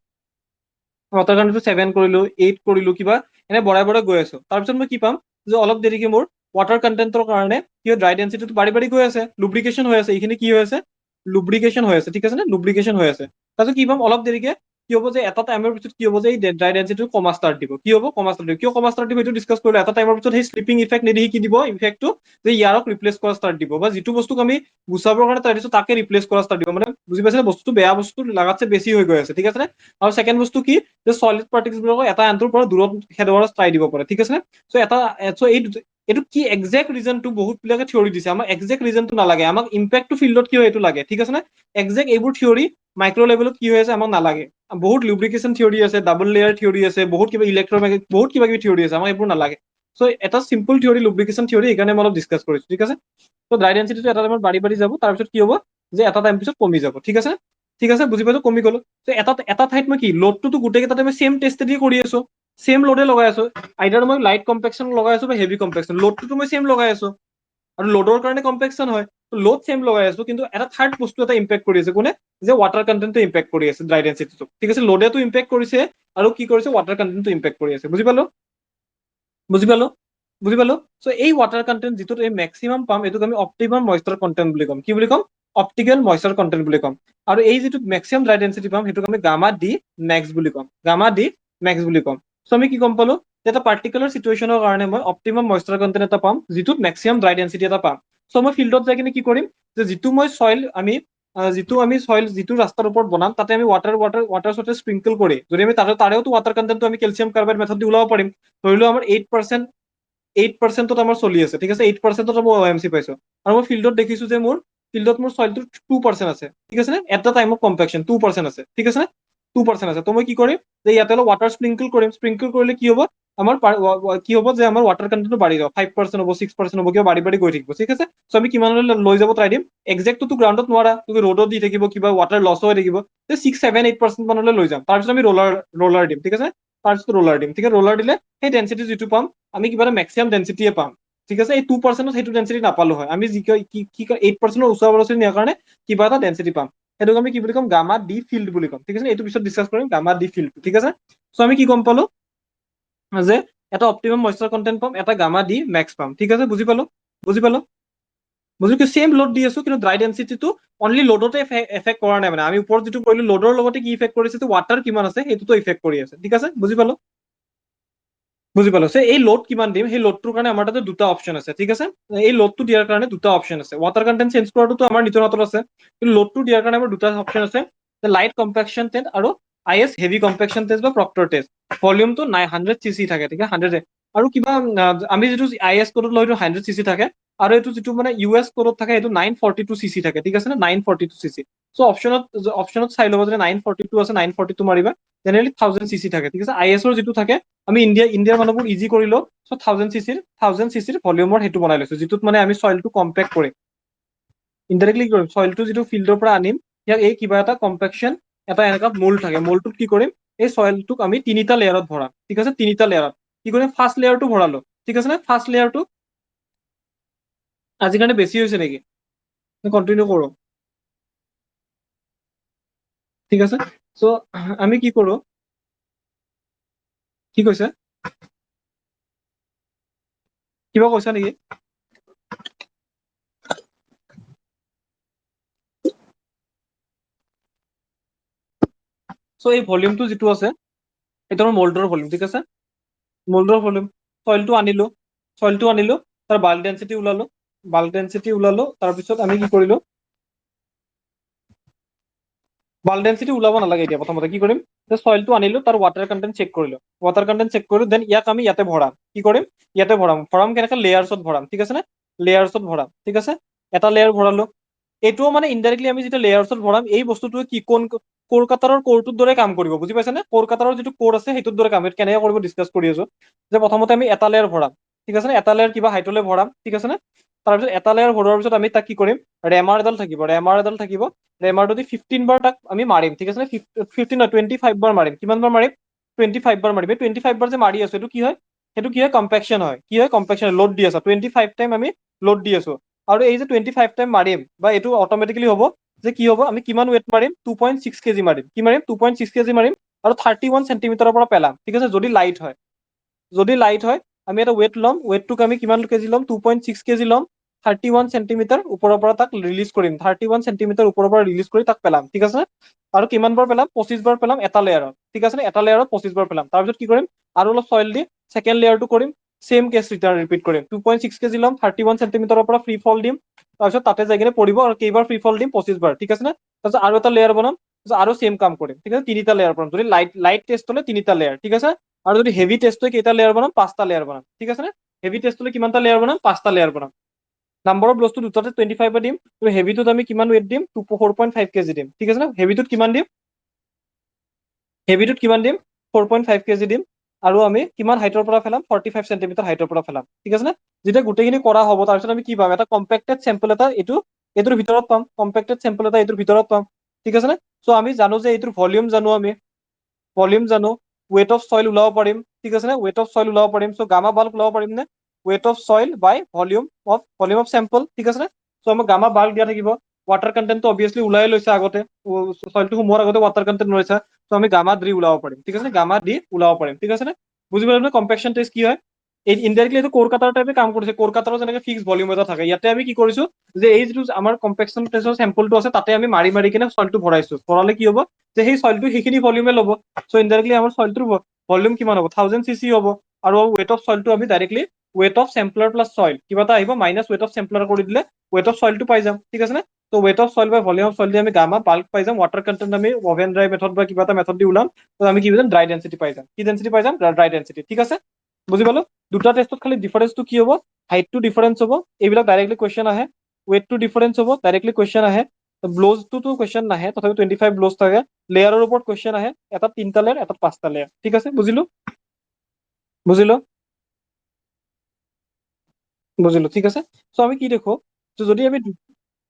ৱাটাৰ কণ্টেণ্টটো 7 কৰিলো, 8 কৰিলো, কিবা এনে বঢ়াই বঢ়াই গৈ আছো। তাৰপিছত মই কি পাম যে অলপ দেৰিকে মোৰ ৱাটাৰ কণ্টেণ্টৰ কাৰণে কি ড্ৰাই ডেন্সিটিটো বাঢ়ি বাঢ়ি গৈ আছে, লুব্ৰিকেশ্যন হৈ আছে, এইখিনি কি হৈ আছে, লুব্ৰিকেশ্যন হৈ আছে, ঠিক আছে নে, লুব্ৰিকেশ্যন হৈ আছে। তাৰপিছত কি পাম, অলপ দেৰিকে কি হ'ব যে এটা টাইমৰ পিছত কি হ'ব যে এই ড্ৰাই ডেন্সিটিটো কমা ষ্টাৰ্ট দিব, কি হ'ব কমা ষ্টাৰ্ট দিব, কিয় কমা ষ্টাৰ্ট দিব এইটো ডিছকাছ কৰিলো। এটা টাইমৰ পিছত সেই শ্লিপিং ইফেক্ট নেদেখি কি দিব ইফেক্টটো, যে ইয়াৰক ৰিপ্লেচ কৰা ষ্টাৰ্ট দিব, বা যিটো বস্তুক আমি গুচাবৰ কাৰণে ট্ৰাই দিছো তাকে ৰিপ্লেচ কৰা ষ্টাৰ্ট দিব, মানে বুজি পাইছে, বস্তুটো বেয়া বস্তু লাগাতছে বেছি হৈ গৈ আছে, ঠিক আছে নে। আৰু ছেকেণ্ড বস্তু কি, যে সলিড পাৰ্টিকলছ বিলাকক এটা আনটোৰ পৰা দূৰত খেদোৱাৰ ট্ৰাই দিব পাৰে, ঠিক আছে নে। চ' এইটো কি একজেক্ট ৰিজনটো বহুত বিলাকে থিয়ৰি দিছে, আমাক একজেক্ট ৰিজনটো নালাগে, আমাক ইম্পেক্টটো ফিল্ডত কি হয় এইটো লাগে, ঠিক আছে নে। একজেক্ট এইবোৰ থিয়ৰি মাইক্ৰ' লেভেলত কি হৈ আছে আমাক নালাগে। বহুত লুব্ৰিকেশ্যন থিয়ৰি আছে, ডাবল লেয়াৰ থিয়ৰি আছে, বহুত কিবা ইলেক্ট্ৰমেগনেটিক বহুত কিবা কিবি থিয়ৰি আছে, আমাক এইবোৰ নালাগে। চ' এটা চিম্পল থিয়ৰি লুব্ৰিকেশ্যন থিয়ৰি, সেইকাৰণে মই অলপ ডিছকাছ কৰিছো, ঠিক আছে। ত' ড্ৰাই ডেন্সিটিটো এটা টাইমত বাঢ়ি বাঢ়ি যাব, তাৰপিছত কি হ'ব যে এটা টাইম পিছত কমি যাব, ঠিক আছে, ঠিক আছে, বুজি পাইছো, কমি গ'লো। ত' এটা ঠাইত মই কি লোডটোতো গোটেইকেইটা টাইমে চেম টেষ্টেদি কৰি আছো, চেম লোডে লগাই আছো, আইদাৰ মই লাইট কম্পেকশ্যন লগাই আছো বা হেভি কম্পেকশ্যন, লোডটোতো মই চেম লগাই আছো, আৰু লোডৰ কাৰণে কম্পেকশ্যন হয়, লোড চেম লগাই আছো, কিন্তু এটা থাৰ্ড বস্তু এটা ইম্পেক্ট কৰি আছে, কোনে, যে ৱাটাৰ কণ্টেণ্টটো ইম্পেক্ট কৰি আছে ড্ৰাই ডেন্সিটিটো, ঠিক আছে, লোডেটো ইম্পেক্ট কৰিছে আৰু কি কৰিছে ৱাটাৰ কণ্টেণ্টটো ইম্পেক্ট কৰি আছে, বুজি পালো, বুজি পালো, বুজি পালো। চ' এই ৱাটাৰ কণ্টেণ্ট যিটোত এই মেক্সিমাম পাম এইটোক আমি অপ্টিমাম মইশ্চাৰ কণ্টেণ্ট বুলি ক'ম, কি বুলি ক'ম, অপ্টিকেল মইশ্চাৰ কণ্টেণ্ট বুলি ক'ম। আৰু এই যিটো মেক্সিমাম ড্ৰাই ডেন্সিটি পাম সেইটোক আমি গামা ডি মেক্স বুলি ক'ম, গামা ডি মেক্স বুলি ক'ম। চ' আমি কি গম পালো, যে এটা পাৰ্টিকুলাৰ চিটুৱেশ্যনৰ কাৰণে মই অপ্টিমাম মইশ্চাৰ কণ্টেণ্ট এটা পাম, যিটোত মেক্সিমাম ড্ৰাই ডেন্সিটি এটা পাম। চ' মই ফিল্ডত যাই কিনে কি কৰিম, যে যিটো মই চইল আমি চইল যিটো ৰাস্তাৰ ওপৰত বনাম তাতে আমি ৱাটাৰ স্প্ৰিংকল কৰি যদি আমি তাৰেওতো ৱাটাৰ কণ্টেণ্টটো আমি কেলছিয়াম কাৰ্বাইড মেথড দি ওলাব পাৰিম। ধৰি লও আমাৰ 8%ত আমাৰ চলি আছে, ঠিক আছে, 8%ত মই OMC পাইছো, আৰু মই ফিল্ডত দেখিছো যে ফিল্ডত মোৰ চইলটো 2% আছে, ঠিক আছে নে, এট দ্য টাইম অফ কম্পেকশ্যন 2% আছে, ঠিক আছে নে, 2% আছে। তো মই কি কৰিম, যে ইয়াতে অলপ ৱাটাৰ স্প্ৰিংকল কৰিম, স্প্ৰিংকল কৰিলে কি হ'ব, আমাৰ কি হ'ব যে আমাৰ ৱাটাৰ কণ্টেণ্টটো বাঢ়ি যাব, 5% হ'ব, 6% হ'ব, কিবা বাঢ়ি বাঢ়ি গৈ থাকিব, ঠিক আছে। চ' আমি কিমানলৈ লৈ যাব ট্ৰাই দিম, একজেক্টটো গ্ৰাউণ্ডত নোৱাৰা, তুমি ৰ'দত দি থাকিব, কিবা ৱাটাৰ লছ হৈ থাকিব, 6, 7, 8% মানলৈ লৈ যাম, তাৰপিছত আমি ৰোলাৰ দিম, ঠিক আছে, তাৰপিছত ৰোলাৰ দিম, ঠিক আছে, ৰোলাৰ দিলে সেই ডেন্সিটি যিটো পাম আমি কিবা এটা মেক্সিমাম ডেন্সিটিয়ে পাম, ঠিক আছে। এই 2%ত সেইটো ডেন্সিটি নাপালো হয়, আমি যি কি 8%ৰ ওচৰা ওচৰি নিয়াৰ কাৰণে কিবা এটা ডেন্সিটি পাম, সেইটোক আমি কি বুলি ক'ম, গামা ডি ফিল্ড বুলি ক'ম, ঠিক আছে, এইটো পিছত ডিছকাছ কৰিম, গামা ডি ফিল্ড, ঠিক আছে। চ' আমি কি গম পালো, যে এটা অপ্টিমাম মইশ্চাৰ কণ্টেণ্ট পাম, এটা গামা ডি মেক্স পাম, ঠিক আছে, বুজি পালো, বুজি পালো, বুজি চেম লোড দি আছো, কিন্তু ড্ৰাই ডেন্সিটিটো অনলি লোডতে এফেক্ট কৰা নাই, মানে আমি ওপৰত যিটো কৰিলো লোডৰ লগতে কি ইফেক্ট কৰিছে, ৱাটাৰ কিমান আছে সেইটোতো ইফেক্ট কৰি আছে, ঠিক আছে, বুজি পালো, বুজি পালো। এই লোড কিমান দিম, সেই লোডটোৰ কাৰণে আমাৰ তাতে দুটা অপশ্যন আছে, ঠিক আছে, এই লোডটো দিয়াৰ কাৰণে দুটা অপশ্যন আছে, ৱাটাৰ কণ্টেণ্ট চেঞ্জ কৰাটোতো আমাৰ নিজৰ হাতত আছে, কিন্তু লোডটো দিয়াৰ কাৰণে আমাৰ দুটা অপশ্যন আছে, লাইট কম্পেকশ্যন টেষ্ট আৰু IS হেভি কম্পেকশ্যন টেষ্ট বা প্ৰক্টৰ টেষ্ট। ভলিউমটো 100cc থাকে, ঠিক আছে, 100, আৰু কিবা আমি যিটো IS কোডত লওঁ সেইটো 100cc থাকে, আৰু এইটো যিটো মানে US কোডত থাকে সেইটো 942cc থাকে, ঠিক আছে নে, 942cc। চ' অপশ্যনত চাই ল'ব, যদি 942 আছে 942 মাৰিবা, জেনেৰেলি 1000cc থাকে, ঠিক আছে। IS ৰ যিটো থাকে আমি ইণ্ডিয়াৰ মানুহবোৰ ইজি কৰি লওঁ, চ' 1000cc ভলিউমৰ সেইটো বনাই লৈছো, যিটোত মানে আমি চইলটো কম্পেক্ট কৰিম, ইনডাইৰেক্টলি কি কৰিম, চইলটো যিটো ফিল্ডৰ পৰা আনিম, ইয়াক এই কিবা এটা কম্পেকশ্যন এটা এনেকুৱা মল্ড থাকে, মল্ডটোত কি কৰিম, এই চইলটোক আমি তিনিটা লেয়াৰত ভৰাম, ঠিক আছে, তিনিটা লেয়াৰত কি কৰিম, ফাৰ্ষ্ট লেয়াৰটো ভৰালো, ঠিক আছে নে, ফাৰ্ষ্ট লেয়াৰটো আজিৰ কাৰণে বেছি হৈছে নেকি, কন্টিনিউ কৰো, ঠিক আছে। চ' আমি কি কৰো, কি কৈছে, কিবা কৈছা নেকি? চ' এই ভলিউমটো যিটো আছে এইটো আমাৰ মল্ডৰ ভলিউম, ঠিক আছে, মল্ডৰ ভলিউম, চইলটো আনিলো, তাৰ বাল্ক ডেন্সিটি ওলালো, বাল্ক ডেনচিটি ওলালো, তাৰপিছত আমি কি কৰিলো, বাল্ক ডেনচিটি ওলাব নালাগে এতিয়া, প্ৰথমতে কি কৰিম, যে সইলটো আনিলো, তাৰ ৱাটাৰ কণ্টেন্ট চেক কৰিলো, ৱাটাৰ কণ্টেন্ট চেক কৰিলো, দেন ইয়াক আমি ইয়াতে ভৰাম, কি কৰিম, ইয়াতে ভৰাম কেনেকে, লেয়াৰ্ছত ভৰাম, ঠিক আছে নে, লেয়াৰ্ছত ভৰাম, ঠিক আছে, এটা লেয়াৰ ভৰালো, এইটোও মানে ইনডাইৰেক্টলি আমি যেতিয়া লেয়াৰ্ছত ভৰাম, এই বস্তুটোৱে কি কোৰ কাটাৰৰ কোৰটোৰ দৰে কাম কৰিব, বুজি পাইছে নে, কোৰ কাটাৰৰ যিটো কোৰ আছে সেইটোৰ দৰে কাম, কেনেকে কৰিব ডিছকাছ কৰি আছো, যে প্ৰথমতে আমি এটা লেয়াৰ ভৰাম, ঠিক আছে নে, এটা লেয়াৰ কিবা হাইটলৈ ভৰাম, ঠিক আছে নে, তাৰপিছত এটা লেয়াৰ ভৰোৱাৰ পিছত আমি তাক কি কৰিম, ৰেমাৰ এডাল থাকিব, ৰেমাৰটো দি 15 বাৰ তাক আমি মাৰিম, ঠিক আছে নে, 25 বাৰ মাৰিম, কিমান বাৰ মাৰিম, 25 বাৰ মাৰিম, এই 25 বাৰ যে মাৰি আছো, এইটো কি হয় কম্পেকশ্যন হয়, লোড দি আছো, 25 টাইম আমি লোড দি আছো, আৰু এই যে 25 টাইম মাৰিম, বা এইটো অটমেটিকেলি হ'ব, যে কি হ'ব, আমি কিমান ৱেট মাৰিম, 2.6 কেজি মাৰিম, কি মাৰিম, 2.6 কেজি মাৰিম, আৰু 31 চেণ্টিমিটাৰৰ পৰা পেলাম, ঠিক আছে, যদি লাইট হয়, আমি এটা ৱেট ল'ম, ৱেটটোক আমি কিমান কেজি ল'ম, 2.6 কেজি ল'ম, 31 চেণ্টিমিটাৰ ওপৰৰ পৰা তাক ৰিলিজ কৰিম, 31 চেণ্টিমিটাৰ ওপৰৰ পৰা ৰিলিজ কৰি তাক পেলাম, ঠিক আছে, আৰু কিমান বাৰ পেলাম, 25 বাৰ পেলাম এটা লেয়াৰত, ঠিক আছে, এটা লেয়াৰত 25 বাৰ পেলাম, তাৰপিছত কি কৰিম, আৰু অলপ সইল দি ছেকেণ্ড লেয়াৰটো কৰিম, চেম কেছ ৰিপিট কৰিম, 2.6 কেজি ল'ম, 31 চেণ্টিমিটাৰৰ পৰা ফ্ৰী ফল দিম, তাৰপিছত তাতে যাই কিনে পৰিব, আৰু কেইবাৰ ফ্ৰী ফল দিম, 25 বাৰ, ঠিক আছে নে, তাৰপিছত আৰু এটা লেয়াৰ বনাম, আৰু চেম কাম কৰিম, ঠিক আছে, তিনিটা লেয়াৰ বনাম, যদি লাইট টেষ্ট হলে তিনিটা লেয়াৰ, ঠিক আছে, আৰু যদি হেভি টেষ্ট হয় কেইটা লেয়াৰ বনাম, 5টা লেয়াৰ বনাম, ঠিক আছে নে, হেভি টেষ্ট হলে কিমানটা লেয়াৰ বনাম, 5টা লেয়াৰ বনাম, নাম্বাৰ অফ ব্লছটো দুটাতে 25 দিম, তো হেভিটোত আমি কিমান ৱেট দিম, 4.5 কেজি দিম, ঠিক আছে নে, হেভিটোত কিমান দিম, 4.5 কেজি দিম, আৰু আমি কিমান হাইটৰ পৰা পেলাম, 45 চেণ্টিমিটাৰ হাইটৰ পৰা পেলাম, ঠিক আছে নে, যেতিয়া গোটেইখিনি কৰা হ'ব, তাৰপিছত আমি কি পাম, এটা কম্পেক্টেড চেম্পল এটা এইটোৰ ভিতৰত পাম, এইটোৰ ভিতৰত পাম, ঠিক আছে নে, চ' আমি জানো যে এইটোৰ ভলিউম জানো, জানো, ৱেট অফ চইল ওলাব পাৰিম, ঠিক আছে নে, ৱেট অফ চইল ওলাব পাৰিম, চ' গামা বাল্ক ওলাব পাৰিম নে, weight of soil by volume of sample, ঠিক আছে নে, চ' আমাক গামা বাল্ক দিয়া থাকিব, ৱাটাৰ কণ্টেন্টটো অবভিয়াছলি ওলাই লৈছে আগতে, চইলটো সোমোৱাৰ আগতে ৱাটাৰ কণ্টেন্ট লৈছে, চ' আমি গামা দি ওলাব পাৰিম, ঠিক আছে নে, গামা দি ওলাব পাৰিম, ঠিক আছে নে, বুজি পালো নে, কম্পেকশ্যন টেষ্ট কি হয়, ইনডাইৰেক্টলি এইটো কোৰ কাটাৰ টাইপে কাম কৰিছে, কোৰ কাটাৰৰ যেনেকে ফিক্স ভলিউম এটা থাকে, ইয়াতে আমি কি কৰিছো, যে এই যিটো আমাৰ কম্পেকশ্যন টেষ্টৰ চেম্পলটো আছে, তাতে আমি মাৰি কিনে চইলটো ভৰাইছো, ভৰালে কি হ'ব, যে সেই চইলটো সেইখিনি ভলিউমে ল'ব, চ' ইনডাইৰেক্টলি আমাৰ চইলটোৰ ভলিউম কিমান হ'ব, 1000 cc হ'ব, আৰু ৱেট অফ চইলটো আমি ডাইৰেক্টলি ৱেট অফ চেম্পলাৰ প্লাছ চইল কিবা এটা আহিব, মাইনাছ ৱেট অফ চেম্পলাৰ কৰি দিলে ৱেট অফ চইলটো পাই যাম, ঠিক আছে নে, ত' weight of soil by volume of soil দি আমি গামা বাল্ক পাই যাম, ৱাটাৰ কণ্টেন্ট আমি অভেন ড্ৰাই মেথড বা কিবা এটা মেথড দি ওলাম, ত' আমি কি পাম, ড্ৰাই ডেনচিটি পাই যাম, কি ডেনচিটি পাই যাম, ড্ৰাই ডেনচিটি, ঠিক আছে, বুজি পালো, দুটা টেষ্টত খালি ডিফাৰেন্সটো কি হ'ব, হাইটটো ডিফাৰেন্স হ'ব, এইবিলাক ডাইৰেক্টলি কুৱেশ্যন আহে, ৱেটটো ডিফাৰেন্স হ'ব, ডাইৰেক্টলি কুৱেশ্যন আহে, ব্লজটোতো কুৱেশ্যন নাহে, তথাপি 25 ব্লজ থাকে, লেয়াৰৰ ওপৰত কুৱেশ্যন আহে, এটাত 3টা লেয়াৰ, এটাত 5টা লেয়াৰ, ঠিক আছে, বুজিলো, ঠিক আছে, চ' আমি কি দেখো, যদি আমি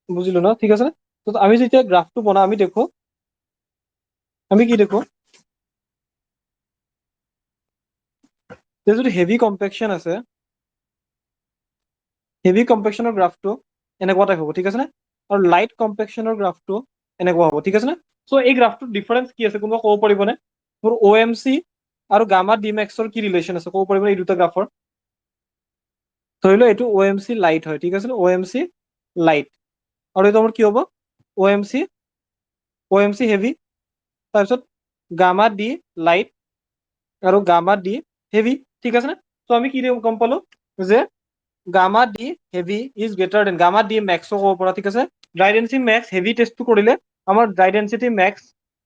বুজিলো ন, ঠিক আছে, ত' আমি যেতিয়া গ্ৰাফটো বনাওঁ, আমি কি দেখো, যে যদি হেভি কম্পেকশ্যন আছে, হেভি কম্পেকশ্যনৰ গ্ৰাফটো এনেকুৱা টাইপ হ'ব, ঠিক আছে নে, আৰু লাইট কম্পেকশ্যনৰ গ্ৰাফটো এনেকুৱা হ'ব, ঠিক আছে নে, চ' এই গ্ৰাফটোৰ ডিফাৰেন্স কি আছে, কোনোবা ক'ব পাৰিবনে, মোৰ অ' এম চি আৰু গামা ডি মেক্সৰ কি ৰিলেশ্যন আছে, ক'ব পাৰিব এই দুটা গ্ৰাফৰ, ধৰি লও এইটো অ' এম চি লাইট হয়, ঠিক আছে, অ' এম চি লাইট, আৰু এইটো আমাৰ কি হ'ব, অ' এম চি হেভি, তাৰপিছত গামা ডি লাইট, আৰু গামা ডি হেভি, ঠিক আছে নে, চ' আমি কি গম পালো, যে gamma D heavy is greater than gamma D max ক'ব পৰা, ঠিক আছে, ড্ৰাই ডেনচিটি মেক্স হেভি টেষ্টটো কৰিলে আমাৰ ড্ৰাই ডেনচিটি মেক্স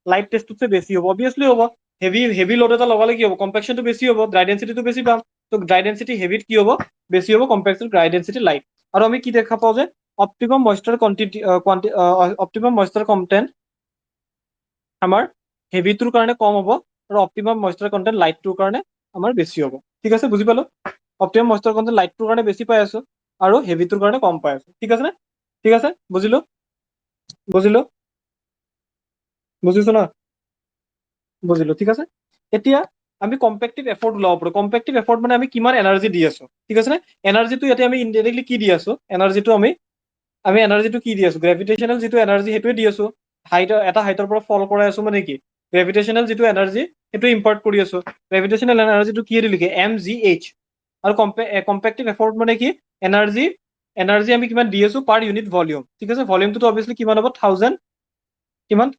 লাইট টেষ্টটোতছে বেছি হ'ব, অবভিয়াছলি হ'ব, হেভি লোড এটা লগালে কি হ'ব, কম্পেকশ্যনটো বেছি হ'ব, ড্ৰাই ডেনচিটিটো বেছি পাম, ত' ড্ৰাই ডেনচিটি হেভিত কি হ'ব, বেছি হ'ব compare to dry density light, আৰু আমি কি দেখা পাওঁ, যে অপ্টিমাম মইশ্চাৰ অপ্টিমাম মইশ্চাৰ কণ্টেন্ট আমাৰ হেভিটোৰ কাৰণে কম হ'ব, আৰু অপ্টিমাম মইশ্চাৰ কণ্টেন্ট লাইটটোৰ কাৰণে আমাৰ বেছি হ'ব, ঠিক আছে, বুজি পালো, অপ্টিমাম মইশ্চাৰ কণ্টেন্ট লাইটটোৰ কাৰণে বেছি পাই আছো, আৰু হেভিটোৰ কাৰণে কম পাই আছো, ঠিক আছে নে, ঠিক আছে, বুজিলো, বুজিছো ন, বুজিলো, ঠিক আছে, এতিয়া আমি কম্পেক্টিভ এফৰ্ট ওলাব পাৰো, কম্পেক্টিভ এফৰ্ট মানে আমি কিমান এনাৰ্জি দি আছো, ঠিক আছে নে, এনাৰ্জিটো ইয়াতে আমি ইনডাইৰেক্টলি কি দি আছো, এনাৰ্জিটো কি দি আছো, গ্ৰেভিটেশ্যনেল যিটো এনাৰ্জি সেইটোৱে দি আছো, এটা হাইটৰ পৰা ফল কৰাই আছো মানে কি, গ্ৰেভিটেশ্যনেল যিটো এনাৰ্জি সেইটো ইম্পাৰ্ট কৰি আছো, গ্ৰেভিটেশ্যনেল এনাৰ্জিটো কি দি লিখে, mgh, আৰু কম্পেক্টিভ এফৰ্ট মানে কি, এনাৰ্জি আমি কিমান দি আছো পাৰ ইউনিট ভলিউম, ঠিক আছে, ভলিউমটো অবভিয়াছলি কিমান হ'ব, 1000,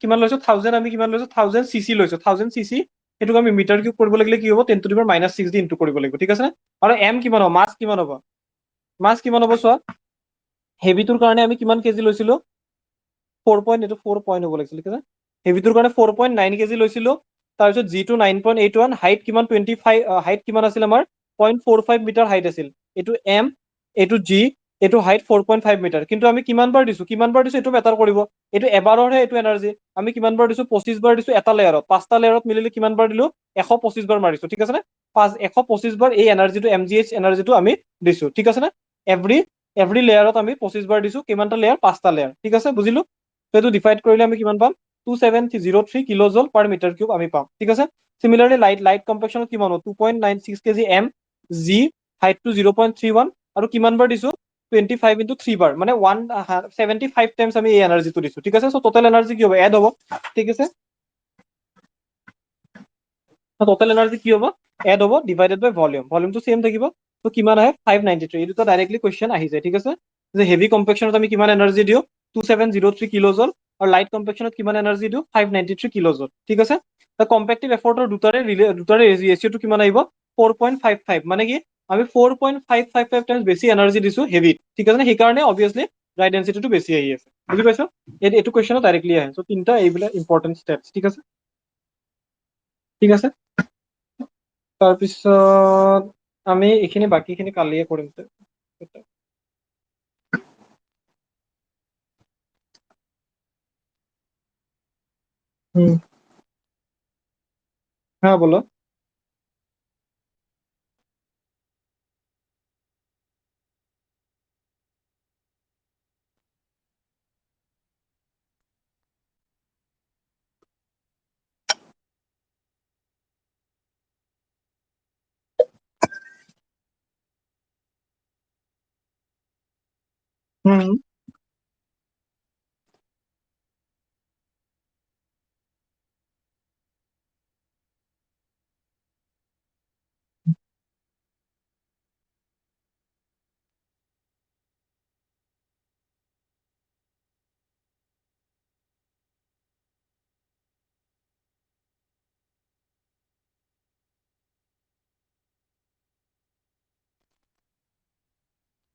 কিমান লৈছো, 1000, আমি কিমান লৈছো, 1000 cc লৈছো, 1000 cc, সেইটোক আমি মিটাৰ কিউব কৰিব লাগিলে কি হ'ব, 10 to the power -6 the into কৰিব লাগিব, ঠিক আছে নে, আৰু এম কিমান হ'ব, মাছ কিমান হ'ব চোৱা, হেভিটোৰ কাৰণে আমি কিমান কেজি লৈছিলো? 4 পইণ্ট, এইটো 4 পইণ্ট হ'ব লাগিছিল, ঠিক আছে। হেভিটোৰ কাৰণে 4.9 কেজি লৈছিলো। তাৰপিছত জিটো 9.81, হাইট কিমান 25, হাইট কিমান আছিল আমাৰ 0.45 মিটাৰ হাইট আছিল। এইটো এম, এইটো জি, এইটো হাইট 4.5 মিটাৰ। কিন্তু আমি কিমান বাৰ দিছো এইটো মেটাৰ কৰিব। এইটো এবাৰৰহে এইটো এনাৰ্জি। আমি কিমান বাৰ দিছো? 25 বাৰ দিছো এটা লেয়াৰত। 5টা লেয়াৰত মিলিলে কিমান বাৰ দিলো? 125 বাৰ মাৰিছো, ঠিক আছে নে? 125 বাৰ এই এনাৰ্জিটো MGH এনাৰ্জিটো আমি দিছো, ঠিক আছে নে? এভৰি লেয়াৰত আমি 25 বাৰ দিছো। কিমানটা লেয়াৰ? 5টা লেয়াৰ, ঠিক আছে, বুজিলো। তো এইটো ডিভাইড কৰিলে আমি কিমান পাম? 2703 কিলো জল পাৰ মিটাৰ কিউব আমি পাম, ঠিক আছে। চিমিলাৰলি লাইট কম্পেকশ্যনত কিমান হ'ব? 2.96 কেজি এম জি, হাইটটো 0.31, আৰু কিমান বাৰ দিছো? 25 × 3 বাৰ, মানে 175 টাইমছ আমি এই এনাৰ্জিটো দিছো, ঠিক আছে। চ' টোটেল এনাৰ্জি কি হ'ব? এড হ'ব, ঠিক আছে। টোটেল এনাৰ্জি কি হ'ব? এড হ'ব, ডিভাইডেড বাই ভলিউম। ভলিউমটো চেম থাকিব। তো কিমান আহে? 593। এই দুটা ডাইৰেক্টলি কুৱেশ্যন আহি যায়, ঠিক আছে। যে হেভি কম্পেকশ্যনত আমি কিমান এনাৰ্জি দিওঁ? 2703 কিলো জল, আৰু লাইট কম্পেকশ্যনত কিমান এনাৰ্জি দিওঁ? 593 কিলো জল, ঠিক আছে। কম্পেক্টিভ এফৰ্টৰ দুটাৰে ৰেচিঅ'টো কিমান আহিব? 4.55, মানে কি আমি 4.555 টাইমছ বেছি এনাৰ্জি দিছো হেভিত, ঠিক আছে নে? সেইকাৰণে অবভিয়াছলি ড্ৰাই ডেনচিটিটো বেছি আহি আছে, বুজি পাইছো? এইটো কুৱেশ্যনত ডাইৰেক্টলি আহে। চ' তিনিটা এইবিলাক ইম্পৰ্টেণ্ট ষ্টেপছ, ঠিক আছে, ঠিক আছে। তাৰপিছত আমি এইখিনি বাকীখিনি কালিয়ে কৰিম তে। হ্যাঁ বলো। হুম।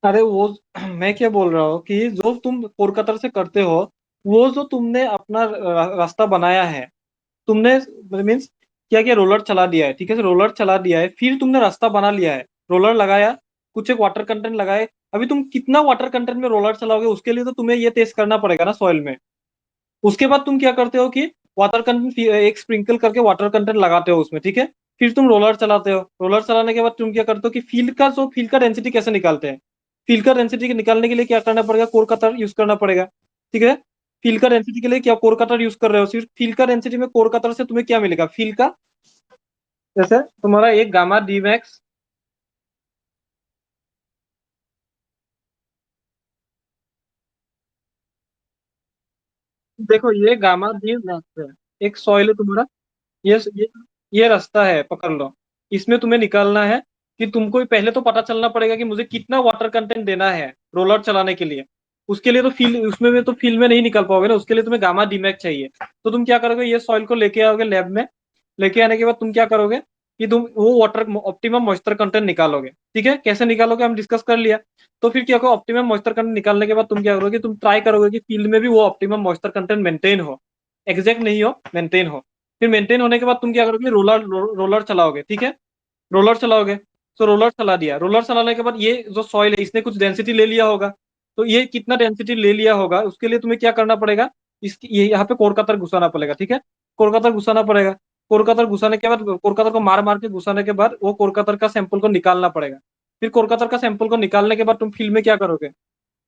अरे वो मैं क्या बोल रहा हूँ कि जो तुम कोलकाता से करते हो, वो जो तुमने अपना रास्ता बनाया है, तुमने मीन्स क्या क्या रोलर चला दिया है, ठीक है, रोलर चला दिया है, फिर तुमने रास्ता बना लिया है, रोलर लगाया, कुछ एक वाटर कंटेंट लगाए। अभी तुम कितना वाटर कंटेंट में रोलर चलाओगे, उसके लिए तो तुम्हें ये टेस्ट करना पड़ेगा ना सॉइल में। उसके बाद तुम क्या करते हो कि वाटर कंटेंट एक स्प्रिंकल करके वाटर कंटेंट लगाते हो उसमें, ठीक है। फिर तुम रोलर चलाते हो, रोलर चलाने के बाद तुम क्या करते हो कि फील्ड का डेंसिटी कैसे निकालते हैं। फील्ड का डेंसिटी निकालने के लिए क्या करना पड़ेगा? कोर कटर यूज करना पड़ेगा, ठीक है। फील्ड का डेंसिटी के लिए क्या कोर कटर यूज कर रहे हो? सिर्फ फील्ड का डेंसिटी में कोर कटर से तुम्हें क्या मिलेगा? फील्ड का, जैसे तुम्हारा एक गामा डी मैक्स, देखो ये गामा डी मैक्स है, एक सॉइल है तुम्हारा। ये रास्ता है, पकड़ लो। इसमें तुम्हें निकालना है कि तुमको पहले तो पता चलना पड़ेगा कि मुझे कितना वाटर कंटेंट देना है रोलर चलाने के लिए। उसके लिए तो फील उसमें में तो फील में नहीं निकाल पाओगे ना, उसके लिए तुम्हें गामा डीमैक चाहिए। तो तुम क्या करोगे? ये सॉइल को लेके आओगे लैब में। लेके आने के बाद तुम क्या करोगे कि तुम वो वाटर ऑप्टिमम मॉइस्चर कंटेंट निकालोगे, ठीक है। कैसे निकालोगे हम डिस्कस कर लिया। तो फिर क्या करो, ऑप्टिमम मॉइस्चर कंटेंट निकालने के बाद तुम क्या करोगे? तुम ट्राई करोगे कि फील्ड में भी वो ऑप्टिमम मॉइस्चर कंटेंट मेंटेन हो, एग्जैक्ट नहीं हो, मेंटेन हो। फिर मेंटेन होने के बाद तुम क्या करोगे? रोलर चलाओगे, ठीक है। रोलर चलाओगे, तो रोलर चला दिया। रोलर चलाने के बाद ये जो सॉइल है इसने कुछ डेंसिटी ले लिया होगा। तो ये कितना डेंसिटी ले लिया होगा उसके लिए तुम्हें क्या करना पड़ेगा? ये यहाँ पे कोरकतर घुसाना पड़ेगा, ठीक है। कोरकतर घुसाना पड़ेगा। कोरकतर घुसाने के बाद, कोरकतर को मार मार के घुसाने के बाद वो कोरकतर का सैंपल को निकालना पड़ेगा। फिर कोरकतर का सैंपल को निकालने के बाद तुम फील्ड में क्या करोगे?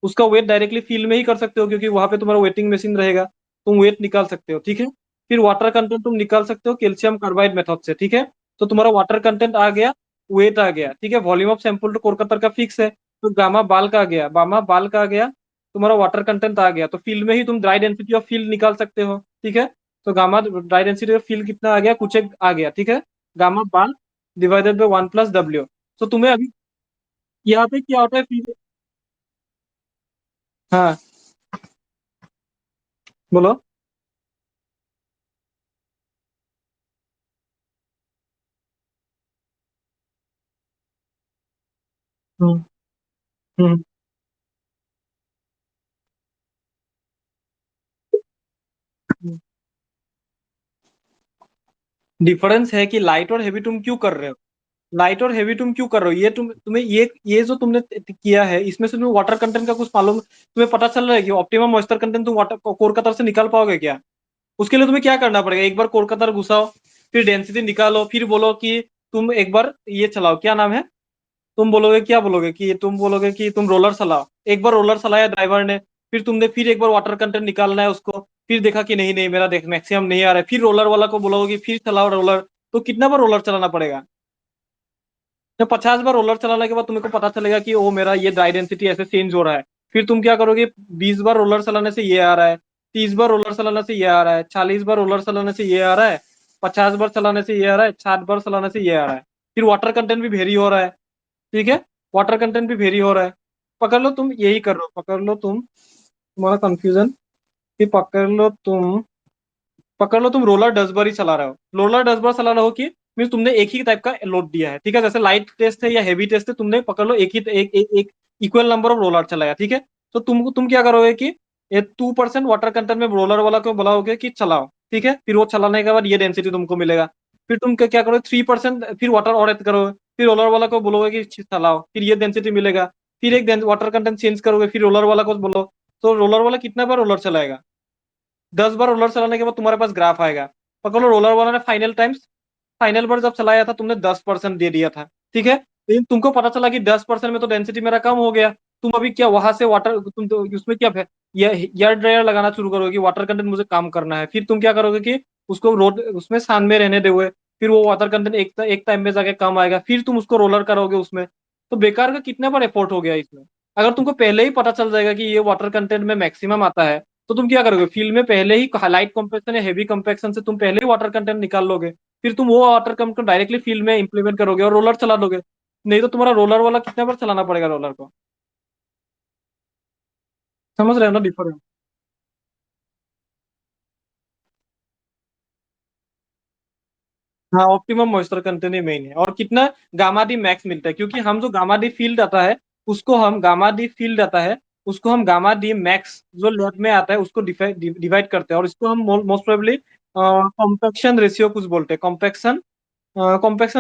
उसका वेट डायरेक्टली फील्ड में ही कर सकते हो, क्योंकि वहां पे तुम्हारा वेटिंग मशीन रहेगा, तुम वेट निकाल सकते हो, ठीक है। फिर वाटर कंटेंट तुम निकाल सकते हो कैल्शियम कार्बाइड मेथड से, ठीक है। तो तुम्हारा वाटर कंटेंट आ गया, वेट आ गया, ठीक है। वॉल्यूम ऑफ सैंपल तो कोलकाता का फिक्स है, तो गामा बाल का आ गया, गामा बाल का आ गया, तुम्हारा वाटर कंटेंट आ गया। तो फील्ड में ही तुम ड्राई डेंसिटी ऑफ फील्ड निकाल सकते हो, ठीक है। तो gamma dry density of field कितना आ गया? कुछ एक आ गया, ठीक है। गामा बाल डिवाइडेड बाई 1 + W। तो तुम्हें अभी यहाँ पे क्या होता है फील्ड? हाँ बोलो। हम्म। हम्म। डिफरेंस है कि लाइट और हेवी तुम क्यों कर रहे हो, लाइट और हेवी तुम क्यों कर रहे हो, ये तुम्हें ये जो तुमने किया है इसमें से तुम्हें वाटर कंटेंट का कुछ मालूम, तुम्हें पता चल रहा है कि ऑप्टिमम मॉइस्चर कंटेंट तुम वाटर कोर का तरफ से निकाल पाओगे क्या? उसके लिए तुम्हें क्या करना पड़ेगा, एक बार कोर का तरफ घुसाओ, फिर डेंसिटी निकालो, फिर बोलो कि तुम एक बार ये चलाओ, क्या नाम है, तुम बोलोगे क्या बोलोगे कि तुम बोलोगे कि तुम रोलर चलाओ, एक बार रोलर चलाया ड्राइवर ने, फिर तुमने फिर एक बार वाटर कंटेंट निकालना है उसको, फिर देखा कि नहीं नहीं मेरा देख मैक्सिमम नहीं आ रहा है, फिर रोलर वाला को बोलोगे फिर चलाओ रोलर, तो कितना बार रोलर चलाना पड़ेगा? जब 50 बार रोलर चलाने के बाद तुमको पता चलेगा कि ओ मेरा ये ड्राई डेंसिटी ऐसे चेंज हो रहा है, फिर तुम क्या करोगे, 20 बार रोलर चलाने से ये आ रहा है, 30 बार रोलर चलाने से ये आ रहा है, 40 बार रोलर चलाने से ये आ रहा है, 50 बार चलाने से ये आ रहा है, 60 बार चलाने से ये आ रहा है, फिर वाटर कंटेंट भी वेरी हो रहा है, ठीक है, वाटर कंटेंट भी वेरी हो रहा है, पकड़ लो तुम यही कर रहे हो, पकड़ लो तुम, तुम्हारा कंफ्यूजन, कि पकड़ लो तुम रोलर 10 बार ही चला रहे हो, रोलर 10 बार चला रहे हो कि मीन तुमने एक ही टाइप का लोड दिया है, ठीक है, जैसे लाइट टेस्ट है या हेवी टेस्ट है, तुमने पकड़ लो एक इक्वल नंबर ऑफ रोलर चलाया, ठीक है, तो तुम क्या करोगे कि ये 2% वाटर कंटेंट में रोलर वाला को बुलाओगे कि चलाओ, ठीक है, फिर वो चलाने के बाद ये डेंसिटी तुमको मिलेगा, फिर तुम क्या करोगे 3% फिर वाटर और ऐड करोगे, फिर रोलर वाला को बोलोगे कि चलाओ, फिर ये डेंसिटी मिलेगा, फिर एक वाटर कंटेंट चेंज करोगे, फिर रोलर वाला को बोलो, तो रोलर वाला कितना बार रोलर चलाएगा, 10 बार रोलर चलाने के बाद तुम्हारे पास ग्राफ आएगा, पकड़ लो रोलर वाला ने फाइनल बार जब चलाया था तुमने 10% दे दिया था, ठीक है, लेकिन तुमको पता चला कि 10% में तो डेंसिटी मेरा कम हो गया, तुम अभी क्या वहां से वाटर तुम तो उसमें क्या एयर ड्रायर लगाना शुरू करोगे, वाटर कंटेंट मुझे काम करना है, फिर तुम क्या करोगे कि उसको रोड उसमें सान में रहने दोगे, फिर वो वाटर कंटेंट एक टाइम में जाके कम आएगा, फिर तुम उसको रोलर करोगे उसमें, तो बेकार का कितना बार एफोर्ट हो गया इसमें। अगर तुमको पहले ही पता चल जाएगा कि ये वाटर कंटेंट में मैक्सिमम आता है, तो तुम क्या करोगे, फील्ड में पहले ही लाइट कॉम्पैक्शन या हेवी कॉम्पैक्शन से तुम पहले ही वाटर कंटेंट निकाल लोगे, फिर तुम वो वाटर कंटेंट को डायरेक्टली फील्ड में इंप्लीमेंट करोगे और रोलर चला दोगे, नहीं तो तुम्हारा रोलर वाला कितना बार चलाना पड़ेगा रोलर को। समझ रहे हो ना डिफरेंस? हाँ, ऑप्टिमम मॉइस्चर कंटेंट ही मेन है, और कितना गामा डी मैक्स मिलता है, क्योंकि हम जो गामा डी फील्ड आता है उसको हम गामा डी मैक्स जो लैब में आता है उसको डिवाइड करते हैं, और इसको हम मोस्ट प्रोबेबली कॉम्पैक्शन रेशियो कुछ बोलते हैं, कॉम्पैक्शन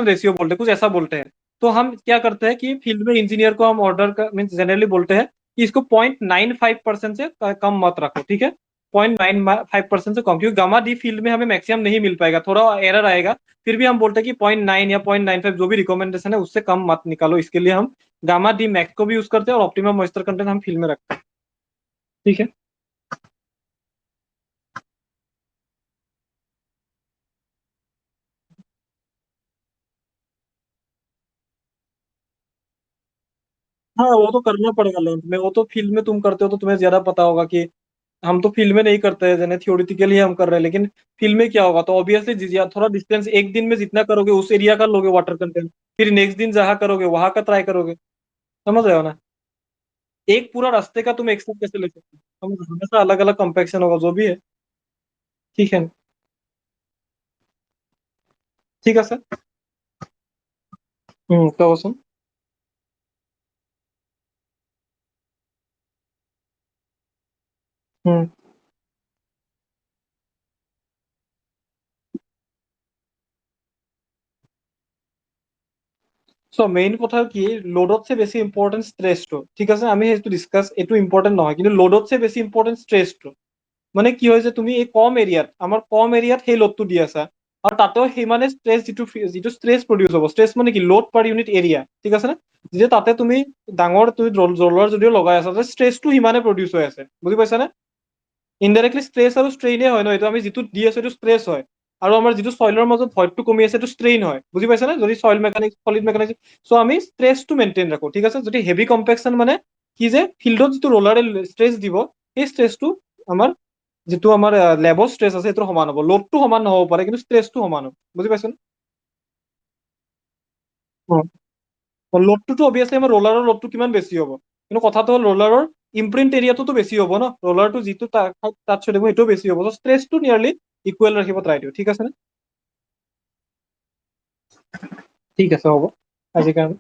रेशियो बोलते हैं, कुछ ऐसा बोलते हैं। तो हम क्या करते हैं कि फील्ड में इंजीनियर को हम ऑर्डर का मीन जनरली बोलते हैं कि इसको 0.95% से कम मत रखो, ठीक है, 0.95% से कम, क्योंकि गामा डी फील्ड में हमें मैक्सिमम नहीं मिल पाएगा, थोड़ा एरर आएगा, फिर भी हम बोलते हैं कि 0.9 या 0.95 जो भी रिकमेंडेशन है उससे कम मत निकालो, इसके लिए हम गामा डी मैक्स को भी यूज करते हैं और ऑप्टिमम मॉइस्चर कंटेंट हम फील्ड में रखते हैं, ठीक है। हाँ, वो तो करना पड़ेगा लेंथ में, वो तो फील्ड में तुम करते हो तो तुम्हें ज्यादा पता होगा कि हम तो फील्ड में नहीं करते हैं, जैसे थियोरिटिकली हम कर रहे हैं, लेकिन फील्ड में क्या होगा, तो ऑब्वियसली थोड़ा डिस्टेंस एक दिन में जितना करोगे उस एरिया का लोगे वाटर कंटेंट, फिर नेक्स्ट दिन जहाँ करोगे वहां का ट्राई करोगे, समझ रहे हो ना, एक पूरा रास्ते का तुम एक्सेप्ट कैसे ले सकते हो, हमेशा अलग अलग कॉम्पेक्शन होगा जो भी है, ठीक है, ठीक है सर। तो सुन। हम्म সো মেইন কথা কি, লোডতছে বেছি ইম্পৰ্টেণ্ট ষ্ট্ৰেছটো, ঠিক আছে, আমি সেইটো ডিছকাছ, এইটো ইম্পৰ্টেণ্ট নহয়, কিন্তু লোডতছে বেছি ইম্পৰ্টেণ্ট ষ্ট্ৰেছটো, মানে কি হয় যে তুমি এই কম এৰিয়াত সেই লোডটো দি আছা, আৰু তাতেও সিমানে ষ্ট্ৰেছ যিটো ষ্ট্ৰেছ প্ৰডিউচ হ'ব, ষ্ট্ৰেছ মানে কি লোড পাৰ ইউনিট এৰিয়া, ঠিক আছে নে, যেতিয়া তাতে তুমি ডাঙৰ তুমি ৰোলাৰ যদিও লগাই আছা ষ্ট্ৰেছটো সিমানে প্ৰডিউচ হৈ আছে, বুজি পাইছা নে, ইনডাইৰেক্টলি ষ্ট্ৰেছ আৰু ষ্ট্ৰেইনে হয় ন, এইটো আমি যিটো দি আছো এইটো ষ্ট্ৰেছ হয়, আৰু আমাৰ যিটো চইলৰ মাজত ভইডটো কমি আছে এইটো ষ্ট্ৰেইন হয়, বুজি পাইছা নে, যদি চইল মেকানিক্স সলিড মেকানিক্স, চ' আমি ষ্ট্ৰেছটো মেইনটেইন ৰাখো, ঠিক আছে, যদি হেভি কম্পেকশ্যন মানে কি যে ফিল্ডত যিটো ৰোলাৰে ষ্ট্ৰেছ দিব সেই ষ্ট্ৰেছটো আমাৰ যিটো আমাৰ লেবৰ ষ্ট্ৰেছ আছে সেইটো সমান হ'ব, লোডটো সমান নহ'ব পাৰে কিন্তু ষ্ট্ৰেছটো সমান হ'ব, বুজি পাইছো নে? লোডটোতো অবিয়াছলি আমাৰ ৰোলাৰৰ লোডটো কিমান বেছি হ'ব, কিন্তু কথাটো হ'ল ৰোলাৰৰ ইম্প্ৰিণ্ট এৰিয়াটোতো বেছি হ'ব ন, ৰোলাৰটো যিটো তাত চলিব সেইটোও বেছি হ'ব, ষ্ট্ৰেছটো নিয়াৰলি ইকুৱেল ৰাখিব ট্ৰাই দিওঁ, ঠিক আছে নে? ঠিক আছে, হ'ব আজিৰ কাৰণে।